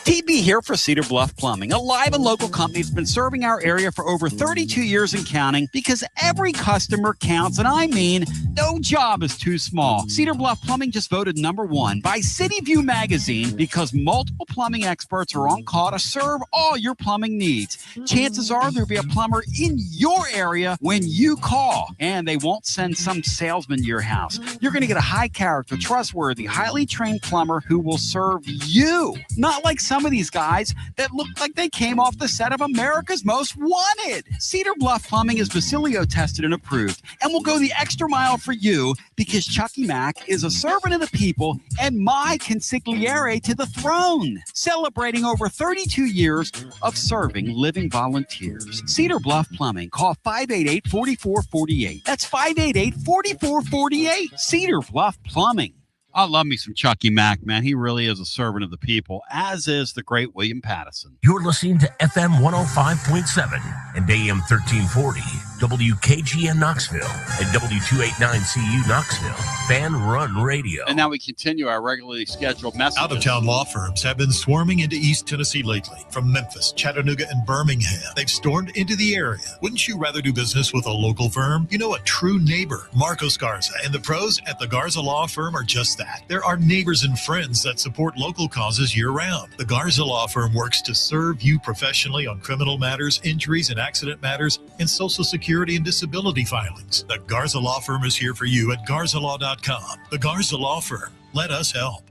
TB Ricky here for Cedar Bluff Plumbing, a live and local company that's been serving our area for over 32 years and counting because every customer counts, and I mean no job is too small. Cedar Bluff Plumbing just voted #1 by City View magazine because multiple plumbing experts are on call to serve all your plumbing needs. Chances are there'll be a plumber in your area when you call, and they won't send some salesman to your house. You're going to get a high character, trustworthy, highly trained plumber who will serve you. Not like some of these guys that look like they came off the set of America's Most Wanted. Cedar Bluff Plumbing is Basilio tested and approved and will go the extra mile for you because Chucky Mack is a servant of the people and my consigliere to the throne, celebrating over 32 years of serving living volunteers. Cedar Bluff Plumbing. Call 588-4448. That's 588-4448. Cedar Bluff Plumbing. I love me some Chucky Mack, man. He really is a servant of the people, as is the great William Pattison. You're listening to FM 105.7 and AM 1340, WKGN Knoxville, and W289CU Knoxville, Fan Run Radio. And now we continue our regularly scheduled messages. Out-of-town law firms have been swarming into East Tennessee lately, from Memphis, Chattanooga, and Birmingham. They've stormed into the area. Wouldn't you rather do business with a local firm? You know, a true neighbor. Marcos Garza and the pros at the Garza Law Firm are just that. There are neighbors and friends that support local causes year-round. The Garza Law Firm works to serve you professionally on criminal matters, injuries and accident matters, and Social Security and disability filings. The Garza Law Firm is here for you at garzalaw.com. The Garza Law Firm. Let us help.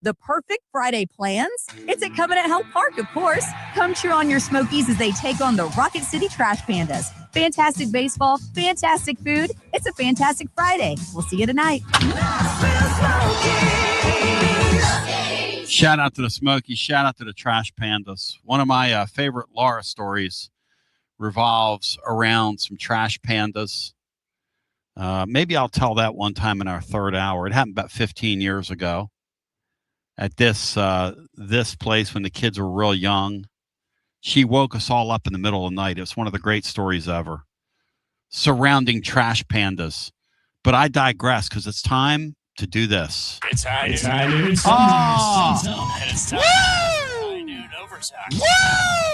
The perfect Friday plans? It's at Covenant Health Park, of course. Come cheer on your Smokies as they take on the Rocket City Trash Pandas. Fantastic baseball, fantastic food. It's a fantastic Friday. We'll see you tonight. Shout out to the Smokies. Shout out to the Trash Pandas. One of my favorite Laura stories revolves around some trash pandas. Maybe I'll tell that one time in our third hour. It happened about 15 years ago at this place when the kids were real young. She woke us all up in the middle of the night. It's one of the great stories ever surrounding trash pandas. But I digress because it's time to do this. It's high noon. And it's time for High Noon Overtime. Woo!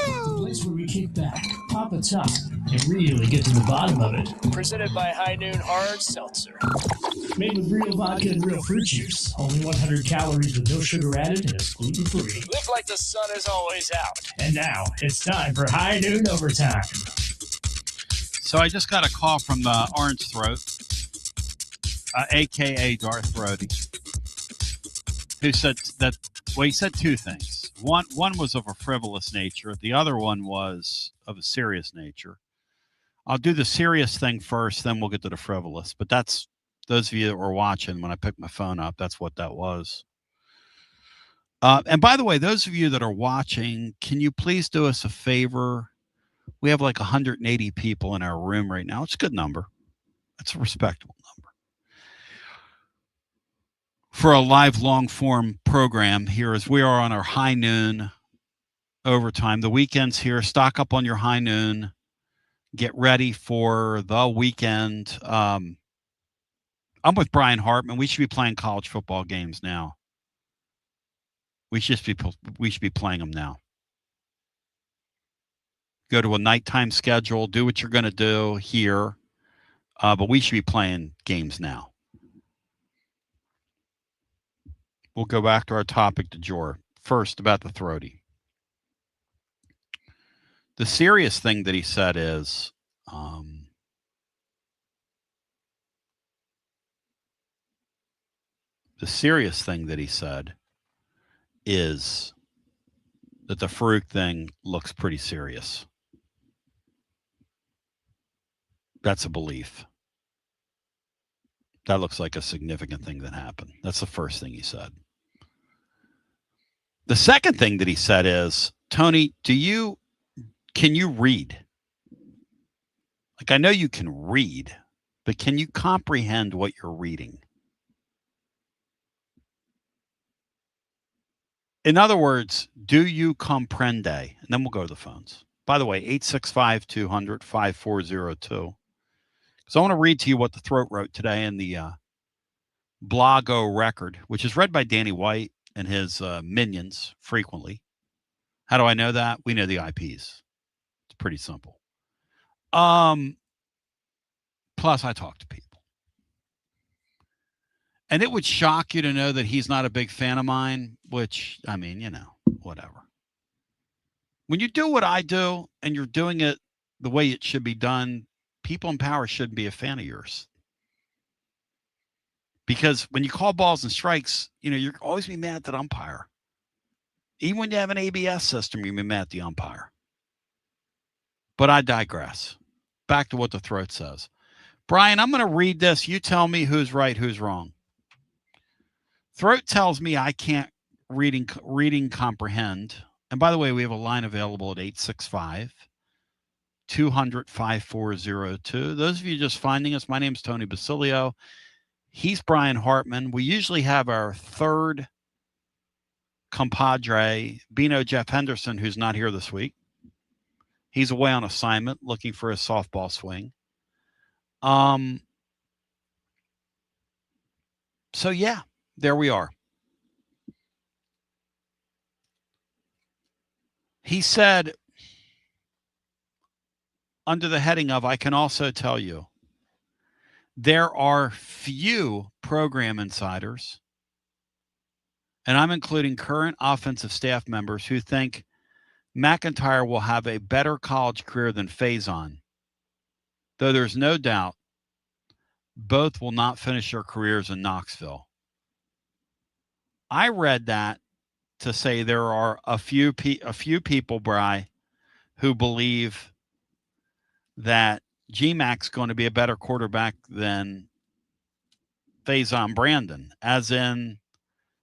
The place where we kick back, pop a top, and really get to the bottom of it. Presented by High Noon Hard Seltzer. Made with real vodka and real fruit juice. Only 100 calories with no sugar added and is gluten-free. Live like the sun is always out. And now, it's time for High Noon Overtime. So I just got a call from Orange Throat, a.k.a. Darth Brody, who said that, well, he said two things. One was of a frivolous nature. The other one was of a serious nature. I'll do the serious thing first, then we'll get to the frivolous. But that's, those of you that were watching when I picked my phone up, that's what that was. And by the way, those of you that are watching, can you please do us a favor? We have like 180 people in our room right now. It's a good number. It's a respectable number. For a live long-form program here as we are on our High Noon Overtime. The weekend's here. Stock up on your High Noon. Get ready for the weekend. I'm with Brian Hartman. We should be playing college football games now. We should be playing them now. Go to a nighttime schedule. Do what you're going to do here. But we should be playing games now. We'll go back to our topic du jour. First, about the throaty. The serious thing that he said is, that the Farouk thing looks pretty serious. That's a belief. That looks like a significant thing that happened. That's the first thing he said. The second thing that he said is, Tony, can you read? Like, I know you can read, but can you comprehend what you're reading? In other words, do you comprende? And then we'll go to the phones. By the way, 865-200-5402. So I want to read to you what the throat wrote today in the Blogo Record, which is read by Danny White and his minions frequently. How do I know that? We know the IPs. It's pretty simple. Plus, I talk to people. And it would shock you to know that he's not a big fan of mine, which, I mean, whatever. When you do what I do and you're doing it the way it should be done, people in power shouldn't be a fan of yours. Because when you call balls and strikes, you're always be mad at that umpire. Even when you have an ABS system, you'll be mad at the umpire. But I digress. Back to what the throat says. Brian, I'm going to read this. You tell me who's right, who's wrong. Throat tells me I can't reading comprehend. And by the way, we have a line available at 865-200-5402. Those of you just finding us, my name's Tony Basilio. He's Brian Hartman. We usually have our third compadre, Bino Jeff Henderson, who's not here this week. He's away on assignment looking for his softball swing. So, yeah, there we are. He said, under the heading of, I can also tell you, there are few program insiders, and I'm including current offensive staff members, who think McIntyre will have a better college career than Faison, though there's no doubt both will not finish their careers in Knoxville. I read that to say there are a few people, Bri, who believe that GMAC's going to be a better quarterback than Faison Brandon, as in,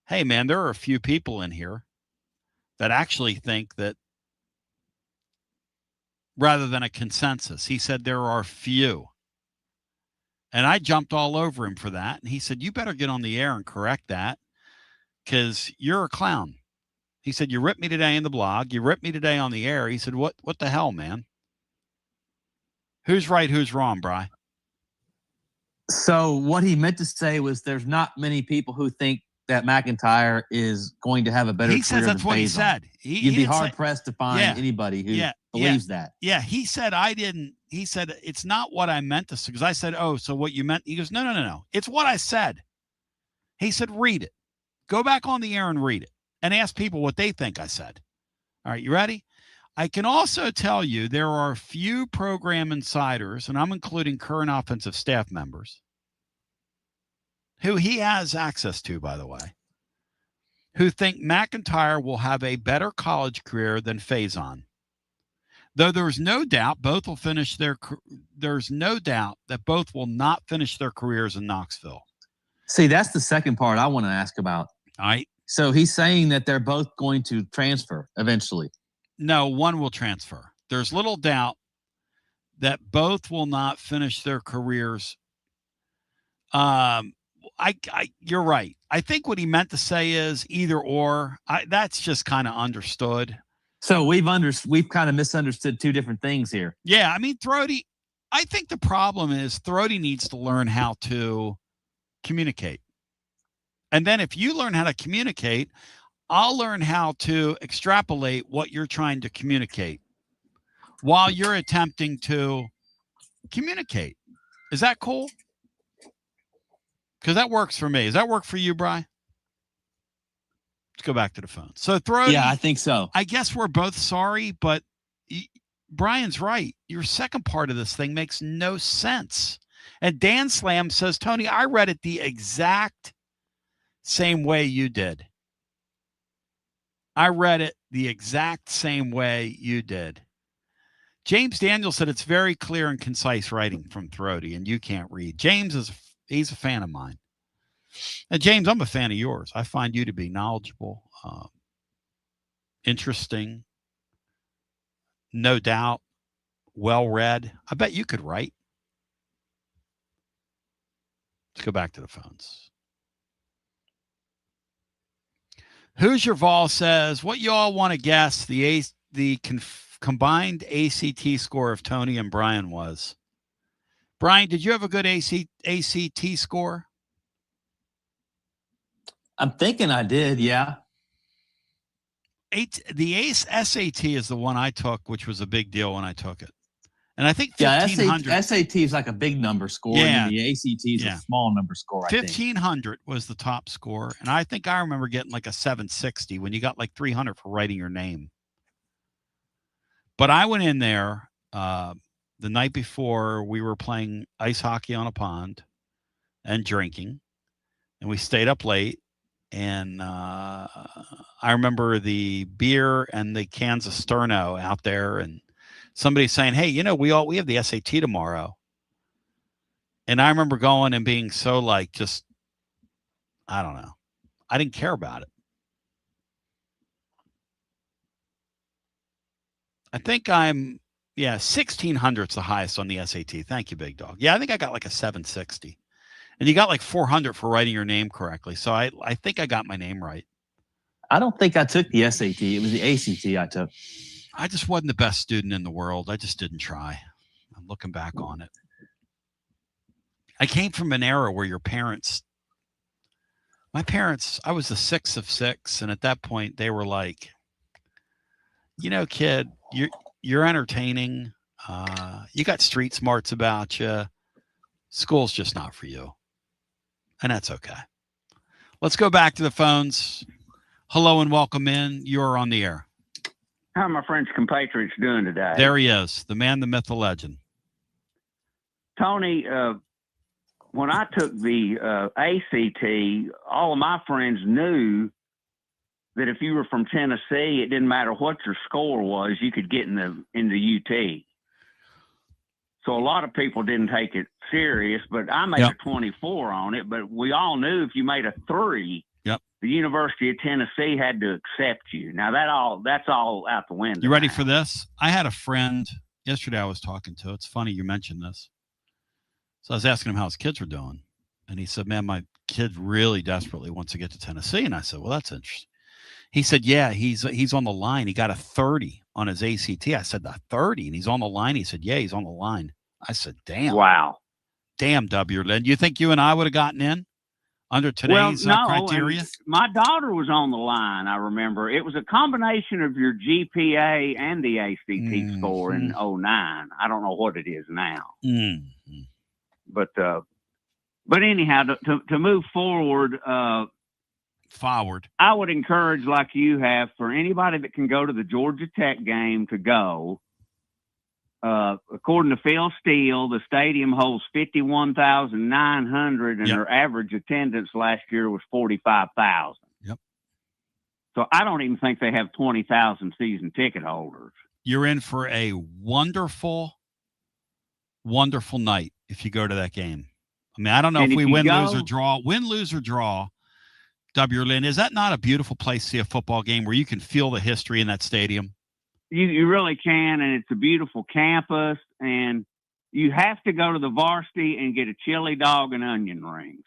hey, man, there are a few people in here that actually think that, rather than a consensus. He said there are few. And I jumped all over him for that. And he said, you better get on the air and correct that, because you're a clown. He said, you ripped me today in the blog. You ripped me today on the air. He said, what the hell, man? Who's right, who's wrong, Bri? So what he meant to say was there's not many people who think that McIntyre is going to have a better career. He says that's what he said. You'd be hard-pressed to find anybody who believes that. Yeah, he said he said, it's not what I meant to say. Because I said, oh, so what you meant? He goes, no. It's what I said. He said, read it. Go back on the air and read it. And ask people what they think I said. All right, you ready? I can also tell you there are few program insiders, and I'm including current offensive staff members, who he has access to, by the way, who think McIntyre will have a better college career than Faison. Though there's no doubt both will finish there's no doubt that both will not finish their careers in Knoxville. See, that's the second part I want to ask about. All right. So he's saying that they're both going to transfer eventually. No, one will transfer. There's little doubt that both will not finish their careers. You're right. I think what he meant to say is either or. That's just kind of understood. So we've kind of misunderstood two different things here. Yeah, I mean, Throaty, I think the problem is Throaty needs to learn how to communicate. And then if you learn how to communicate, I'll learn how to extrapolate what you're trying to communicate while you're attempting to communicate. Is that cool? Because that works for me. Does that work for you, Bri? Let's go back to the phone. So, Throaty, yeah, I think so. I guess we're both sorry, but Brian's right. Your second part of this thing makes no sense. And Dan Slam says, Tony, I read it the exact same way you did. I read it the exact same way you did. James Daniel said it's very clear and concise writing from Throaty, and you can't read. James he's a fan of mine. And James, I'm a fan of yours. I find you to be knowledgeable, interesting, no doubt, well-read. I bet you could write. Let's go back to the phones. Hoosier Vol says, what you all want to guess the combined ACT score of Tony and Brian was? Brian, did you have a good ACT score? I'm thinking I did, yeah. The SAT is the one I took, which was a big deal when I took it. And I think 1500. SAT is like a big number score, and then the ACT is a small number score, I think. 1500 was the top score, and I think I remember getting like a 760 when you got like 300 for writing your name. But I went in there the night before. We were playing ice hockey on a pond and drinking, and we stayed up late. And I remember the beer and the cans of Sterno out there, and somebody saying, "Hey, we have the SAT tomorrow." And I remember going and being so like, just, I don't know. I didn't care about it. I think 1600's the highest on the SAT. Thank you, Big Dog. Yeah, I think I got like a 760. And you got like 400 for writing your name correctly. So I think I got my name right. I don't think I took the SAT. It was the ACT I took. I just wasn't the best student in the world. I just didn't try. I'm looking back on it. I came from an era where my parents, I was the 6th of 6. And at that point they were like, kid, you're entertaining. You got street smarts about you. School's just not for you. And that's okay. Let's go back to the phones. Hello and welcome in. You're on the air. How are my French compatriots doing today? There he is, the man, the myth, the legend. Tony, when I took the ACT, all of my friends knew that if you were from Tennessee, it didn't matter what your score was, you could get in the UT. So a lot of people didn't take it serious, but I made a 24 on it. But we all knew if you made a 3, the University of Tennessee had to accept you. Now that's all out the window. You ready for this? I had a friend yesterday I was talking to. It's funny you mentioned this. So I was asking him how his kids were doing. And he said, man, my kid really desperately wants to get to Tennessee. And I said, well, that's interesting. He said, yeah, he's on the line. He got a 30 on his ACT. I said, a 30? And he's on the line? He said, yeah, he's on the line. I said, damn. Wow. Damn, W. Lynn. You think you and I would have gotten in under today's criteria? My daughter was on the line, I remember. It was a combination of your GPA and the ACT score in 09. I don't know what it is now. But anyhow, to move forward, I would encourage, like you have, for anybody that can go to the Georgia Tech game to go. According to Phil Steele, the stadium holds 51,900, and their average attendance last year was 45,000. Yep. So I don't even think they have 20,000 season ticket holders. You're in for a wonderful, wonderful night if you go to that game. I mean, I don't know if we win, lose, or draw. W. Lynn, is that not a beautiful place to see a football game where you can feel the history in that stadium? You really can, and it's a beautiful campus, and you have to go to the varsity and get a chili dog and onion rings.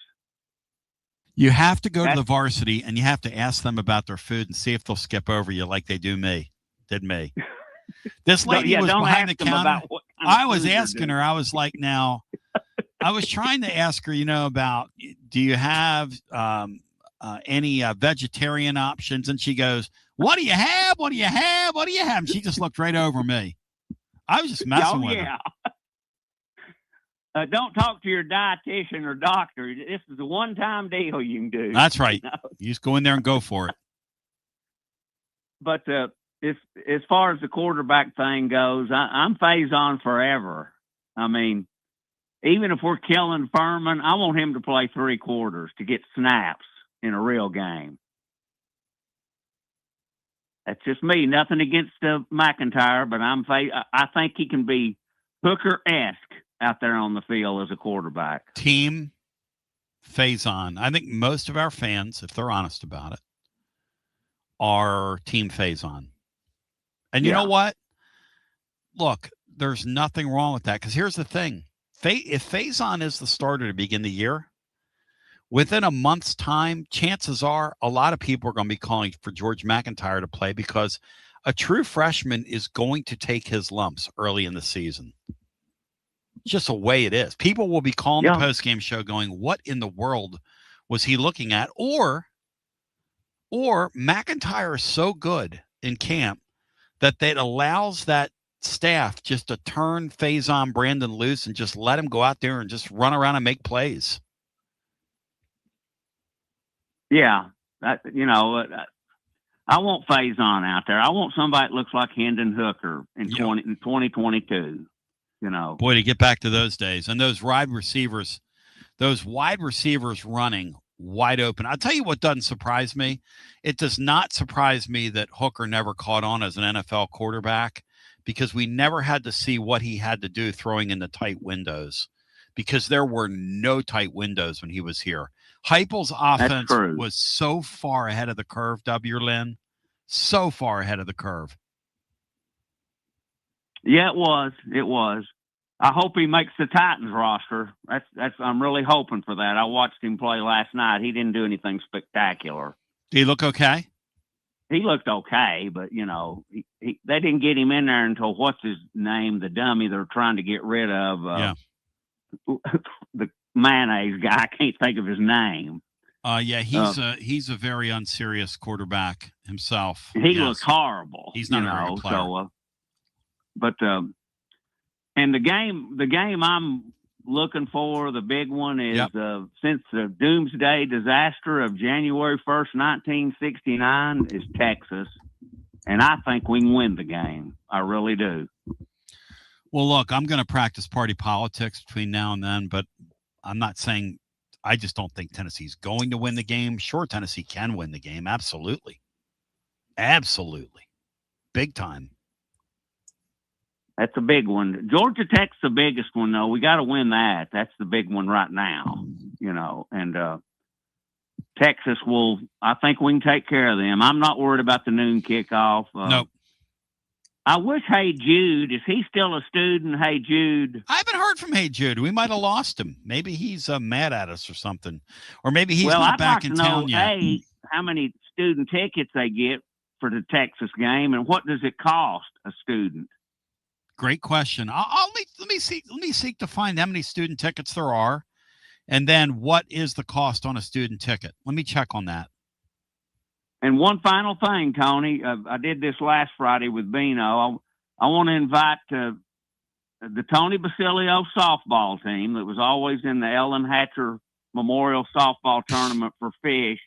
You have to go to the varsity, and you have to ask them about their food and see if they'll skip over you like they did me. This lady was behind the counter. I was asking her, I was like, now, I was trying to ask her, about, do you have any vegetarian options? And she goes, what do you have? What do you have? What do you have? And she just looked right over me. I was just messing with her. Don't talk to your dietitian or doctor. This is a one-time deal you can do. That's right. You just go in there and go for it. But as far as the quarterback thing goes, I'm Faison forever. I mean, even if we're killing Furman, I want him to play 3 quarters to get snaps in a real game. That's just me. Nothing against McIntyre, but I think he can be Hooker-esque out there on the field as a quarterback. Team Faison. I think most of our fans, if they're honest about it, are Team Faison. And you know what? Look, there's nothing wrong with that, because here's the thing. If Faison is the starter to begin the year, within a month's time, chances are a lot of people are going to be calling for George McIntyre to play, because a true freshman is going to take his lumps early in the season. It's just the way it is. People will be calling the postgame show going, what in the world was he looking at? Or McIntyre is so good in camp that allows that staff just to turn Faison Brandon loose and just let him go out there and just run around and make plays. Yeah, I want Faison out there. I want somebody that looks like Hendon Hooker in 2022. Boy, to get back to those days and those wide receivers running wide open. I'll tell you what doesn't surprise me. It does not surprise me that Hooker never caught on as an NFL quarterback, because we never had to see what he had to do throwing in the tight windows, because there were no tight windows when he was here. Heupel's offense was so far ahead of the curve, W. Lynn, so far ahead of the curve. Yeah, it was. I hope he makes the Titans roster. I'm really hoping for that. I watched him play last night. He didn't do anything spectacular. Did he look okay? He looked okay, but they didn't get him in there until what's his name, the dummy they're trying to get rid of. The mayonnaise guy. I can't think of his name. He's a very unserious quarterback himself. He looks horrible. He's not a very good player. And the game I'm looking for, the big one is since the doomsday disaster of January 1st, 1969, is Texas. And I think we can win the game. I really do. Well, look, I'm going to practice party politics between now and then, but I'm not saying – I just don't think Tennessee's going to win the game. Sure, Tennessee can win the game. Absolutely. Absolutely. Big time. That's a big one. Georgia Tech's the biggest one, though. We got to win that. That's the big one right now, and Texas I think we can take care of them. I'm not worried about the noon kickoff. Nope. I wish Hey Jude, is he still a student, Hey Jude? I haven't heard from Hey Jude. We might have lost him. Maybe he's mad at us or something. Or maybe he's not back in town yet. How many student tickets they get for the Texas game, and what does it cost a student? Great question. Let me seek to find how many student tickets there are, and then what is the cost on a student ticket. Let me check on that. And one final thing, Tony, I did this last Friday with Bino. I want to invite the Tony Basilio softball team that was always in the Ellen Hatcher Memorial Softball Tournament for Fish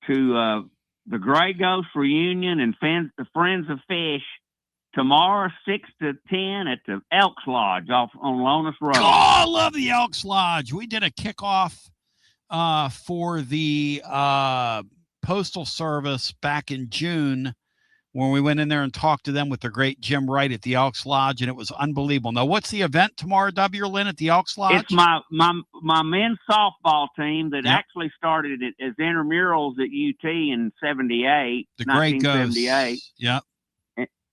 to the Gray Ghost reunion and Friends of Fish tomorrow, 6 to 10 at the Elks Lodge off on Lonis Road. Oh, I love the Elks Lodge. We did a kickoff for the Postal Service back in June when we went in there and talked to them with the great Jim Wright at the Elks Lodge, and it was unbelievable. Now, what's the event tomorrow, W. Lynn, at the Elks Lodge? It's my men's softball team that actually started it as intramurals at UT in 78. The Great Ghosts. Yep.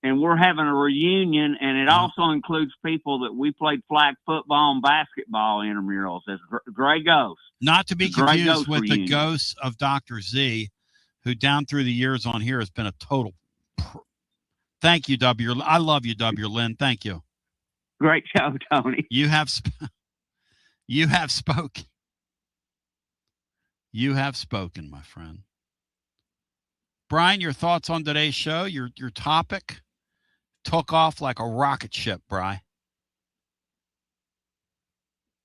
And we're having a reunion, and it also includes people that we played flag football and basketball intramurals as Gray Ghosts. Not to be confused with the ghosts of Dr. Z, who down through the years on here has been a total. Thank you, W. I love you, W. Lynn. Thank you. Great show, Tony. You have spoken. You have spoken, my friend. Brian, your thoughts on today's show? Your topic took off like a rocket ship, Brian.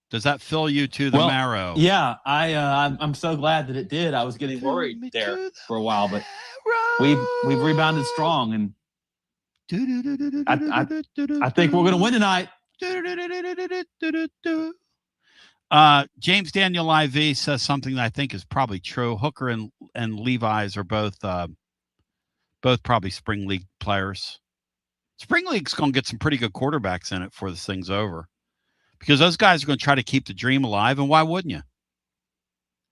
Does that fill you to the marrow? Yeah, I'm so glad that it did. I was getting worried there for a while, but we've rebounded strong, and I think we're going to win tonight. James Daniel IV says something that I think is probably true. Hooker and Levi's are both probably spring league players. Spring league's going to get some pretty good quarterbacks in it before this thing's over, because those guys are going to try to keep the dream alive. And why wouldn't you?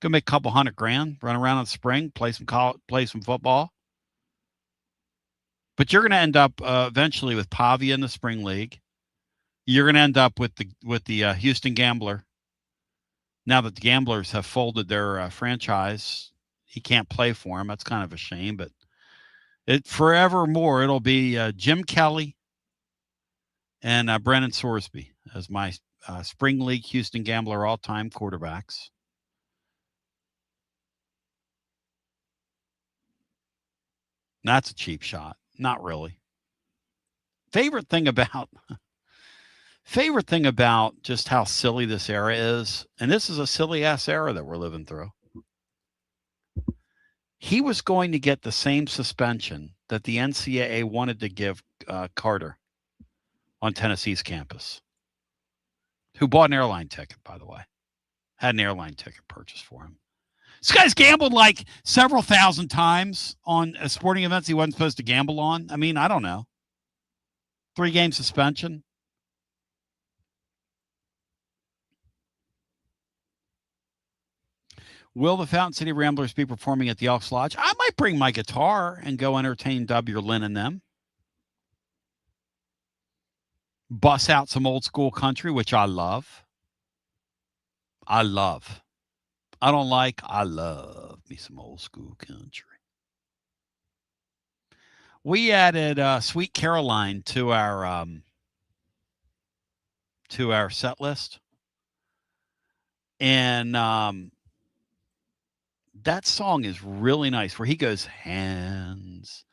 Go make a couple $100,000, run around in the spring, play some football. But you're going to end up eventually with Pavia in the spring league. You're going to end up with the Houston Gambler. Now that the Gamblers have folded their franchise, he can't play for him. That's kind of a shame, but forevermore it'll be Jim Kelly and Brennan Sorsby as my spring league Houston Gambler all-time quarterbacks. That's a cheap shot. Not really. Favorite thing about just how silly this era is, and this is a silly ass era that we're living through. He was going to get the same suspension that the NCAA wanted to give Carter on Tennessee's campus, who bought an airline ticket, by the way. Had an airline ticket purchased for him. This guy's gambled like several thousand times on sporting events he wasn't supposed to gamble on. I mean, I don't know. 3-game suspension. Will the Fountain City Ramblers be performing at the Elks Lodge? I might bring my guitar and go entertain W. Lynn and them. Bust out some old school country, which I love. I love me some old school country. We added Sweet Caroline to our set list. And that song is really nice, where he goes hands,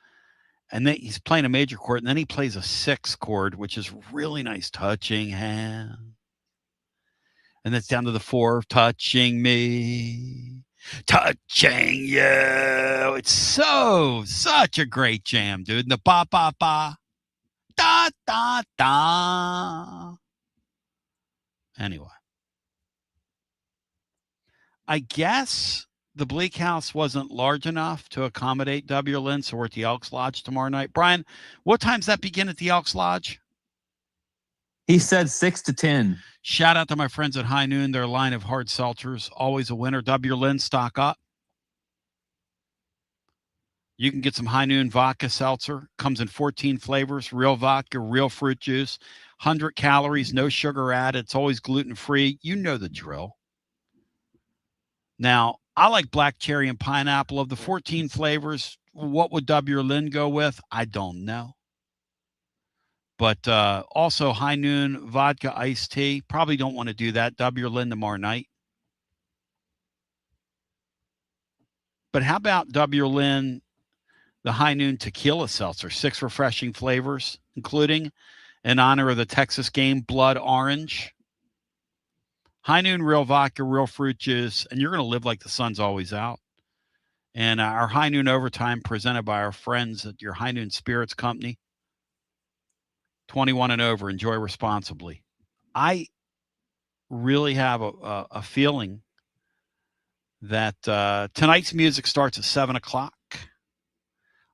and then he's playing a major chord, and then he plays a 6th chord, which is really nice, touching hand. And that's down to the 4, touching me, touching you. It's such a great jam, dude. And the ba ba ba, da da da. Anyway, I guess the Bleak House wasn't large enough to accommodate W. Lynn, so we're at the Elks Lodge tomorrow night. Brian, what time's that begin at the Elks Lodge? He said 6 to 10. Shout out to my friends at High Noon. Their line of hard seltzers, always a winner. W. Lynn, stock up. You can get some High Noon vodka seltzer. Comes in 14 flavors, real vodka, real fruit juice, 100 calories, no sugar added. It's always gluten-free. You know the drill. Now, I like black cherry and pineapple. Of the 14 flavors, what would W. Lynn go with? I don't know. But also High Noon vodka iced tea. Probably don't want to do that. W. Lynn tomorrow night. But how about W. Lynn, the High Noon tequila seltzer? 6 refreshing flavors, including, in honor of the Texas game, blood orange. High Noon real vodka, real fruit juice, and you're going to live like the sun's always out. And our High Noon overtime presented by our friends at your High Noon Spirits Company. 21 and over. Enjoy responsibly. I really have a feeling that tonight's music starts at 7 o'clock.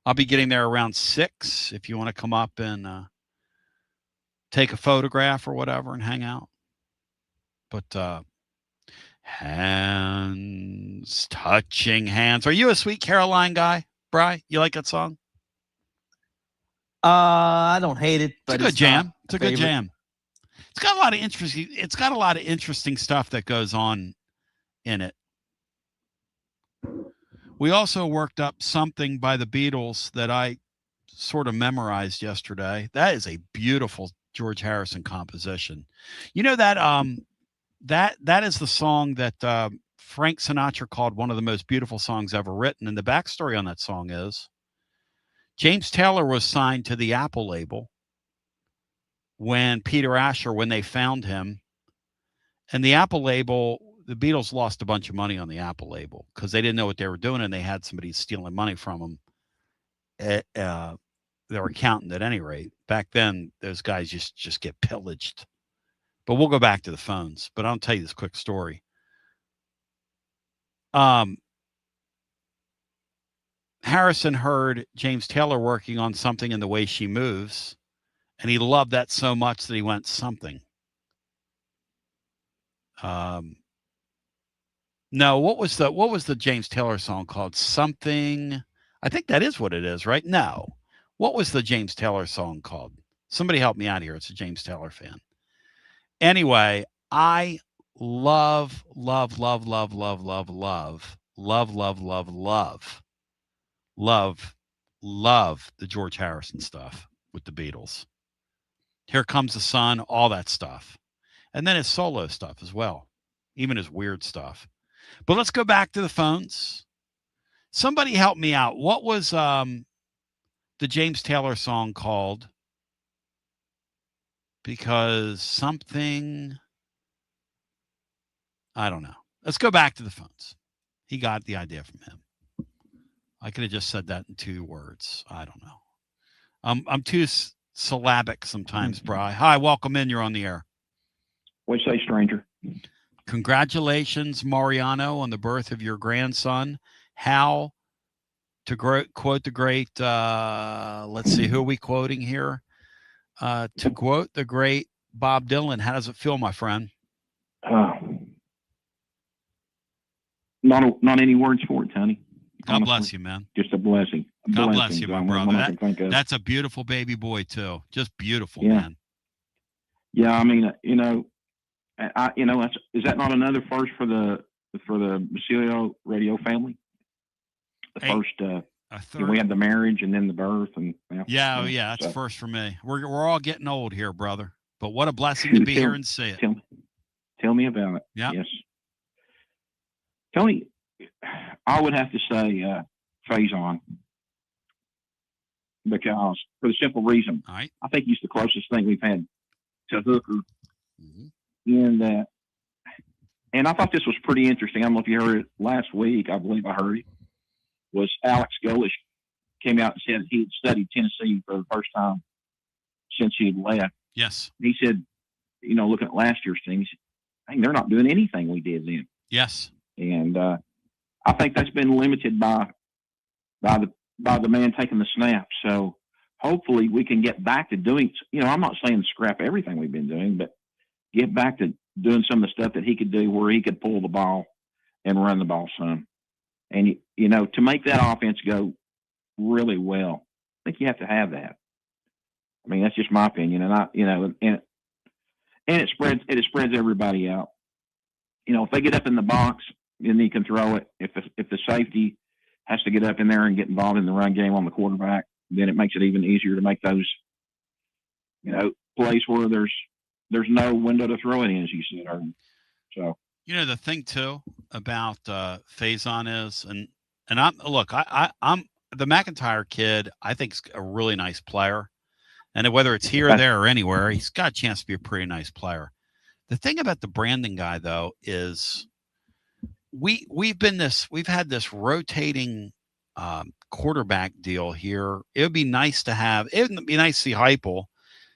I'll be getting there around 6 if you want to come up and take a photograph or whatever and hang out. But hands, touching hands. Are you a Sweet Caroline guy, Bri? You like that song? I don't hate it, but it's a good jam. It's a good jam. It's got a lot of interesting. It's got a lot of interesting stuff that goes on in it. We also worked up something by the Beatles that I sort of memorized yesterday. That is a beautiful George Harrison composition. You know that that is the song that Frank Sinatra called one of the most beautiful songs ever written. And the backstory on that song is James Taylor was signed to the Apple label when Peter Asher, when they found him. And the Apple label, the Beatles lost a bunch of money on the Apple label because they didn't know what they were doing, and they had somebody stealing money from them. Their accountant, at any rate. Back then, those guys just get pillaged. But we'll go back to the phones. But I'll tell you this quick story. Harrison heard James Taylor working on Something in the Way She Moves, and he loved that so much that he went something. No, what was the James Taylor song called? Something. I think that is what it is, right? No. What was the James Taylor song called? Somebody help me out here. It's a James Taylor fan. Anyway, I love the George Harrison stuff with the Beatles. Here Comes the Sun, all that stuff. And then his solo stuff as well, even his weird stuff. But let's go back to the phones. Somebody help me out. What was the James Taylor song called? Because something, I don't know. Let's go back to the phones. He got the idea from him. I could have just said that in 2 words. I don't know. I'm too syllabic sometimes, Bri. Hi, welcome in. You're on the air. What you say, stranger? Congratulations, Mariano, on the birth of your grandson. How, to quote the great, let's see, who are we quoting here? To quote the great Bob Dylan, how does it feel, my friend? Not any words for it, Tony. God Honestly. bless you, man. Just a blessing. God bless you, my brother. That, that's a beautiful baby boy, too. Just beautiful, yeah. man. Yeah, I mean, is that not another first for the Basilio radio family? The first, we had the marriage and then the birth, and yeah, that's first for me. We're all getting old here, brother. But what a blessing to be here and see it. Tell me about it. Yeah. Yes. Tony, I would have to say Faison, because for the simple reason, all right, I think he's the closest thing we've had to Hooker. Mm-hmm. And I thought this was pretty interesting. I don't know if you heard it last week. I believe I heard it. Was Alex Golish came out and said he had studied Tennessee for the first time since he had left. Yes. He said, looking at last year's team, he said, "Dang, they're not doing anything we did then." Yes. And I think that's been limited by the man taking the snap. So hopefully we can get back to doing. I'm not saying scrap everything we've been doing, but get back to doing some of the stuff that he could do, where he could pull the ball and run the ball some. And to make that offense go really well, I think you have to have that. I mean, that's just my opinion, and it spreads everybody out. If they get up in the box, then he can throw it. If the safety has to get up in there and get involved in the run game on the quarterback, then it makes it even easier to make those, plays where there's no window to throw it in, as you said earlier. So the thing too about Faison is, and I'm the McIntyre kid. I think is a really nice player, and whether it's here, there, or anywhere, he's got a chance to be a pretty nice player. The thing about the Brandon guy, though, is we've had this rotating quarterback deal here. It would be nice to see Heupel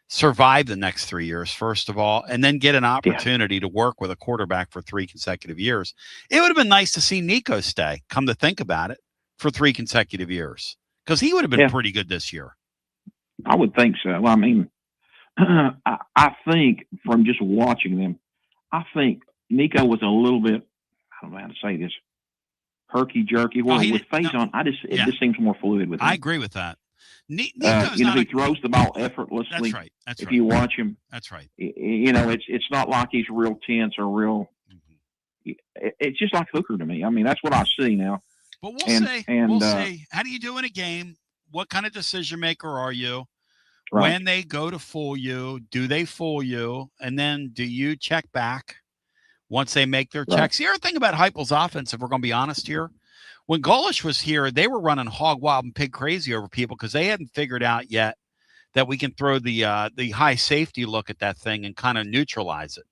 survive the next 3 years, first of all, and then get an opportunity to work with a quarterback for 3 consecutive years. It would have been nice to see Nico stay, come to think about it, for 3 consecutive years, because he would have been pretty good this year. I would think so. Well, I mean, I think from just watching them, I think Nico was a little bit, I don't know how to say this, herky-jerky. Well, with Faison, it just seems more fluid with him. I agree with that. He throws the ball effortlessly. That's right. If you watch him, that's right. It's not like he's real tense or real. It's just like Hooker to me. I mean, that's what I see now. But we'll see. How do you do in a game? What kind of decision maker are you? Right. When they go to fool you, do they fool you? And then do you check back once they make their checks? The other thing about Heupel's offense, if we're going to be honest here, when Golish was here, they were running hog wild and pig crazy over people because they hadn't figured out yet that we can throw the high safety look at that thing and kind of neutralize it.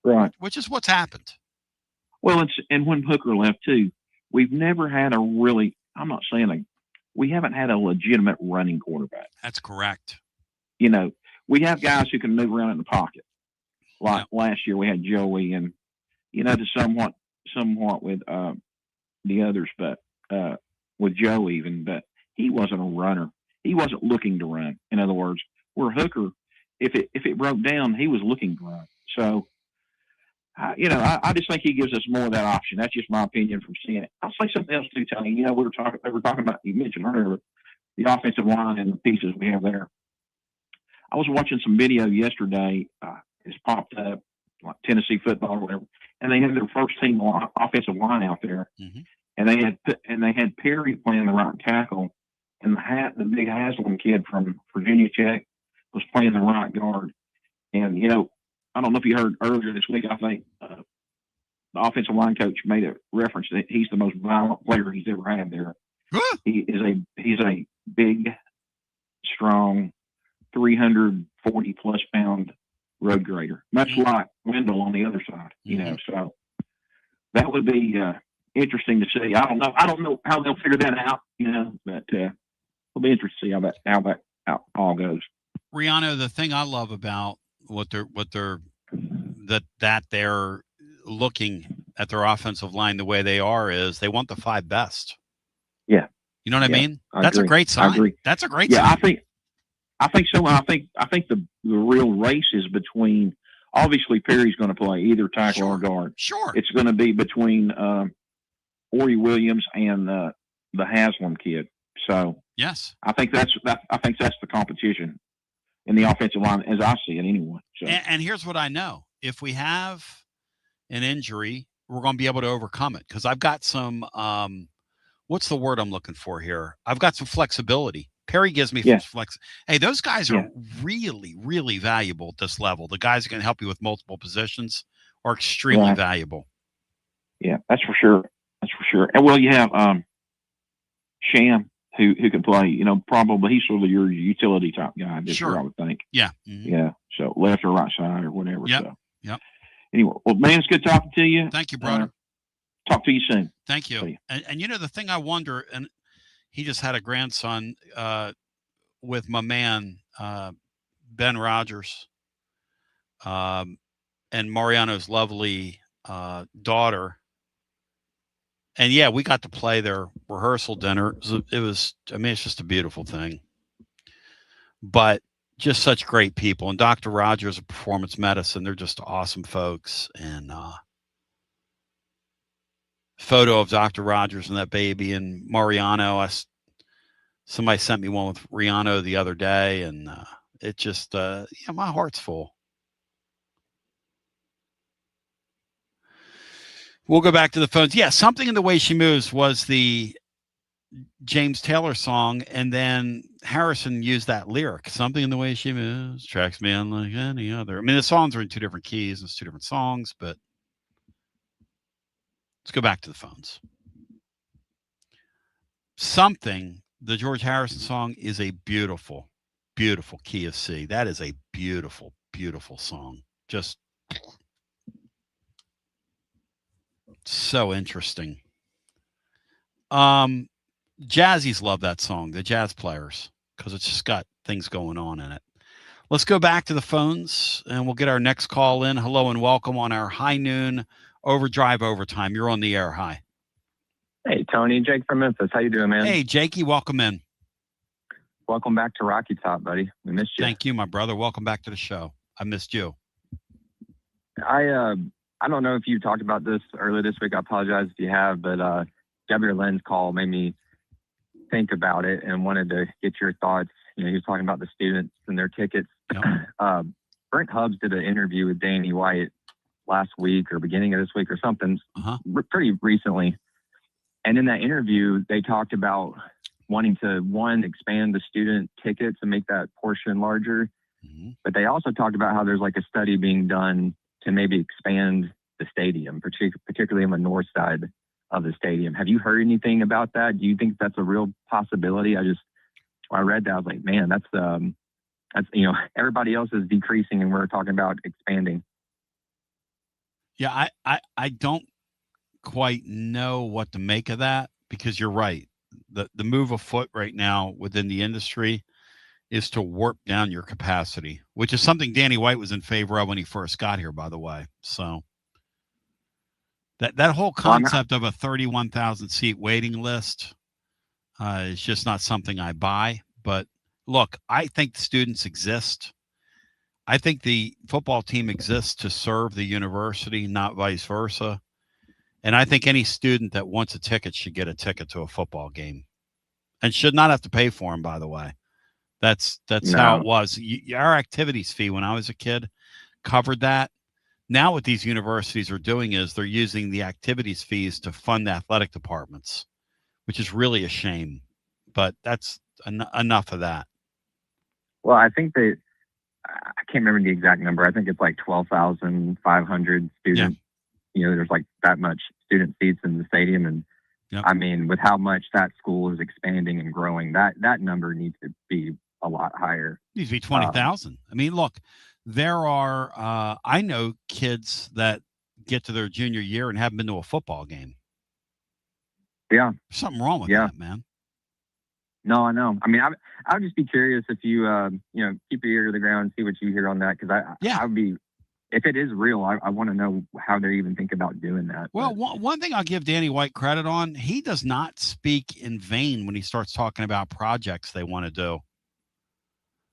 Right. Which is what's happened. Well, and when Hooker left too, we've never had we haven't had a legitimate running quarterback. That's correct. We have guys who can move around in the pocket. Like last year we had Joey and, to somewhat with the others, but with Joe even, but he wasn't a runner. He wasn't looking to run. In other words, where Hooker, if it broke down, he was looking to run. So, I just think he gives us more of that option. That's just my opinion from seeing it. I'll say something else too, Tony. We were talking about, you mentioned earlier, the offensive line and the pieces we have there. I was watching some video yesterday. It's popped up, like Tennessee football or whatever, and they had their first team offensive line out there, and they had Perry playing the right tackle, and the big Haslam kid from Virginia Tech was playing the right guard. And I don't know if you heard earlier this week. I think the offensive line coach made a reference that he's the most violent player he's ever had there. He's a big strong, 340 plus pound road grader, much like Wendell on the other side. You know, so that would be interesting to see. I don't know how they'll figure that out. You know, but it'll be interesting to see how that all goes. Rihanna, the thing I love about what they're looking at their offensive line the way they are is they want the 5 best. Yeah. You know what I mean? I That's agree. a great sign. I agree. That's a great sign. sign. I think so. I think the real race is between, obviously Perry's going to play either tackle or guard. Sure. It's going to be between Ori Williams and the Haslam kid. So yes, I think that's the competition in the offensive line as I see it anyway. So. And here's what I know: if we have an injury, we're going to be able to overcome it because I've got some. What's the word I'm looking for here? I've got some flexibility. Perry gives me flex. Hey, those guys are really, really valuable at this level. The guys who can help you with multiple positions are extremely valuable. Yeah, that's for sure. That's for sure. And well, you have Sham who can play. You know, probably he's sort of your utility type guy this year, I would think. Yeah. Yeah. So left or right side or whatever. Yep. So. Yep. Anyway, well, man, it's good talking to you. Thank you, brother. Talk to you soon. Thank you. And you know, the thing I wonder, and he just had a grandson with my man, Ben Rogers, and Mariano's lovely daughter. And yeah, we got to play their rehearsal dinner. It was, I mean, it's just a beautiful thing. But just such great people. And Dr. Rogers of Performance Medicine, they're just awesome folks. And photo of Dr. Rogers and that baby and Mariano. Somebody sent me one with Rihanna the other day, and it just, my heart's full. We'll go back to the phones. Yeah, Something in the Way She Moves was the James Taylor song, and then Harrison used that lyric. Something in the way she moves tracks me unlike any other. I mean, the songs are in 2 different keys. It's 2 different songs, but let's go back to the phones. Something, the George Harrison song, is a beautiful, beautiful key of C. That is a beautiful, beautiful song. Just so interesting. Jazzies love that song, the jazz players, because it's just got things going on in it. Let's go back to the phones, and we'll get our next call in. Hello and welcome on our High Noon Overdrive Overtime. You're on the air. Hi. Hey, Tony. Jake from Memphis. How you doing, man? Hey, Jakey. Welcome in. Welcome back to Rocky Top, buddy. We missed you. Thank you, my brother. Welcome back to the show. I missed you. I don't know if you talked about this earlier this week. I apologize if you have, but Governor Lynn's call made me think about it and wanted to get your thoughts. You know, he was talking about the students and their tickets. Yep. Brent Hubbs did an interview with Danny White last week or beginning of this week or something, pretty recently. And in that interview, they talked about wanting to, expand the student tickets and make that portion larger. Mm-hmm. But they also talked about how there's like a study being done to maybe expand the stadium, particularly on the north side of the stadium. Have you heard anything about that? Do you think that's a real possibility? When I read that, I was like, man, that's everybody else is decreasing and we're talking about expanding. Yeah, I don't quite know what to make of that, because you're right. The move afoot right now within the industry is to warp down your capacity, which is something Danny White was in favor of when he first got here, by the way. So that whole concept of a 31,000 seat waiting list is just not something I buy. But look, I think the students exist. I think the football team exists to serve the university, not vice versa. And I think any student that wants a ticket should get a ticket to a football game and should not have to pay for them, by the way. That's how it was. Our activities fee when I was a kid covered that. Now what these universities are doing is they're using the activities fees to fund athletic departments, which is really a shame. But that's enough of that. Well, I think I can't remember the exact number. I think it's like 12,500 students. Yeah. You know, there's like that much student seats in the stadium. And I mean, with how much that school is expanding and growing, that number needs to be a lot higher. Needs to be 20,000. I mean, look, there are I know kids that get to their junior year and haven't been to a football game. Yeah, There's something wrong with that, man. No, I know. I mean, I would just be curious if you keep your ear to the ground and see what you hear on that, because I would be, if it is real, I want to know how they even think about doing that. Well, one thing I'll give Danny White credit on, he does not speak in vain when he starts talking about projects they want to do.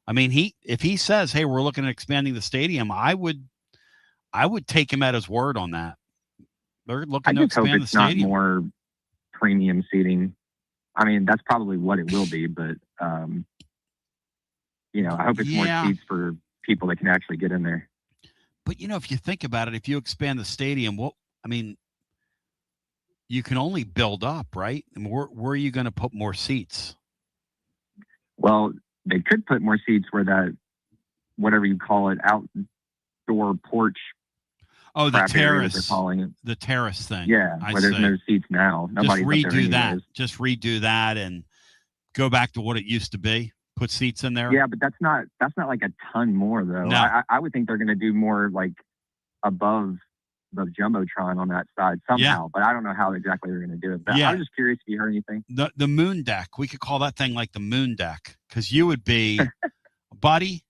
I mean, if he says, "Hey, we're looking at expanding the stadium," I would take him at his word on that. They're looking to expand the stadium. Not more premium seating. I mean, that's probably what it will be, but I hope it's more seats for people that can actually get in there. But if you think about it, if you expand the stadium, you can only build up, right? And where are you going to put more seats? Well, they could put more seats where that, whatever you call it, outdoor porch. Oh, the terrace. They're calling it the terrace thing. Yeah, where there's no seats now. Nobody's just up there redo that. anyways. Just redo that and go back to what it used to be. Put seats in there. Yeah, but that's not like a ton more though. No. I would think they're going to do more like above the jumbotron on that side somehow, but I don't know how exactly they're going to do it. But I was just curious if you heard anything. The moon deck. We could call that thing like the moon deck, because you would be, buddy.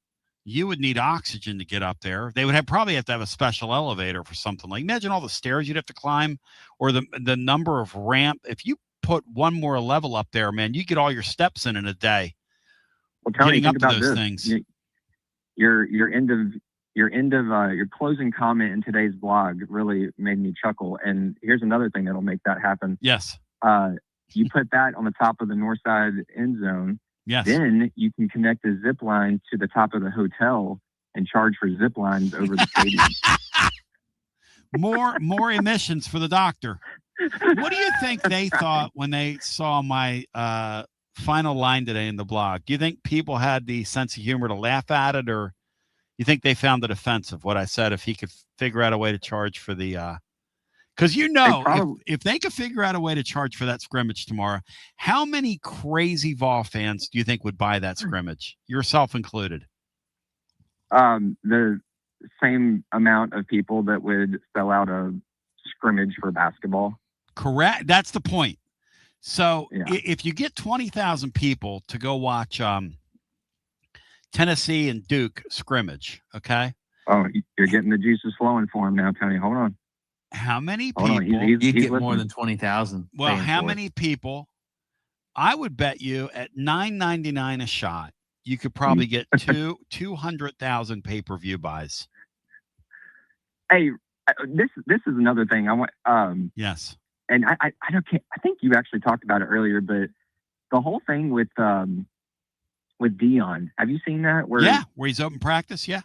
You would need oxygen to get up there. They would probably have to have a special elevator for something like. Imagine all the stairs you'd have to climb, or the number of ramp. If you put one more level up there, man, you get all your steps in a day. Well, Tony, getting think up to about those this. things. Your closing comment in today's blog really made me chuckle. And here's another thing that'll make that happen. Yes. You put that on the top of the north side end zone. Yes. Then you can connect a zip line to the top of the hotel and charge for zip lines over the stadium. More emissions for the doctor. What do you think they thought when they saw my final line today in the blog? Do you think people had the sense of humor to laugh at it, or you think they found it offensive, what I said, if he could figure out a way to charge for the because if they could figure out a way to charge for that scrimmage tomorrow, how many crazy Vol fans do you think would buy that scrimmage, yourself included? The same amount of people that would sell out a scrimmage for basketball. Correct. That's the point. So if you get 20,000 people to go watch Tennessee and Duke scrimmage, okay? Oh, you're getting the juices flowing for him now, Tony. Hold on. How many people? You get more than 20,000. Well, how many people? I would bet you at $9.99 a shot, you could probably get 200,000 pay-per-view buys. Hey, this is another thing I want. Yes. And I think you actually talked about it earlier, but the whole thing with Dion, have you seen that? Where he's open practice. Yeah.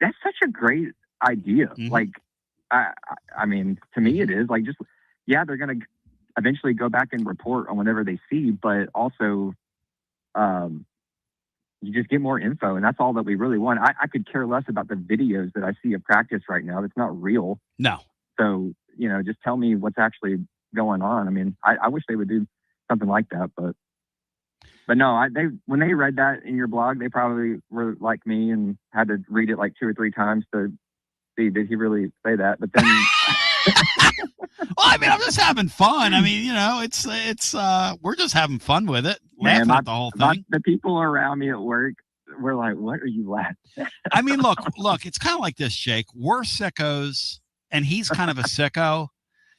That's such a great idea. Mm-hmm. Like, I mean, to me it is like, just, they're going to eventually go back and report on whatever they see, but also, you just get more info, and that's all that we really want. I could care less about the videos that I see of practice right now. That's not real. No. So, just tell me what's actually going on. I mean, I wish they would do something like that, but no, when they read that in your blog, they probably were like me and had to read it like 2 or 3 times to see, did he really say that? But then, well, I mean, I'm just having fun. I mean, it's we're just having fun with it, laughing at the whole thing. The people around me at work were like, "What are you laughing at?" I mean, look, it's kind of like this, Jake. We're sickos, and he's kind of a sicko.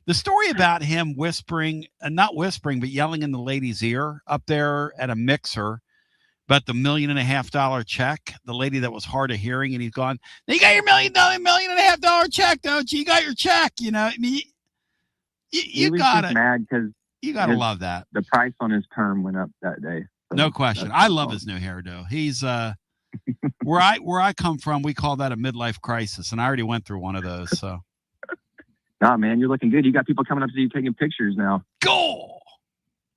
The story about him whispering, not whispering, but yelling in the lady's ear up there at a mixer about the $1.5 million check, the lady that was hard of hearing, and he's gone, "You got your $1.5 million check, don't you? You got your check." I mean, you got it. Mad because you got to love that. The price on his perm went up that day. So no question. I love his new hairdo. He's where I come from, we call that a midlife crisis, and I already went through one of those. So, nah, man, you're looking good. You got people coming up to you taking pictures now. Go.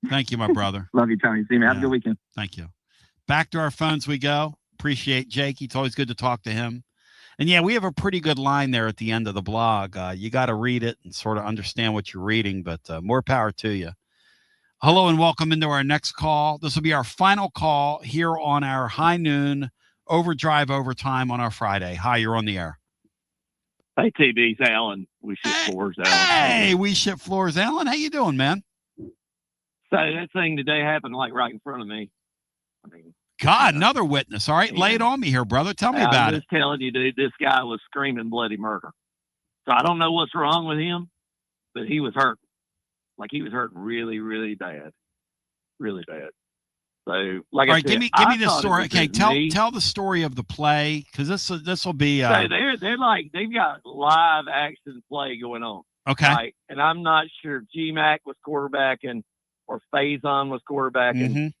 Thank you, my brother. Love you, Tony. See you, man. Have a good weekend. Thank you. Back to our phones we go. Appreciate Jake. It's always good to talk to him. And we have a pretty good line there at the end of the blog. You got to read it and sort of understand what you're reading, but more power to you. Hello and welcome into our next call. This will be our final call here on our high noon overdrive overtime on our Friday. Hi, you're on the air. Hey, TB's Alan. We ship floors, Alan. Hey, we ship floors, Alan. How you doing, man? So that thing today happened like right in front of me. I mean, God, another witness. All right, lay it on me here, brother. Tell me about I'm it. just telling you, dude, this guy was screaming bloody murder. So I don't know what's wrong with him, but he was hurt. Like he was hurt really, really bad. Really bad. So, like All I right, said, give me the story. Okay, tell the story of the play, because this will be. So they're like they've got live action play going on. Okay. Right? And I'm not sure if G-Mac was quarterbacking or Faison was quarterbacking,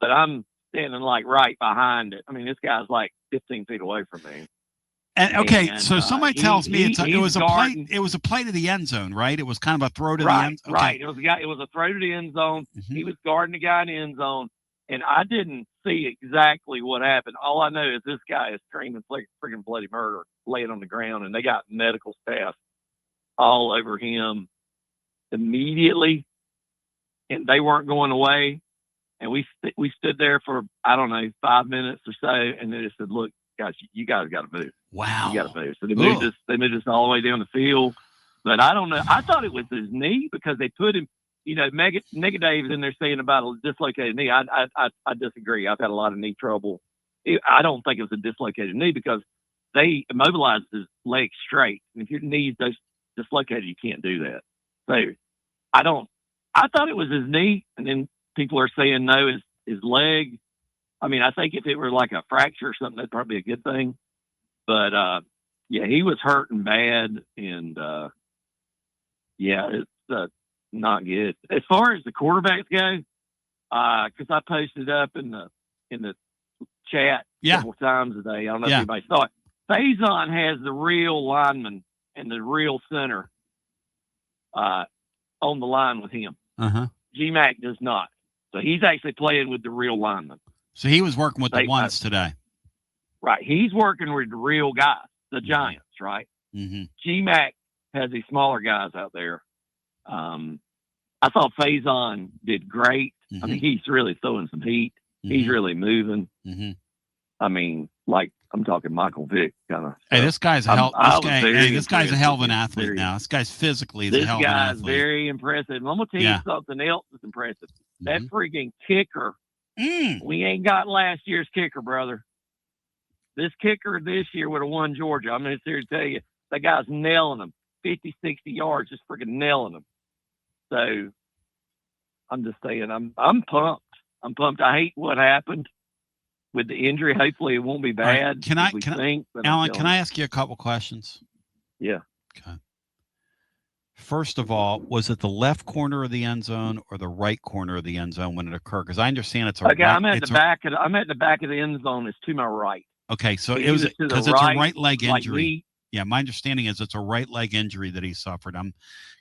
but I'm standing like right behind it. I mean, this guy's like 15 feet away from me. And okay, so somebody tells me it was a play. It was a play to the end zone, right? It was kind of a throw to the end. Okay. Right. It was a throw to the end zone. He was guarding the guy in the end zone, and I didn't see exactly what happened. All I know is this guy is screaming freaking bloody murder, laying on the ground, and they got medical staff all over him immediately, and they weren't going away. And we stood there for, I don't know, 5 minutes or so, and they just said, "Look, guys, you guys got to move. Wow, you got to move." So they moved us. They moved us all the way down the field. But I don't know. I thought it was his knee because they put him. You know, Mega Dave's in there saying about a dislocated knee. I disagree. I've had a lot of knee trouble. I don't think it was a dislocated knee because they immobilized his leg straight. And if your knee's dislocated, you can't do that. So I thought it was his knee, and then people are saying no, his leg. I mean, I think if it were like a fracture or something, that'd probably be a good thing. But yeah, he was hurting bad, and yeah, it's not good. As far as the quarterbacks go, because I posted up in the chat several times a day. I don't know if anybody saw it. Faison has the real lineman and the real center on the line with him. G-Mac does not. So he's actually playing with the real lineman. So he was working with the ones today. Right. He's working with the real guys, the Giants, right? G-Mac has these smaller guys out there. I thought Faison did great. I mean, he's really throwing some heat. He's really moving. I mean, like, I'm talking Michael Vick kind of. Hey, this guy's a hell. This guy's a hell of an athlete now. This guy's physically a hell of an athlete. This guy's very impressive. And I'm gonna tell you something else that's impressive. That freaking kicker. We ain't got last year's kicker, brother. This kicker this year would have won Georgia. I'm just here to tell you, that guy's nailing them 50, 60 yards, just freaking nailing them. So I'm just saying, I'm pumped. I'm pumped. I hate what happened with the injury. Hopefully it won't be bad. Right. Alan, can I ask you a couple questions? Yeah. Okay. First of all, was it the left corner of the end zone or the right corner of the end zone when it occurred? Because I understand it's a okay. right, I'm at the back of the end zone. It's to my right. Okay, so it was because it's a right leg injury. Yeah, my understanding is it's a right leg injury that he suffered. I'm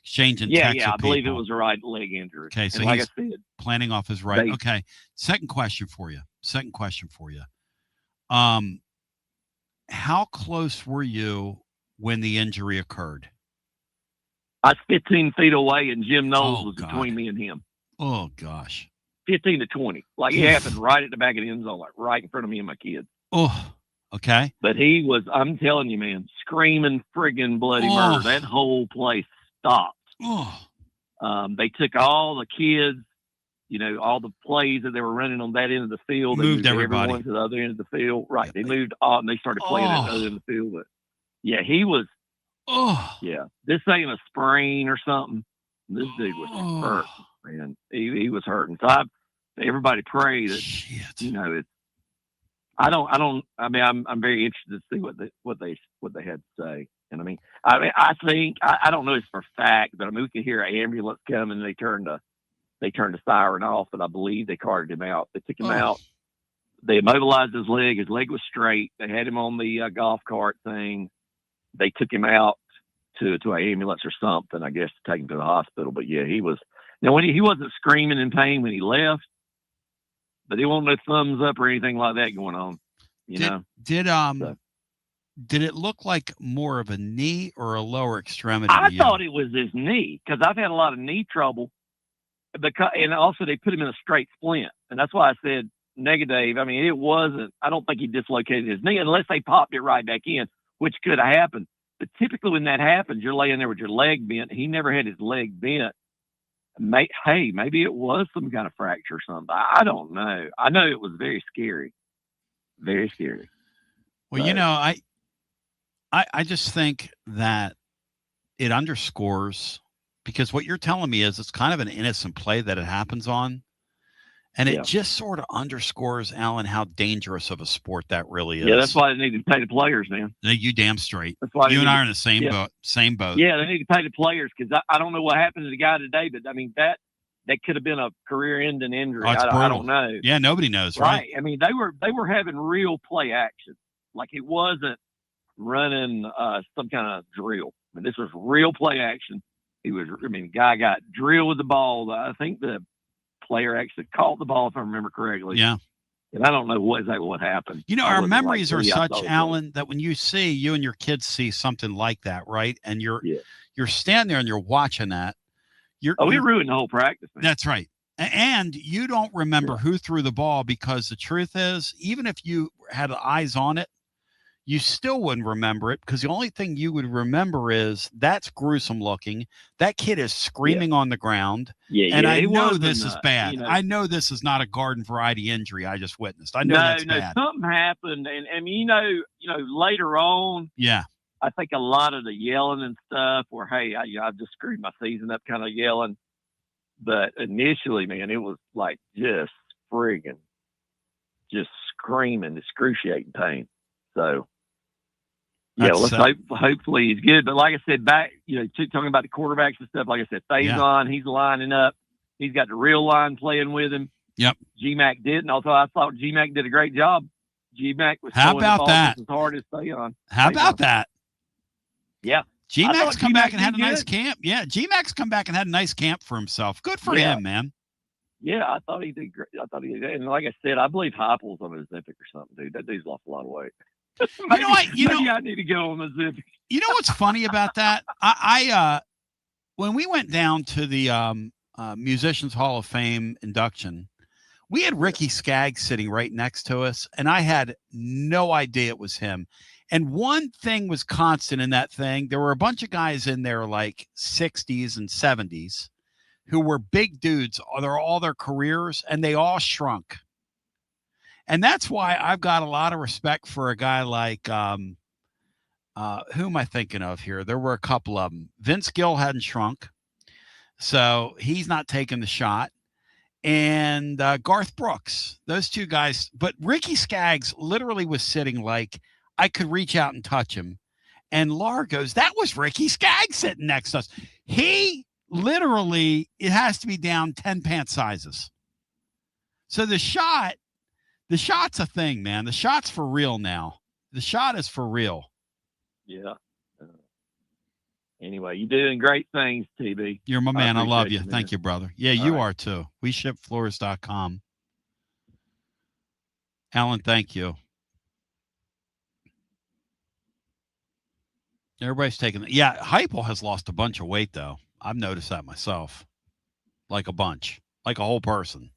exchanging texts with I believe people. it was a right leg injury. Okay, so like he's planning off his right. Okay, second question for you. How close were you when the injury occurred? I was 15 feet away, and Jim Knowles was between me and him. Oh, gosh. 15 to 20. Like, it happened right at the back of the end zone, like right in front of me and my kids. Oh, okay. But he was, I'm telling you, man, screaming friggin' bloody murder. That whole place stopped. They took all the kids, you know, all the plays that they were running on that end of the field. They moved everybody everyone to the other end of the field. Right. They moved all, and they started playing at the other end of the field. But yeah, he was, yeah, this ain't a sprain or something. This dude was hurt, man. He was hurting. So everybody pray that, you know, it's, I mean, I'm very interested to see what they had to say. And I think I don't know this for a fact, but I mean, we could hear an ambulance coming, and they turned the siren off, but I believe they carted him out. They took him out. They immobilized his leg. His leg was straight. They had him on the golf cart thing. They took him out to an ambulance or something, I guess, to take him to the hospital. But yeah, he was. Now, when he wasn't screaming in pain when he left, but there wasn't no thumbs up or anything like that going on. You know? Did it look like more of a knee or a lower extremity? I thought it was his knee because I've had a lot of knee trouble. and also they put him in a straight splint, and that's why I said negative. I mean, it wasn't. I don't think he dislocated his knee unless they popped it right back in, which could have happened. But typically, when that happens, you're laying there with your leg bent. He never had his leg bent. Maybe it was some kind of fracture or something. I don't know. I know it was very scary, very scary. Well, I just think that it underscores, because what you're telling me is it's kind of an innocent play that it happens on. And it just sort of underscores, Alan, how dangerous of a sport that really is. Yeah, that's why they need to pay the players, man. You damn straight. That's why you and I are in the same boat. Same boat. Yeah, they need to pay the players, because I don't know what happened to the guy today, but I mean that could have been a career-ending injury. Oh, I don't know. Yeah, nobody knows, right? I mean, they were having real play action, like it wasn't running some kind of drill. I mean, this was real play action. The guy got drilled with the ball. I think the player actually caught the ball, if I remember correctly. Yeah. And I don't know exactly what happened. Our memories are such, Alan, that when you and your kids see something like that, right? And you're standing there and you're watching that. We ruined the whole practice, man. That's right. And you don't remember who threw the ball, because the truth is, even if you had eyes on it, you still wouldn't remember it, because the only thing you would remember is that's gruesome looking. That kid is screaming on the ground. And I know this is bad. I know this is not a garden variety injury I just witnessed. I know that's bad. Something happened. And later on, I think a lot of the yelling and stuff were, hey, I've just screwed my season up kind of yelling. But initially, man, it was like just friggin' just screaming, excruciating pain. So, hopefully he's good. But like I said, back, talking about the quarterbacks and stuff, like I said, Faison, he's lining up. He's got the real line playing with him. Yep. GMAC didn't, although I thought GMAC did a great job. GMAC was How about that? As hard as Faison. How about that? Yeah. GMAC's come back and had a nice camp. Yeah, GMAC's come back and had a nice camp for himself. Good for him, man. Yeah, I thought he did great. And like I said, I believe Heupel's on Ozempic or something, dude. That dude's lost a lot of weight. Maybe I need to go on Ozempic. You know what's funny about that? I when we went down to the Musicians Hall of Fame induction, we had Ricky Skaggs sitting right next to us, and I had no idea it was him. And one thing was constant in that thing. There were a bunch of guys in their like 60s and 70s who were big dudes all their careers, and they all shrunk. And that's why I've got a lot of respect for a guy like, who am I thinking of here? There were a couple of them. Vince Gill hadn't shrunk, so he's not taking the shot. And Garth Brooks, those two guys. But Ricky Skaggs literally was sitting like I could reach out and touch him. And Laura goes, that was Ricky Skaggs sitting next to us. He literally, it has to be down 10 pant sizes. So the shot's a thing, man. The shot's for real now. The shot is for real. Yeah. Anyway, you're doing great things, TB. You're my man. I love you. Man. Thank you, brother. Yeah, you are too. We ship floors.com. Alan, thank you. Everybody's taking it. Yeah, Heupel has lost a bunch of weight, though. I've noticed that myself. Like a bunch. Like a whole person.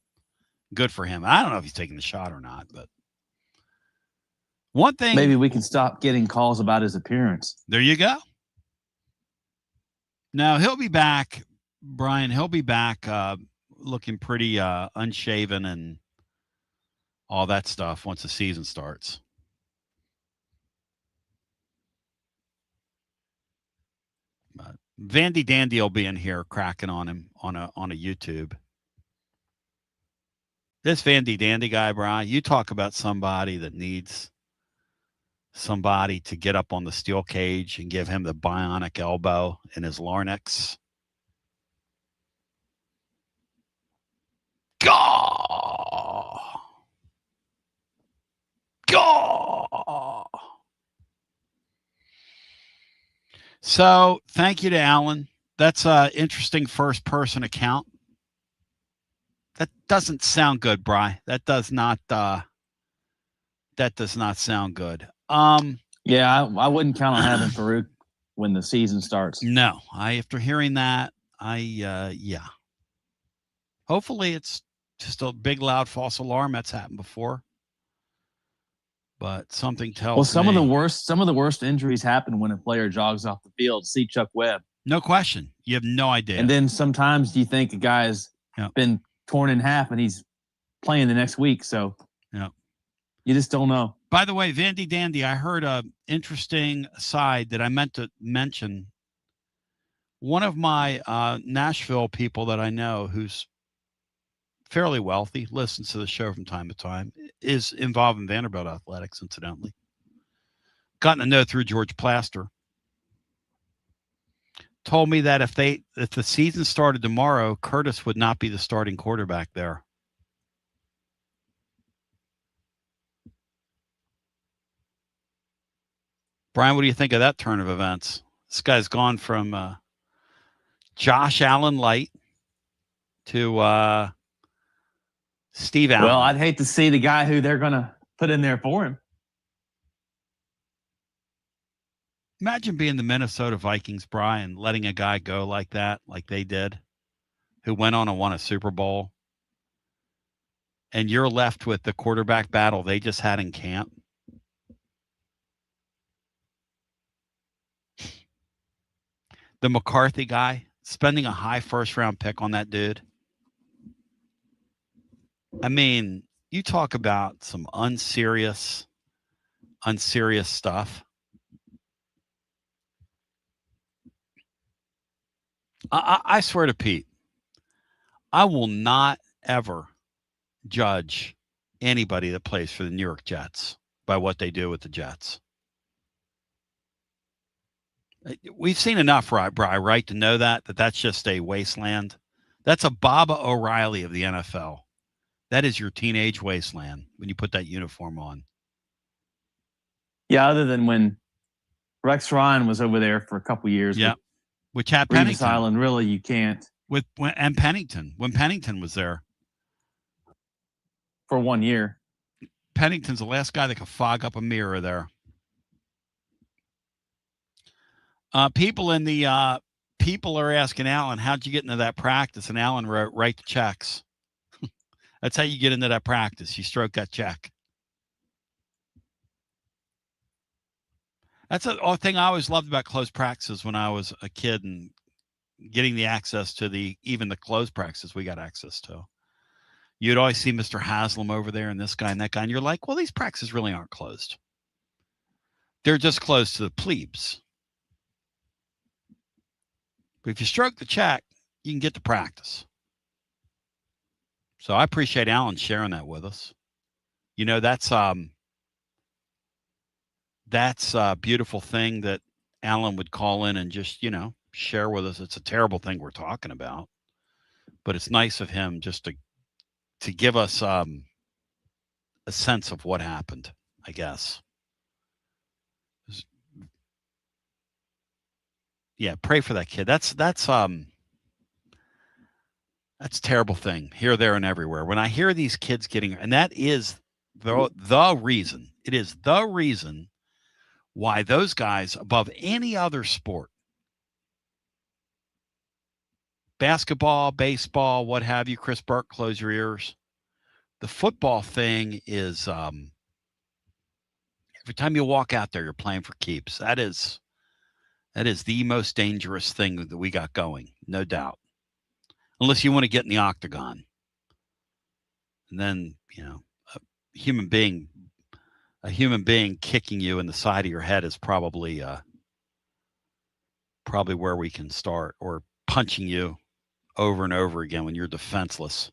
Good for him. I don't know if he's taking the shot or not, but one thing. Maybe we can stop getting calls about his appearance. There you go. Now, he'll be back, Brian. He'll be back looking pretty unshaven and all that stuff once the season starts. But Vandy Dandy will be in here cracking on him on a YouTube. This Vandy Dandy guy, Brian, you talk about somebody that needs somebody to get up on the steel cage and give him the bionic elbow in his larynx. Gah! Gah! So thank you to Alan. That's an interesting first-person account. That doesn't sound good, Bri. That does not sound good. Yeah, I wouldn't count on having Farouk when the season starts. No, after hearing that, yeah. Hopefully it's just a big, loud false alarm. That's happened before. But something tells Well, some me. of the worst injuries happen when a player jogs off the field. See Chuck Webb. No question. You have no idea. And then sometimes you think a guy's been torn in half and he's playing the next week. So you just don't know. By the way, Vandy Dandy, I heard an interesting aside that I meant to mention. One of my Nashville people that I know who's fairly wealthy, listens to the show from time to time, is involved in Vanderbilt athletics, incidentally. Gotten to know through George Plaster. Told me that if the season started tomorrow, Curtis would not be the starting quarterback there. Brian, what do you think of that turn of events? This guy's gone from Josh Allen light to Steve Allen. Well, I'd hate to see the guy who they're going to put in there for him. Imagine being the Minnesota Vikings, Brian, letting a guy go like that, like they did, who went on and won a Super Bowl. And you're left with the quarterback battle they just had in camp. The McCarthy guy, spending a high first-round pick on that dude. I mean, you talk about some unserious stuff. I swear to Pete, I will not ever judge anybody that plays for the New York Jets by what they do with the Jets. We've seen enough, right, to know that that's just a wasteland. That's a Baba O'Reilly of the NFL. That is your teenage wasteland when you put that uniform on. Yeah, other than when Rex Ryan was over there for a couple years. Yeah, with Chad Reeves Pennington. Island, really, you can't. And Pennington, when Pennington was there. For 1 year. Pennington's the last guy that could fog up a mirror there. People are asking Alan, how'd you get into that practice? And Alan wrote, write the checks. That's how you get into that practice. You stroke that check. That's a thing I always loved about closed practices when I was a kid and getting the access to even the closed practices we got access to. You'd always see Mr. Haslam over there and this guy and that guy. And you're like, well, these practices really aren't closed. They're just closed to the plebes. But if you stroke the check, you can get to practice. So I appreciate Alan sharing that with us. You know, that's a beautiful thing that Alan would call in and just, share with us. It's a terrible thing we're talking about, but it's nice of him just to give us a sense of what happened, I guess. Yeah, pray for that kid. That's a terrible thing here, there, and everywhere. When I hear these kids getting, and that is the reason. It is the reason why those guys, above any other sport, basketball, baseball, what have you, Chris Burke, close your ears. The football thing is every time you walk out there, you're playing for keeps. That is the most dangerous thing that we got going, no doubt. Unless you want to get in the octagon. And then, a human being kicking you in the side of your head is probably where we can start, or punching you over and over again when you're defenseless.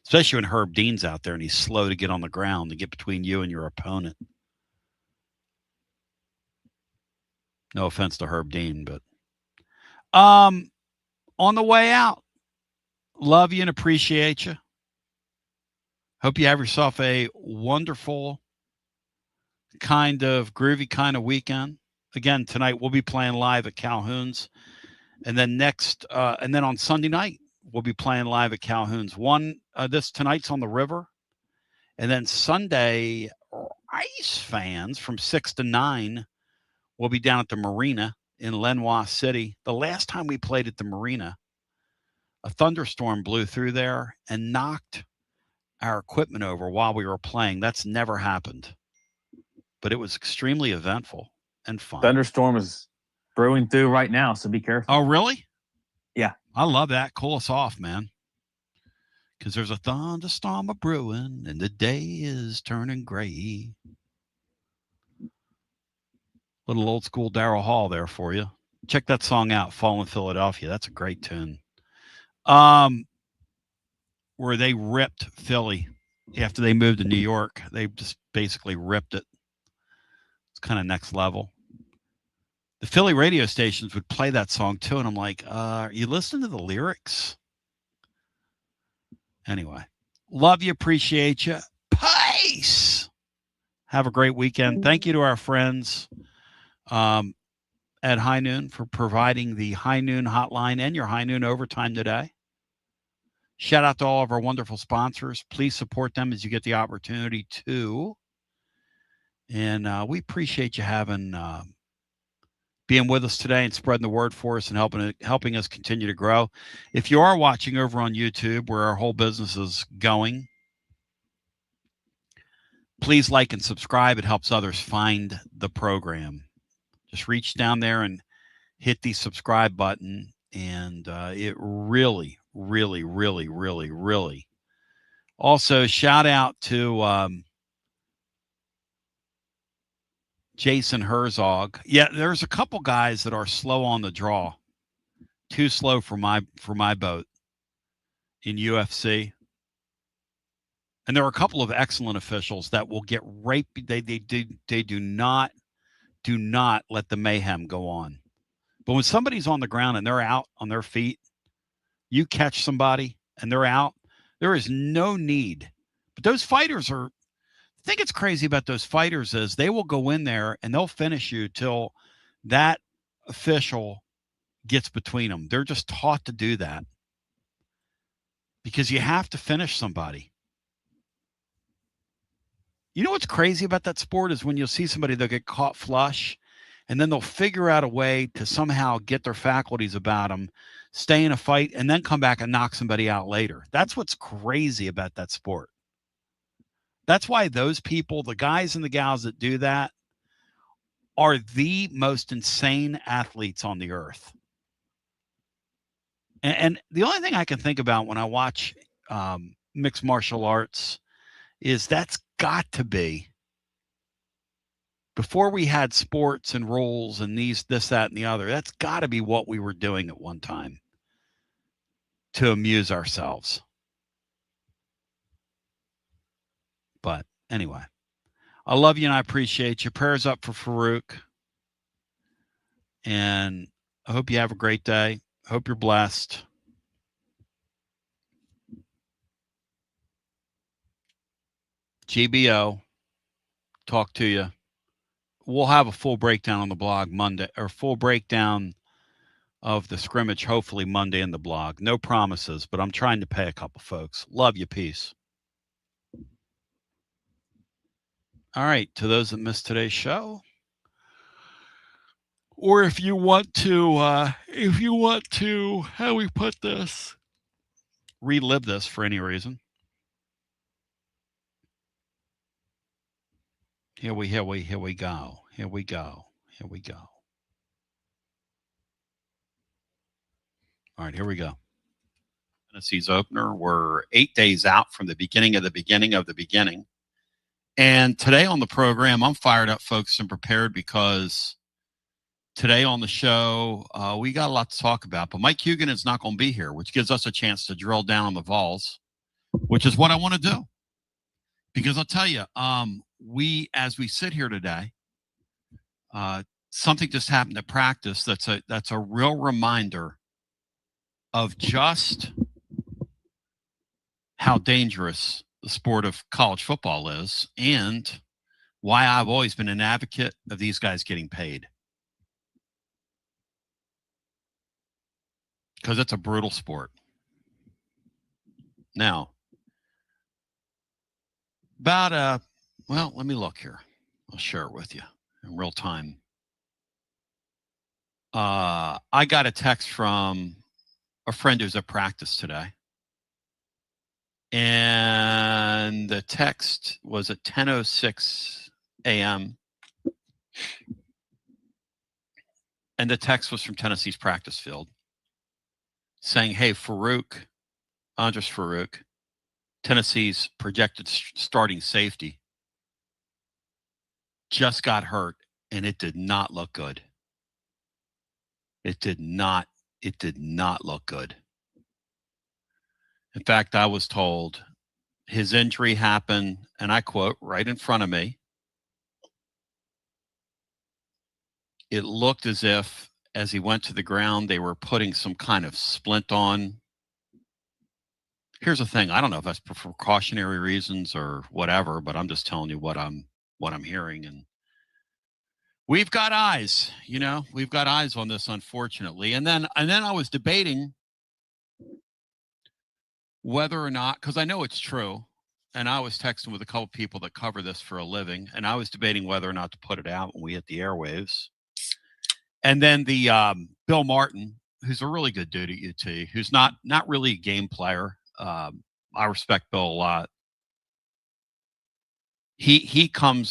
Especially when Herb Dean's out there and he's slow to get on the ground to get between you and your opponent. No offense to Herb Dean, but on the way out, love you and appreciate you. Hope you have yourself a wonderful, groovy kind of weekend. Again, tonight we'll be playing live at Calhoun's, and then and then on Sunday night we'll be playing live at Calhoun's. Tonight's on the river, and then Sunday, Ice fans from 6 to 9 will be down at the Marina in Lenoir City. The last time we played at the Marina, a thunderstorm blew through there and knocked our equipment over while we were playing. That's never happened. But it was extremely eventful and fun. Thunderstorm is brewing through right now, so be careful. Oh, really? Yeah. I love that. Cool us off, man. Because there's a thunderstorm a brewing and the day is turning gray. Little old school Daryl Hall there for you. Check that song out, Fallen Philadelphia. That's a great tune. Where they ripped Philly after they moved to New York. They just basically ripped it. It's kind of next level. The Philly radio stations would play that song too, and I'm like, are you listening to the lyrics? Anyway, love you, appreciate you. Peace. Have a great weekend. Thank you to our friends at High Noon for providing the High Noon hotline and your High Noon overtime today. Shout out to all of our wonderful sponsors. Please support them as you get the opportunity to. And we appreciate you being with us today and spreading the word for us and helping us continue to grow. If you are watching over on YouTube, where our whole business is going, please like and subscribe. It helps others find the program. Just reach down there and hit the subscribe button, and it really, really, really, really, really. Also, shout out to Jason Herzog. Yeah, there's a couple guys that are slow on the draw. Too slow for my boat in UFC. And there are a couple of excellent officials that will get right. They do not let the mayhem go on. But when somebody's on the ground and they're out on their feet, you catch somebody and they're out, there is no need. But those fighters are, I think it's crazy about those fighters is they will go in there and they'll finish you till that official gets between them. They're just taught to do that because you have to finish somebody. You know what's crazy about that sport is when you'll see somebody, they'll get caught flush and then they'll figure out a way to somehow get their faculties about them, stay in a fight, and then come back and knock somebody out later. That's what's crazy about that sport. That's why those people, the guys and the gals that do that, are the most insane athletes on the earth. And the only thing I can think about when I watch mixed martial arts is that's got to be, before we had sports and rules and this, that, and the other, that's got to be what we were doing at one time to amuse ourselves. But anyway, I love you and I appreciate you. Prayers up for Farouk. And I hope you have a great day. Hope you're blessed. GBO, talk to you. We'll have a full breakdown on the blog Monday, or full breakdown of the scrimmage, hopefully Monday in the blog. No promises, but I'm trying to pay a couple folks. Love you. Peace. All right. To those that missed today's show, or if you want to, how do we put this? Relive this for any reason. Here we go. Here we go. All right, here we go. Tennessee's opener. We're 8 days out from the beginning of the beginning of the beginning. And today on the program, I'm fired up, folks, and prepared because today on the show, we got a lot to talk about. But Mike Hugan is not going to be here, which gives us a chance to drill down on the Vols, which is what I want to do. Because I'll tell you, as we sit here today, something just happened at practice that's a real reminder of just how dangerous the sport of college football is and why I've always been an advocate of these guys getting paid. Because it's a brutal sport. Now, let me look here. I'll share it with you in real time. I got a text from a friend who's at practice today. And the text was at 10:06 a.m. And the text was from Tennessee's practice field saying, hey, Andres Farouk, Tennessee's projected starting safety, just got hurt, and it did not look good. It did not look good. In fact, I was told his injury happened, and I quote, right in front of me. It looked as if, as he went to the ground, they were putting some kind of splint on. Here's the thing. I don't know if that's for precautionary reasons or whatever, but I'm just telling you what I'm hearing. And we've got eyes, we've got eyes on this, unfortunately. And then I was debating whether or not, because I know it's true, and I was texting with a couple people that cover this for a living, and I was debating whether or not to put it out when we hit the airwaves. And then the Bill Martin, who's a really good dude at UT, who's not really a game player. I respect Bill a lot. He comes